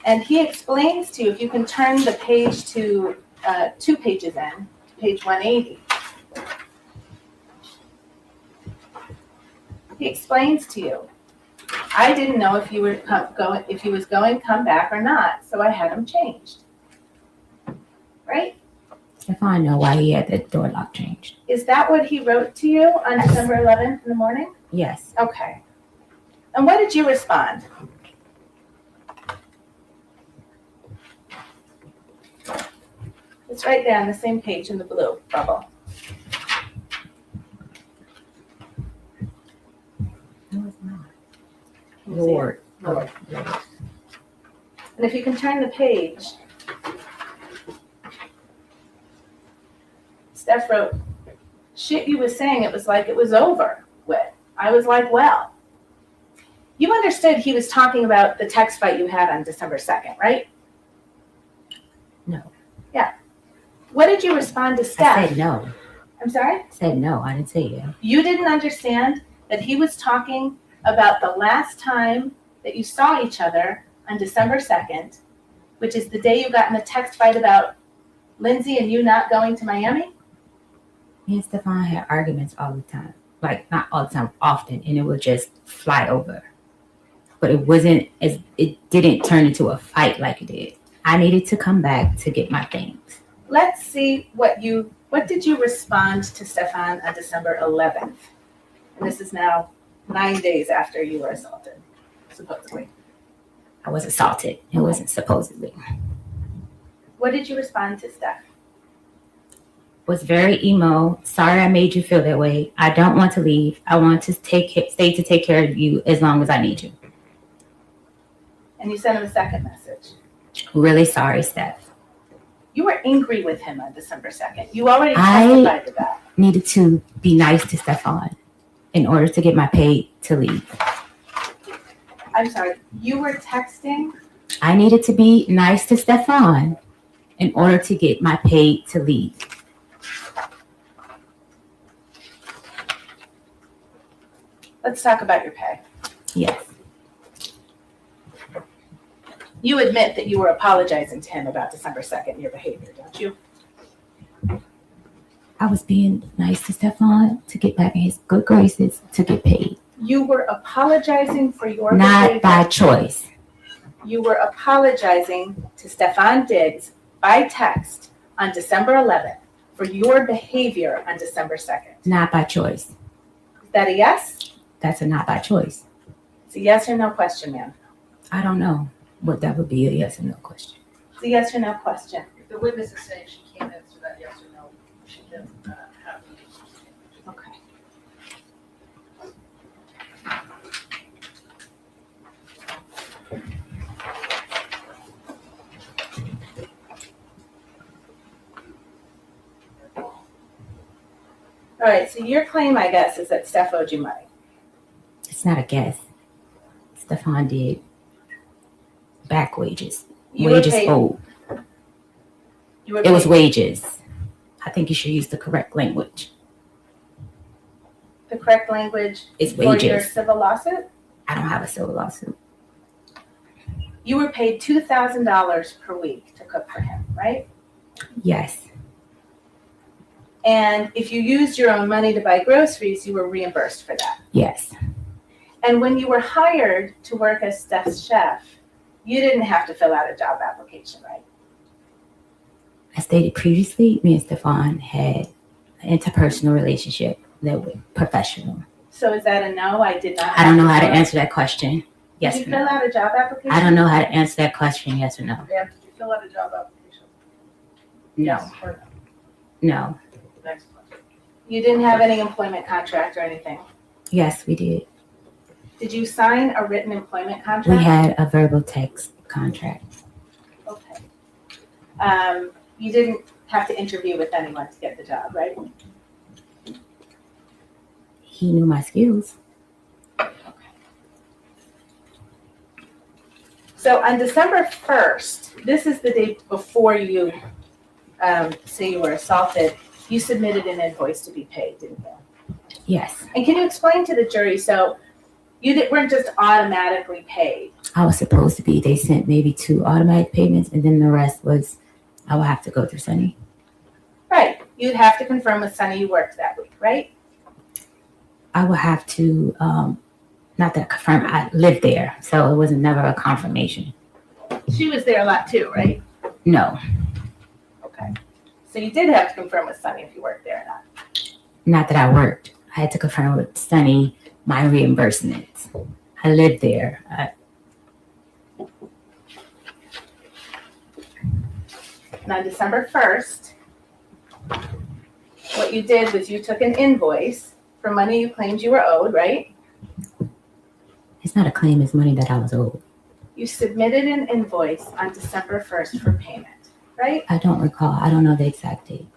And he explains to you, if you can turn the page to 2 pages in, to page 180. He explains to you, I didn't know if you were going, if he was going to come back or not, so I had him changed. Right? If I know why he had the door lock changed. Is that what he wrote to you on Yes. December 11th in the morning? Yes. Okay. And what did you respond? It's right there on the same page in the blue bubble. No, it's not. Can you see it? Lord. Lord. And if you can turn the page, Steph wrote, shit you was saying, it was like it was over with. I was like, well, you understood he was talking about the text fight you had on December 2nd, right? No. Yeah. What did you respond to I Steph? said no. I'm sorry? I said no. I didn't say yeah. You didn't understand that he was talking about the last time that you saw each other on December 2nd, which is the day you got in a text fight about Lindsay and you not going to Miami? Me and Stefon had arguments all the time. Like, not all the time, often, and it would just fly over. But it didn't turn into a fight like it did. I needed to come back to get my things. Let's see what did you respond to Stefon on December 11th? And this is now 9 days after you were assaulted, supposedly. I was assaulted. It wasn't supposedly. What did you respond to Steph? Was very emo. Sorry I made you feel that way. I don't want to leave. I want to stay to take care of you as long as I need you. And you sent him a second message. Really sorry, Steph. You were angry with him on December 2nd. You already testified to that. Needed to be nice to Stefon in order to get my pay to leave. I'm sorry, you were texting? I needed to be nice to Stefon in order to get my pay to leave. Let's talk about your pay. Yes. You admit that you were apologizing to him about December 2nd, your behavior, don't you? I was being nice to Stefon to get back in his good graces to get paid. You were apologizing for your Not behavior. by choice. You were apologizing to Stefon Diggs by text on December 11th for your behavior on December 2nd. Not by choice. Is that a yes? That's a not by choice. It's a yes or no question, ma'am. I don't know what that would be a yes or no question. It's a yes or no question. If the witness is saying she can't answer that yes or no, she can have the. Okay. All right, so your claim, I guess, is that Steph owed you money. It's not a guess. Stefon did back wages. You were Wages paid- owed. You were It was paid wages. I think you should use the correct language. the correct language It's for your wages. civil lawsuit? I don't have a civil lawsuit. You were paid $2,000 per week to cook for him, right? Yes. And if you used your own money to buy groceries, you were reimbursed for that. Yes. And when you were hired to work as Steph's chef, you didn't have to fill out a job application, right? As stated previously, me and Stefon had an interpersonal relationship that was professional. So is that a no? I did not. I don't know how to answer that question. Yes Did or you fill no. out a job application? I don't know how to answer that question. Yes or no. Ma'am, did you fill out a job application? No. Yes or no? No. Next question. You didn't have any employment contract or anything. Yes, we did. Did you sign a written employment We contract? had a verbal text contract. Okay. You didn't have to interview with anyone to get the job, right? He knew my skills. So on December 1st, this is the day before you say you were assaulted, you submitted an invoice to be paid, didn't you? Yes. And can you explain to the jury, so you weren't just automatically paid? I was supposed to be. They sent maybe 2 automatic payments, and then the rest was I would have to go through Sunny. Right, you'd have to confirm with Sunny you worked that week, right? I would have to, not that confirm, I lived there, so it was never a confirmation. She was there a lot too, right? No, Okay. So you did have to confirm with Sunny if you worked there or not. not that I worked. I had to confirm with Sunny my reimbursements. I lived there. And on December 1st, what you did was you took an invoice for money you claimed you were owed, right? It's not a claim, it's money that I was owed. You submitted an invoice on December 1st for payment, right? I don't recall. I don't know the exact date.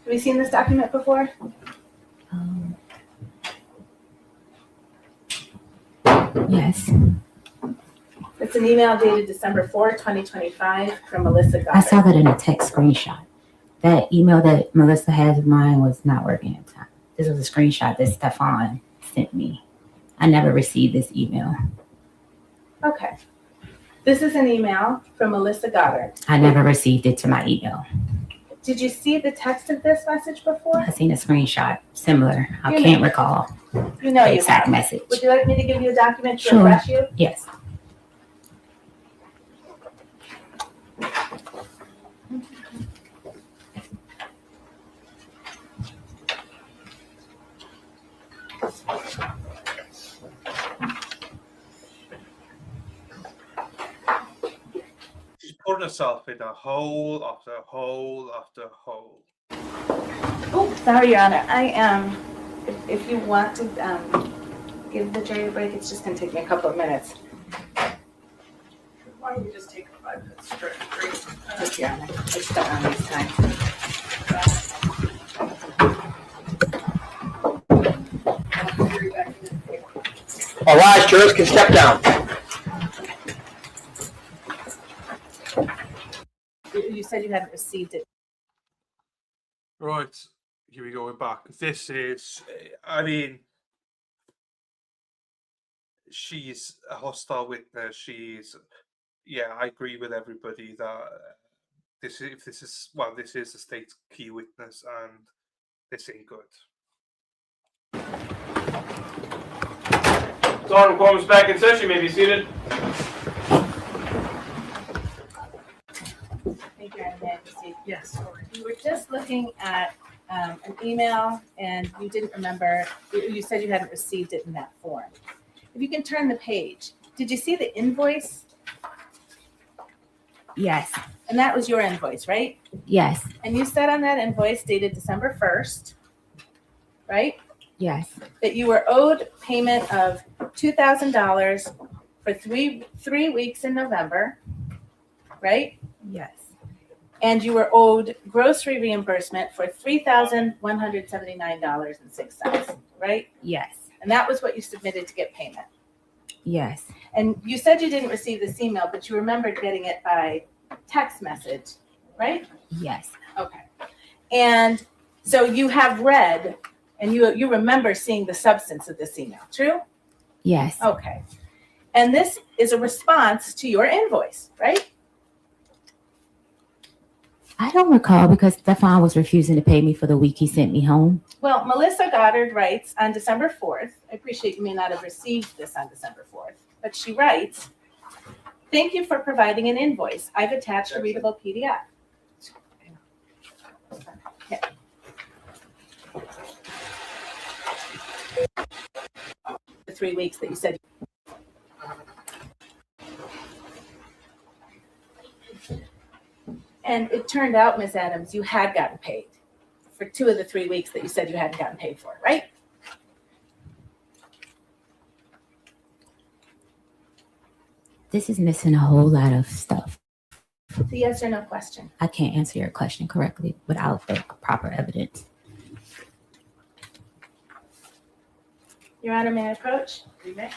Have you seen this document before? Yes, It's an email dated December 4, 2025 from Melissa I saw Goddard. that in a text screenshot. That email that Melissa has of mine was not working at the time. This was a screenshot that Stefon sent me. I never received this email. Okay. This is an email from Melissa Goddard. I never received it to my email. Did you see the text of this message before? I seen a screenshot similar. I You can't know. recall You know the you exact have. message. Would you like me to give you a document to Sure. refresh you? Yes. She's put herself in a hole after hole after hole. Oh, sorry, Your Honor. I am, if you want to give the jury a break, it's just going to take me a couple of minutes. Why don't we just take a 5-minute straight break? Thank you, Your Honor. I just don't want to waste time. All rise, jurors can step down. You said you hadn't received it. Right, here we go. We're back. This is, I mean, she's a hostile witness. She's, yeah, I agree with everybody that this is the state's key witness, and this ain't good. Sorry, quorum is back in session. You may be seated. Thank you, Your Honor. Yes. We were just looking at an email, and you didn't remember, you said you hadn't received it in that form. If you can turn the page, did you see the invoice? Yes. And that was your invoice, right? Yes. And you said on that invoice dated December 1st, right? Yes. That you were owed payment of $2,000 for three weeks in November, right? Yes. And you were owed grocery reimbursement for $3,179.06, right? Yes. And that was what you submitted to get payment. Yes. And you said you didn't receive this email, but you remembered getting it by text message, right? Yes. Okay. And so you have read and you remember seeing the substance of this email, true? Yes. Okay. And this is a response to your invoice, right? I don't recall because Stefon was refusing to pay me for the week he sent me home. Well, Melissa Goddard writes on December 4th, I appreciate you may not have received this on December 4th, but she writes, "Thank you for providing an invoice. I've attached a readable PDF." Okay. The 3 weeks that you said. And it turned out, Ms. Adams, you had gotten paid for 2 of the 3 weeks that you said you hadn't gotten paid for, right? This is missing a whole lot of stuff. It's a yes or no question. I can't answer your question correctly without the proper evidence. Your Honor, may I approach? You may.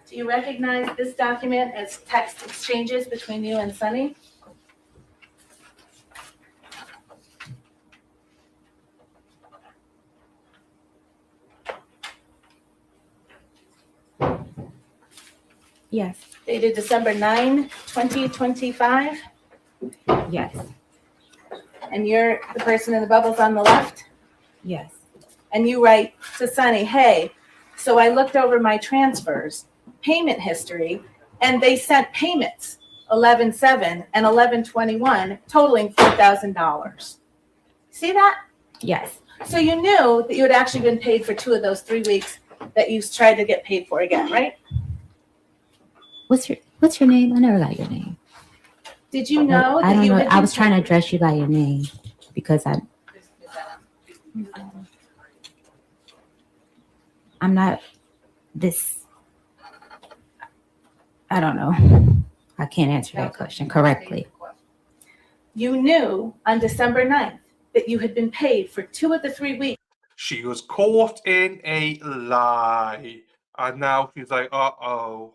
Do you recognize this document as text exchanges between you and Sunny? Yes. Dated December 9, 2025, Yes. and you're the person in the bubbles on the left? Yes. And you write to Sunny, hey, so I looked over my transfers, payment history, and they sent payments, 11/7 and 11/21, totaling $4,000. See that? Yes. So you knew that you had actually been paid for 2 of those 3 weeks that you tried to get paid for again, right? What's your name? I never got your name. Did you know I that don't you know. had I been was trying to paid? address you by your name because I'm not this. I don't know. I can't answer that question correctly. You knew on December 9th that you had been paid for 2 of the 3 weeks. She was caught in a lie. And now she's like, uh-oh.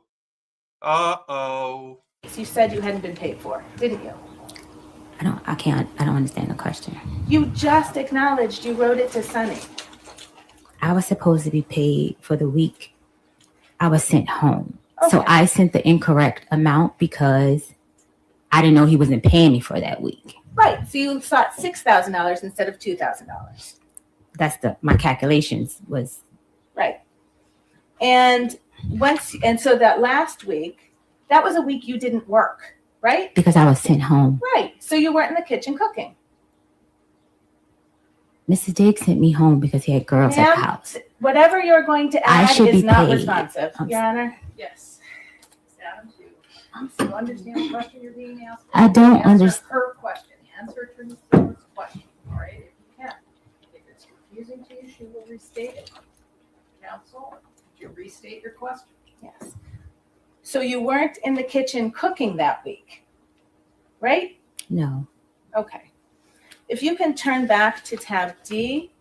Uh-oh. You said you hadn't been paid for, didn't you? I don't understand the question. You just acknowledged you wrote it to Sunny. I was supposed to be paid for the week I was sent home. So Okay. I sent the incorrect amount because I didn't know he wasn't paying me for that week. Right, so you sought $6,000 instead of $2,000. That's my calculations was. Right. And so that last week, that was a week you didn't work, right? Because I was sent home. Right. So you weren't in the kitchen cooking. Mr. Diggs sent me home because he had girls at the Ma'am, house. whatever you're going to I add should is be not paid. responsive, Your Honor. Yes. Adam, do you understand the question you're being asked? I don't Answer understand. her question. Answer Attorney Stewart's question, all right, if you can. If it's confusing to you, she will restate it. Counsel, would you restate your question? Yes. So you weren't in the kitchen cooking that week, right? No. Okay. If you can turn back to tab D,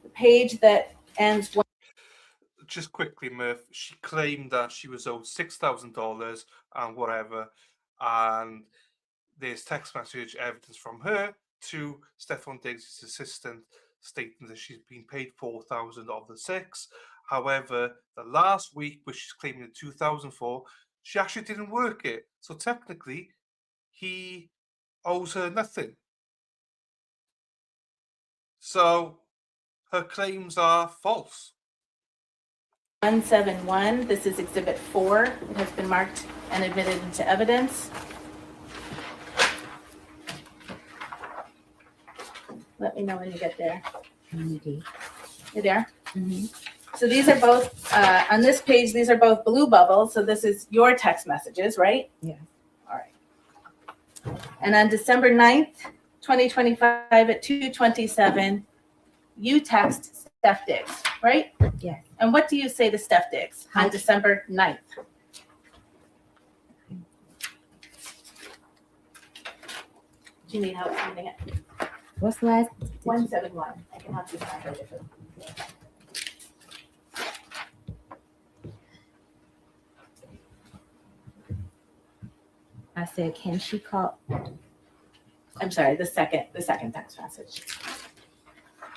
the page that ends with Just quickly, Murph, she claimed that she was owed $6,000 and whatever. And there's text message evidence from her to Stefon Diggs' assistant stating that she's been paid $4,000 of the 6. However, the last week, which she's claiming the $2,000 for, she actually didn't work it. So technically, he owes her nothing. So her claims are false. 171, this is Exhibit 4. It has been marked and admitted into evidence. Let me know when you get there. Indeed. You there? Mm-hmm. So these are both, on this page, these are both blue bubbles. So this is your text messages, right? Yeah. All right. And on December 9th, 2025 at 2:27, you text Steph Diggs, right? Yes. And what do you say to Steph Diggs on December 9th? Do you need help finding it? What's the last? 171. I can help you find it if it. I said, can she call? I'm sorry, the second text message.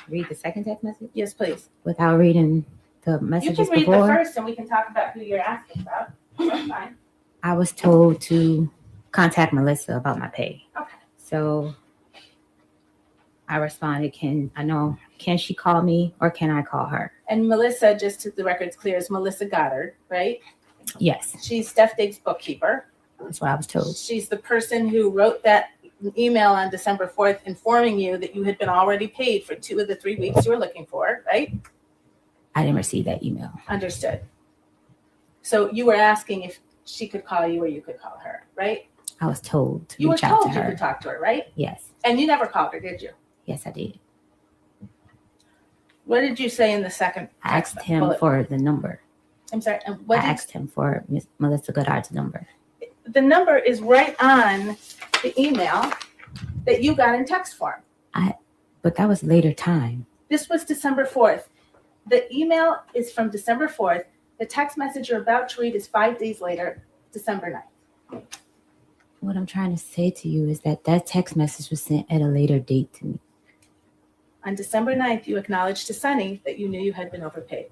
Read the second text message Yes, please. without reading the You messages can read the before. first and we can talk about who you're asking about. That's fine. I was told to contact Melissa about my pay. Okay. So I responded, can she call me or can I call her? And Melissa, just to the record's clear, is Melissa Goddard, right? Yes, She's Steph Diggs' bookkeeper. that's what I was told. She's the person who wrote that email on December 4th informing you that you had been already paid for 2 of the 3 weeks you were looking for, right? I didn't receive that email. Understood. So you were asking if she could call you or you could call her, right? I was told to You were reach out to told you her. could talk to her, right? Yes, And you never called her, did you? yes, I did. What did you say in the second? I asked him bullet? for the number. I'm sorry. And I what did asked him for Miss Melissa Goddard's number. the number is right on the email that you got in text form. But that was later time. This was December 4th. The email is from December 4th. The text message you're about to read is 5 days later, December 9th. What I'm trying to say to you is that that text message was sent at a later date to me. On December 9th, you acknowledged to Sunny that you knew you had been overpaid.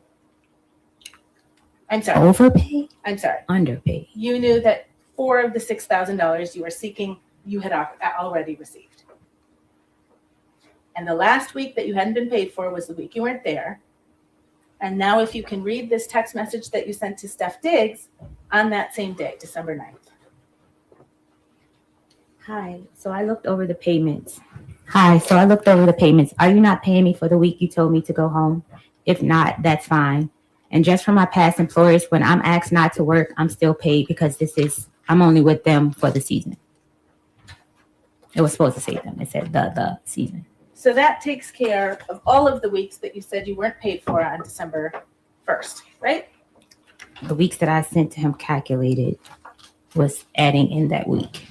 I'm sorry. Overpaid? I'm sorry. Underpaid. You knew that 4 of the $6,000 you were seeking, you had already received. And the last week that you hadn't been paid for was the week you weren't there. And now if you can read this text message that you sent to Steph Diggs on that same day, December 9th. Hi, so I looked over the payments. Are you not paying me for the week you told me to go home? If not, that's fine. And just from my past employers, when I'm asked not to work, I'm still paid because I'm only with them for the season. It was supposed to say them. It said the season. So that takes care of all of the weeks that you said you weren't paid for on December 1st, right? The weeks that I sent to him calculated was adding in that week.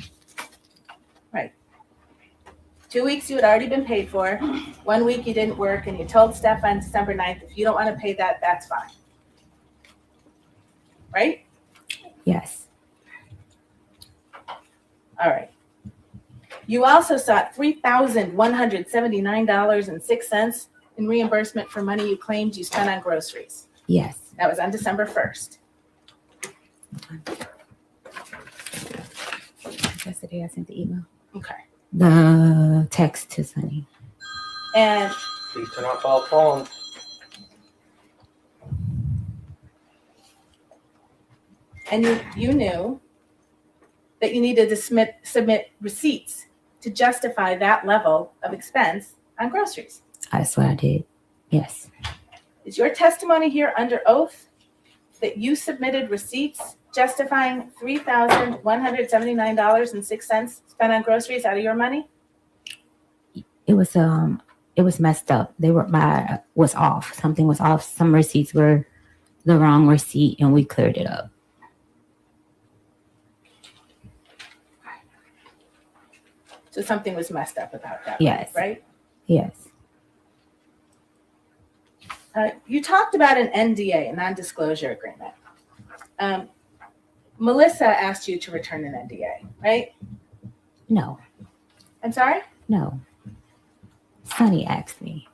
Right. 2 weeks you had already been paid for. 1 week you didn't work, and you told Steph on December 9th, if you don't want to pay that, that's fine. Right? Yes. All right. You also sought $3,179.06 in reimbursement for money you claimed you spent on groceries. Yes. That was on December 1st. That's the day I sent the email. Okay. The text to Sunny. And Please turn off all phones. you knew that you needed to submit receipts to justify that level of expense on groceries. That's what I did. Yes. Is your testimony here under oath that you submitted receipts justifying $3,179.06 spent on groceries out of your money? It was messed up. Was off. Something was off. Some receipts were the wrong receipt and we cleared it up. So something was messed up about that. Yes. Right? Yes. You talked about an NDA, a non-disclosure agreement. Melissa asked you to return an NDA, right? No. I'm sorry? No. Sunny asked me.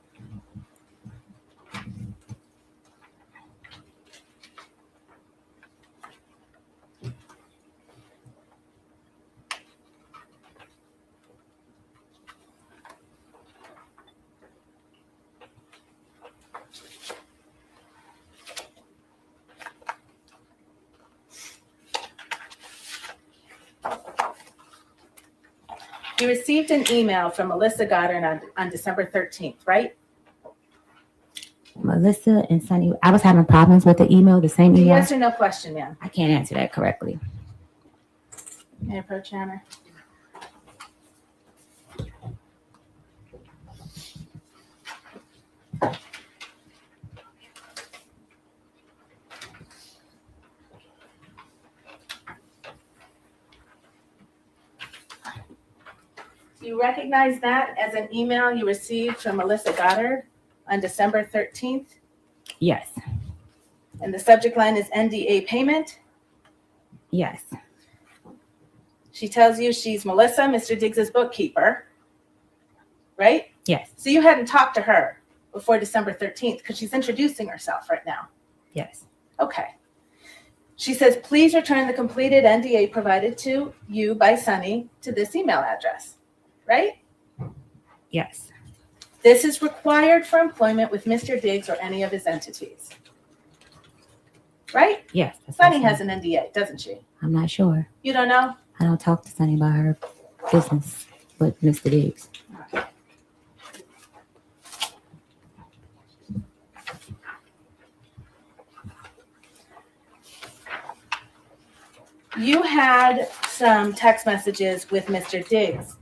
You received an email from Melissa Goddard on December 13th, right? Melissa and Sunny, I was having problems with the email, the same email. Yes or no question, ma'am. I can't answer that correctly. May I approach, Anna? Do you recognize that as an email you received from Melissa Goddard on December 13th? Yes. And the subject line is NDA payment? Yes. She tells you she's Melissa, Mr. Diggs's bookkeeper, right? Yes. So you hadn't talked to her before December 13th because she's introducing herself right now. Yes. Okay. She says, please return the completed NDA provided to you by Sunny to this email address, right? Yes. This is required for employment with Mr. Diggs or any of his entities, right? Yes. Sunny has an NDA, doesn't she? I'm not sure. You don't know? I don't talk to Sunny about her business with Mr. Diggs. You had some text messages with Mr. Diggs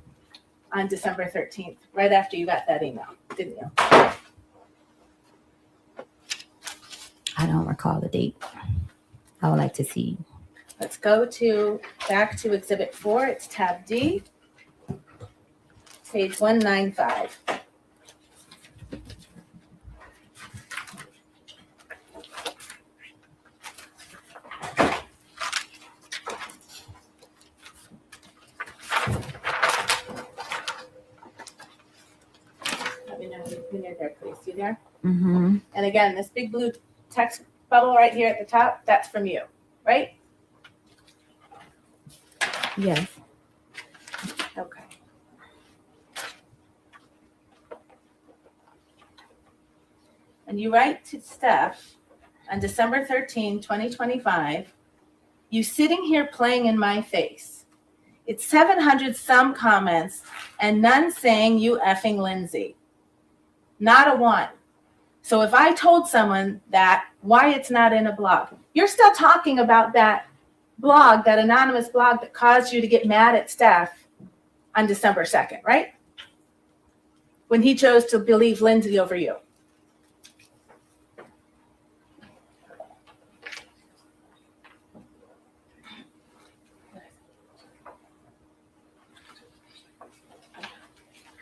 on December 13th, right after you got that email, didn't you? I don't recall the date. I would like to see. Let's go back to Exhibit 4. It's tab D, page 195. Let me know when you're there, please. You there? Mm-hmm. And again, this big blue text bubble right here at the top, that's from you, right? Yes. Okay. And you write to Steph on December 13, 2025, you sitting here playing in my face. It's 700 some comments and none saying you effing Lindsay. Not a one. So if I told someone that, why it's not in a blog? You're still talking about that blog, that anonymous blog that caused you to get mad at Steph on December 2nd, right? When he chose to believe Lindsay over you.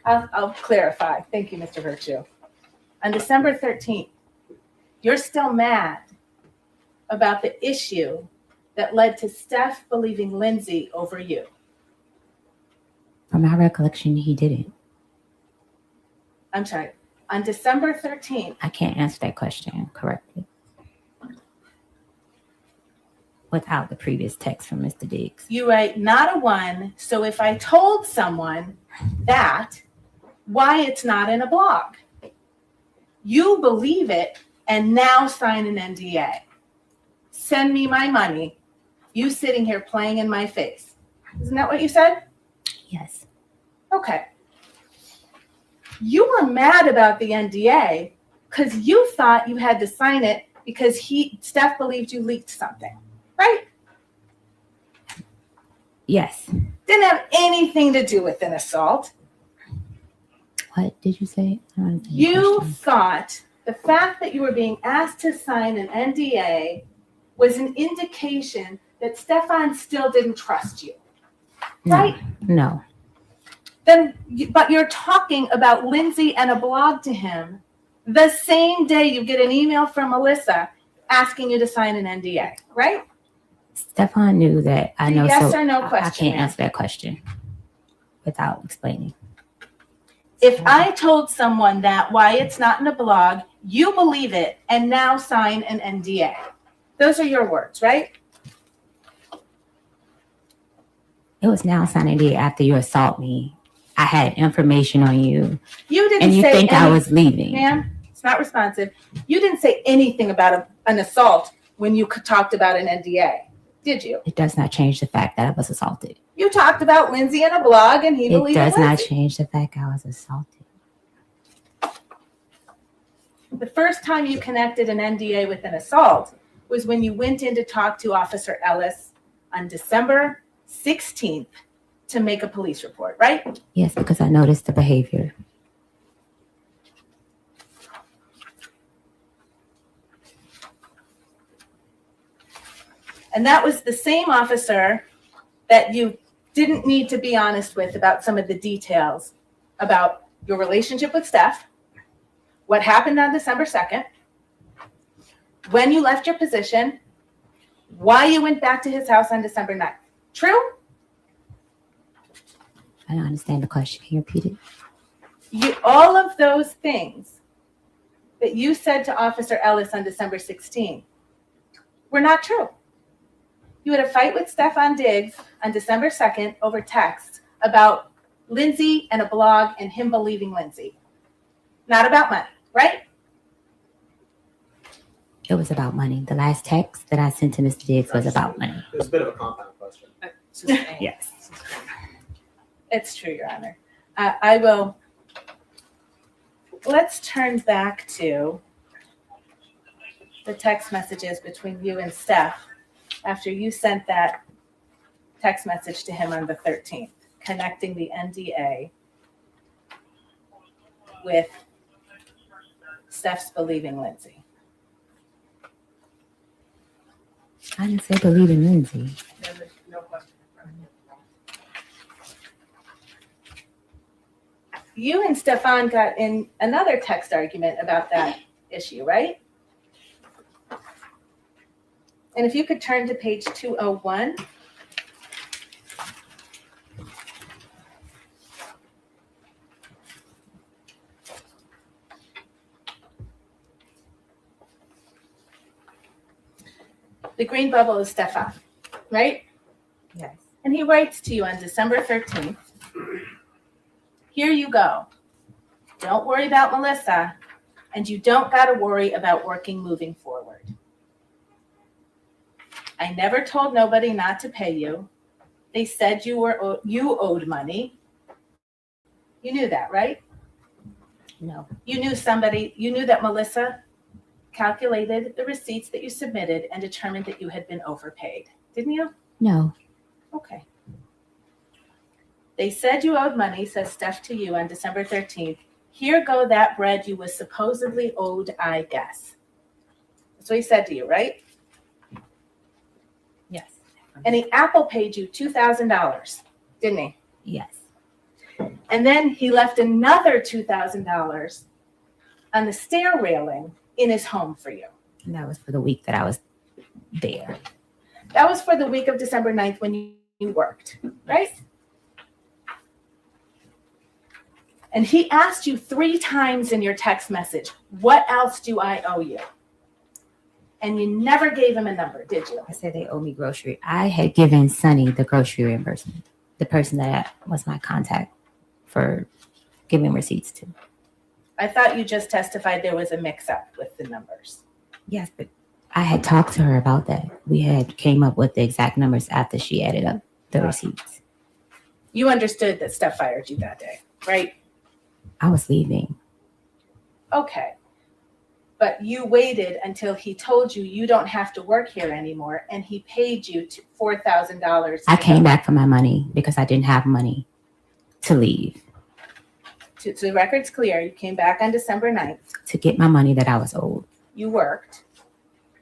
I'll clarify. Thank you, Mr. Virtue. On December 13th, you're still mad about the issue that led to Steph believing Lindsay over you. From my recollection, he didn't. I'm sorry. On December 13th. I can't answer that question correctly without the previous text from Mr. Diggs. You write, not a one. So if I told someone that, why it's not in a blog? You believe it and now sign an NDA. Send me my money. You sitting here playing in my face. Isn't that what you said? Yes. Okay. You were mad about the NDA because you thought you had to sign it because Steph believed you leaked something, right? Yes. Didn't have anything to do with an assault. What did you say? You thought the fact that you were being asked to sign an NDA was an indication that Stefon still didn't trust you, right? No. But you're talking about Lindsay and a blog to him the same day you get an email from Melissa asking you to sign an NDA, right? Stefon knew that. I know. Yes so or no I question. can't answer that question without explaining. If I told someone that why it's not in a blog, you believe it and now sign an NDA. Those are your words, right? It was now signing NDA after you assault me. I had information on you. You didn't and you say think I was leaving. Ma'am, it's not responsive. You didn't say anything about an assault when you talked about an NDA, did you? It does not change the fact that I was assaulted. You talked about Lindsay in a blog and he believed It does not Lindsay. change the fact I was assaulted. The first time you connected an NDA with an assault was when you went in to talk to Officer Ellis on December 16th to make a police report, right? Yes, because I noticed the behavior. And that was the same officer that you didn't need to be honest with about some of the details about your relationship with Steph, what happened on December 2nd, when you left your position, why you went back to his house on December 9th. True? I don't understand the question. Can you repeat it? All of those things that you said to Officer Ellis on December 16th were not true. You had a fight with Stefon Diggs on December 2nd over text about Lindsay and a blog and him believing Lindsay. Not about money, right? It was about money. The last text that I sent to Mr. Diggs was about money. It was a bit of a compound question. Yes. It's true, Your Honor. I will. Let's turn back to the text messages between you and Steph after you sent that text message to him on the 13th, connecting the NDA with Steph's believing Lindsay. I didn't say believe in Lindsay. Then there's no question in front of you. You and Stefan got in another text argument about that issue, right? And if you could turn to page 201. The green bubble is Stefan, right? Yes. And he writes to you on December 13th, here you go. Don't worry about Melissa, and you don't got to worry about working moving forward. I never told nobody not to pay you. They said you owed money. You knew that, right? No. You knew that Melissa calculated the receipts that you submitted and determined that you had been overpaid, didn't you? No. Okay. They said you owed money, says Steph to you on December 13th. Here go that bread you was supposedly owed, I guess. That's what he said to you, right? Yes. And he Apple paid you $2,000, didn't he? Yes. And then he left another $2,000 on the stair railing in his home for you. And that was for the week that I was there. That was for the week of December 9th when you worked, right? And he asked you 3 times in your text message, what else do I owe you? And you never gave him a number, did you? I said they owe me grocery. I had given Sonny the grocery reimbursement, the person that was my contact for giving receipts to. I thought you just testified there was a mix-up with the numbers. Yes, but I had talked to her about that. We had came up with the exact numbers after she added up the receipts. You understood that Steph fired you that day, right? I was leaving. Okay. But you waited until he told you you don't have to work here anymore, and he paid you $4,000. I came back for my money because I didn't have money to leave. So the record's clear. You came back on December 9th. To get my money that I was owed. You worked.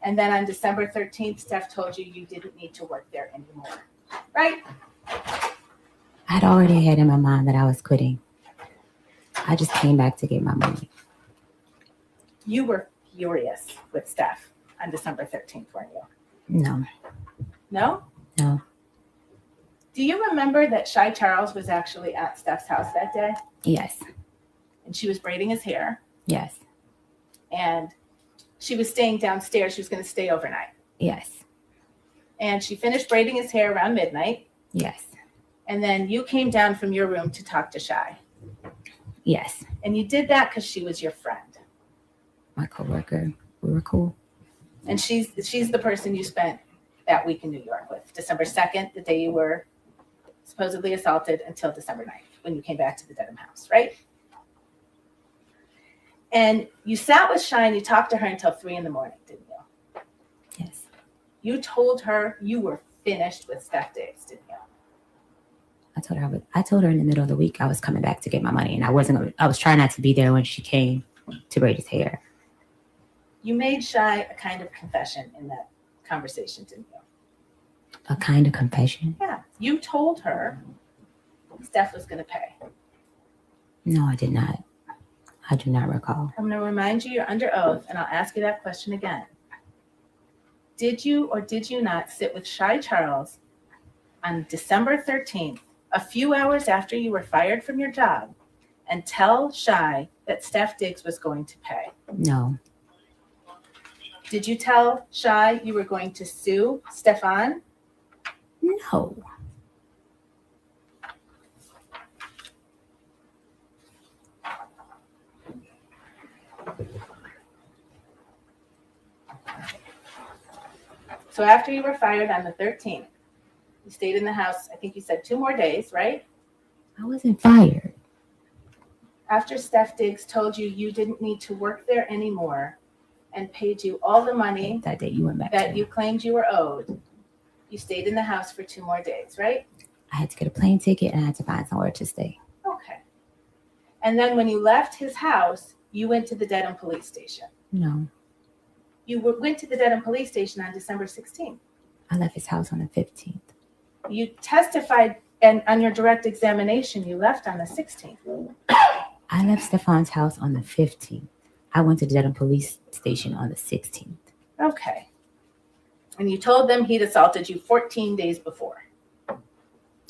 And then on December 13th, Steph told you you didn't need to work there anymore. Right? I'd already had in my mind that I was quitting. I just came back to get my money. You were furious with Steph on December 13th, weren't you? No. No? No. Do you remember that Shy Charles was actually at Steph's house that day? Yes. And she was braiding his hair. Yes. And she was staying downstairs. She was going to stay overnight. Yes. And she finished braiding his hair around midnight. Yes. And then you came down from your room to talk to Shy. Yes. And you did that because she was your friend. My coworker. We were cool. And she's the person you spent that week in New York with. December 2nd, the day you were supposedly assaulted, until December 9th, when you came back to the Dedham house, right? And you sat with Shy and you talked to her until 3 a.m, didn't you? Yes. You told her you were finished with Steph Diggs, didn't you? I told her in the middle of the week I was coming back to get my money, and I was trying not to be there when she came to braid his hair. You made Shy a kind of confession in that conversation, didn't you? A kind of confession? Yeah. You told her Steph was going to pay. No, I did not. I do not recall. I'm going to remind you you're under oath, and I'll ask you that question again. Did you or did you not sit with Shy Charles on December 13th, a few hours after you were fired from your job, and tell Shy that Steph Diggs was going to pay? No. Did you tell Shy you were going to sue Stefan? No. So after you were fired on the 13th, you stayed in the house, I think you said 2 more days, right? I wasn't fired. After Steph Diggs told you you didn't need to work there anymore and paid you all the money That day you went back. that you claimed you were owed, you stayed in the house for 2 more days, right? I had to get a plane ticket and I had to find somewhere to stay. Okay. And then when you left his house, you went to the Dedham police station. No. You went to the Dedham police station on December 16th, I left his house on the 15th. You testified, and on your direct examination, you left on the 16th. I left Stefon's house on the 15th. I went to the Dedham police station on the 16th. Okay. And you told them he'd assaulted you 14 days before.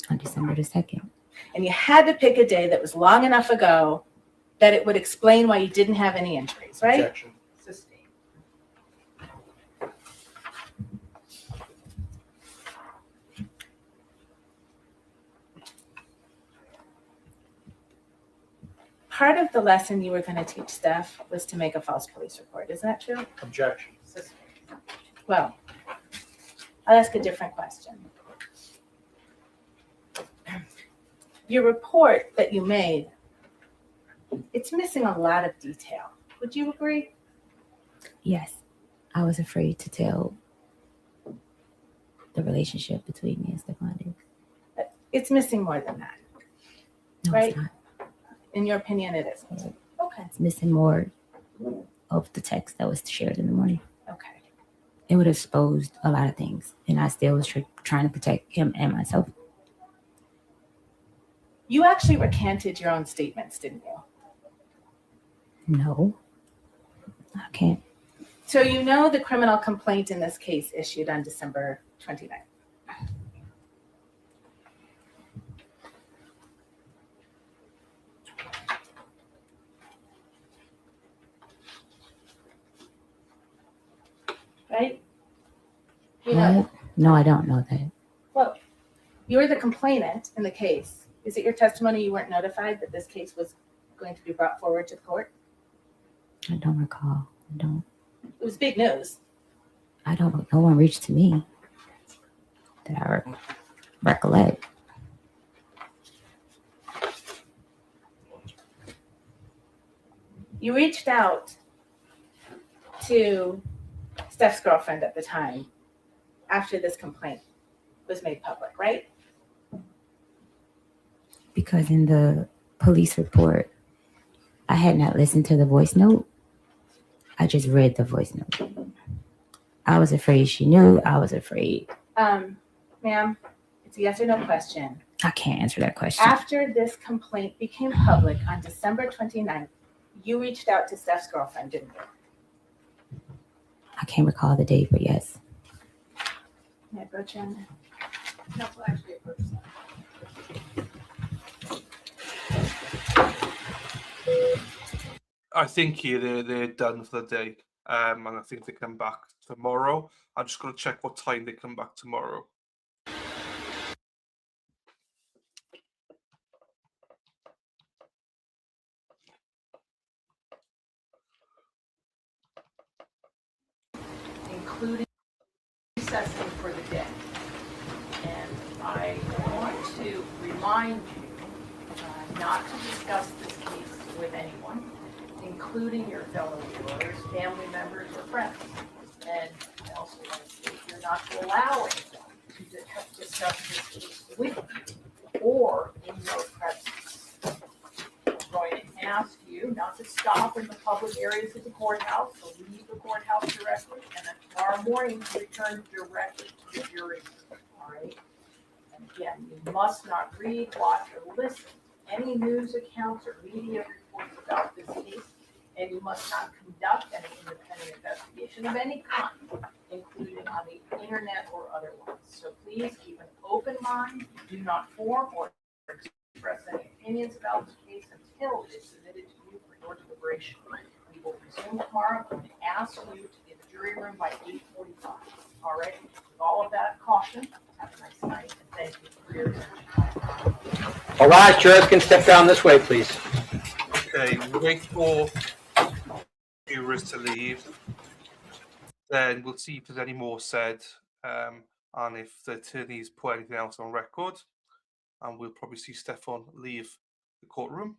On December the 2nd. And you had to pick a day that was long enough ago that it would explain why you didn't have any injuries, right? Objection. Sustained. Part of the lesson you were going to teach Steph was to make a false police report. Is that true? Objection. Sustained. Well, I'll ask a different question. Your report that you made, it's missing a lot of detail. Would you agree? Yes, I was afraid to tell the relationship between me and Stefon Diggs. It's missing more than that. No, Right. it's not. In your opinion, it isn't. Okay. It's missing more of the text that was shared in the morning. Okay. It would have exposed a lot of things, and I still was trying to protect him and myself. You actually recanted your own statements, didn't you? No, I can't. So you know the criminal complaint in this case issued on December 29th. Right? You know, What? No, I don't know that. well, you're the complainant in the case. Is it your testimony you weren't notified that this case was going to be brought forward to the court? I don't recall. It was big news. No one reached to me that I recollect. You reached out to Steph's girlfriend at the time after this complaint was made public, right? Because in the police report, I had not listened to the voice note. I just read the voice note. I was afraid she knew. I was afraid. Ma'am, it's a yes or no question. I can't answer that question. After this complaint became public on December 29th, you reached out to Steph's girlfriend, didn't you? I can't recall the date, but yes. May I approach you on that? Counsel actually approached that. I think here they're done for the day, and I think they come back tomorrow. I'm just going to check what time they come back tomorrow. Including recessing for the day. And I want to remind you not to discuss this case with anyone, including your fellow jurors, family members, or friends. And I also want to state you're not to allow anyone to discuss this case with you or in your presence. I'm going to ask you not to stop in the public areas of the courthouse, to leave the courthouse directly, and then tomorrow morning to return directly to the jury room, all right? And again, you must not read, watch, or listen to any news accounts or media reports about this case, and you must not conduct any independent investigation of any kind, including on the internet or otherwise. So please keep an open mind, do not form or express any opinions about this case until it is submitted to you for your deliberation. We will resume tomorrow. I'm going to ask you to be in the jury room by 8:45. All right? With all of that caution, have a nice night, and thank you for your attention. All rise, jurors can step down this way, please. Okay, we wait for jurors to leave. Then we'll see if there's any more said, and if the attorneys put anything else on record. And we'll probably see Stefon leave the courtroom.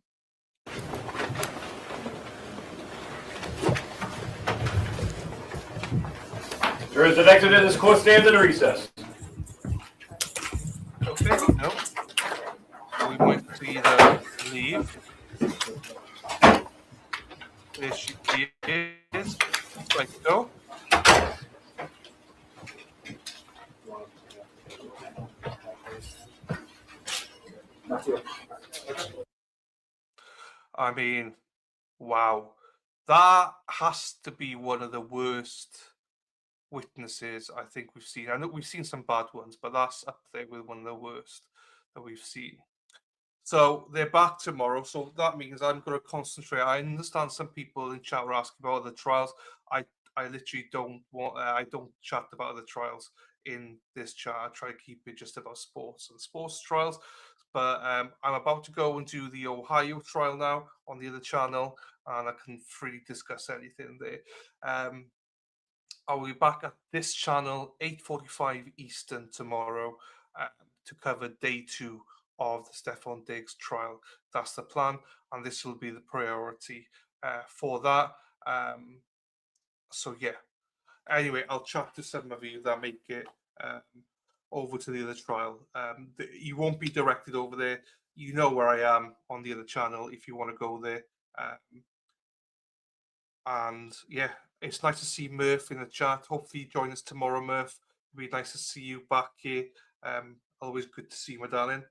Jurors have exited this court, stands in recess. Okay, no. We might see them leave. There she is. Right, go. I mean, wow. That has to be one of the worst witnesses I think we've seen. I know we've seen some bad ones, but that's up there with one of the worst that we've seen. So they're back tomorrow. So that means I'm going to concentrate. I understand some people in chat were asking about the trials. I literally don't want. I don't chat about the trials in this chat. I try to keep it just about sports and sports trials. But I'm about to go and do the Ohio trial now on the other channel, and I can freely discuss anything there. I will be back at this channel 8:45 Eastern tomorrow to cover day 2 of the Stefon Diggs trial. That's the plan, and this will be the priority for that. So yeah. Anyway, I'll chat to some of you that make it over to the other trial. You won't be directed over there. You know where I am on the other channel if you want to go there. And yeah, it's nice to see Murph in the chat. Hopefully you join us tomorrow, Murph. It'd be nice to see you back here. Always good to see you, my darling.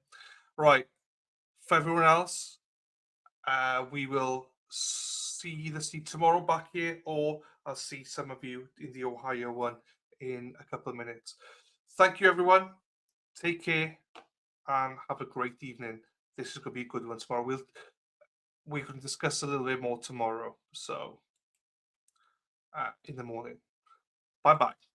Right, for everyone else, we will either see tomorrow back here, or I'll see some of you in the Ohio one in a couple of minutes. Thank you, everyone. Take care and have a great evening. This is going to be a good one tomorrow. We can discuss a little bit more tomorrow. So in the morning. Bye-bye.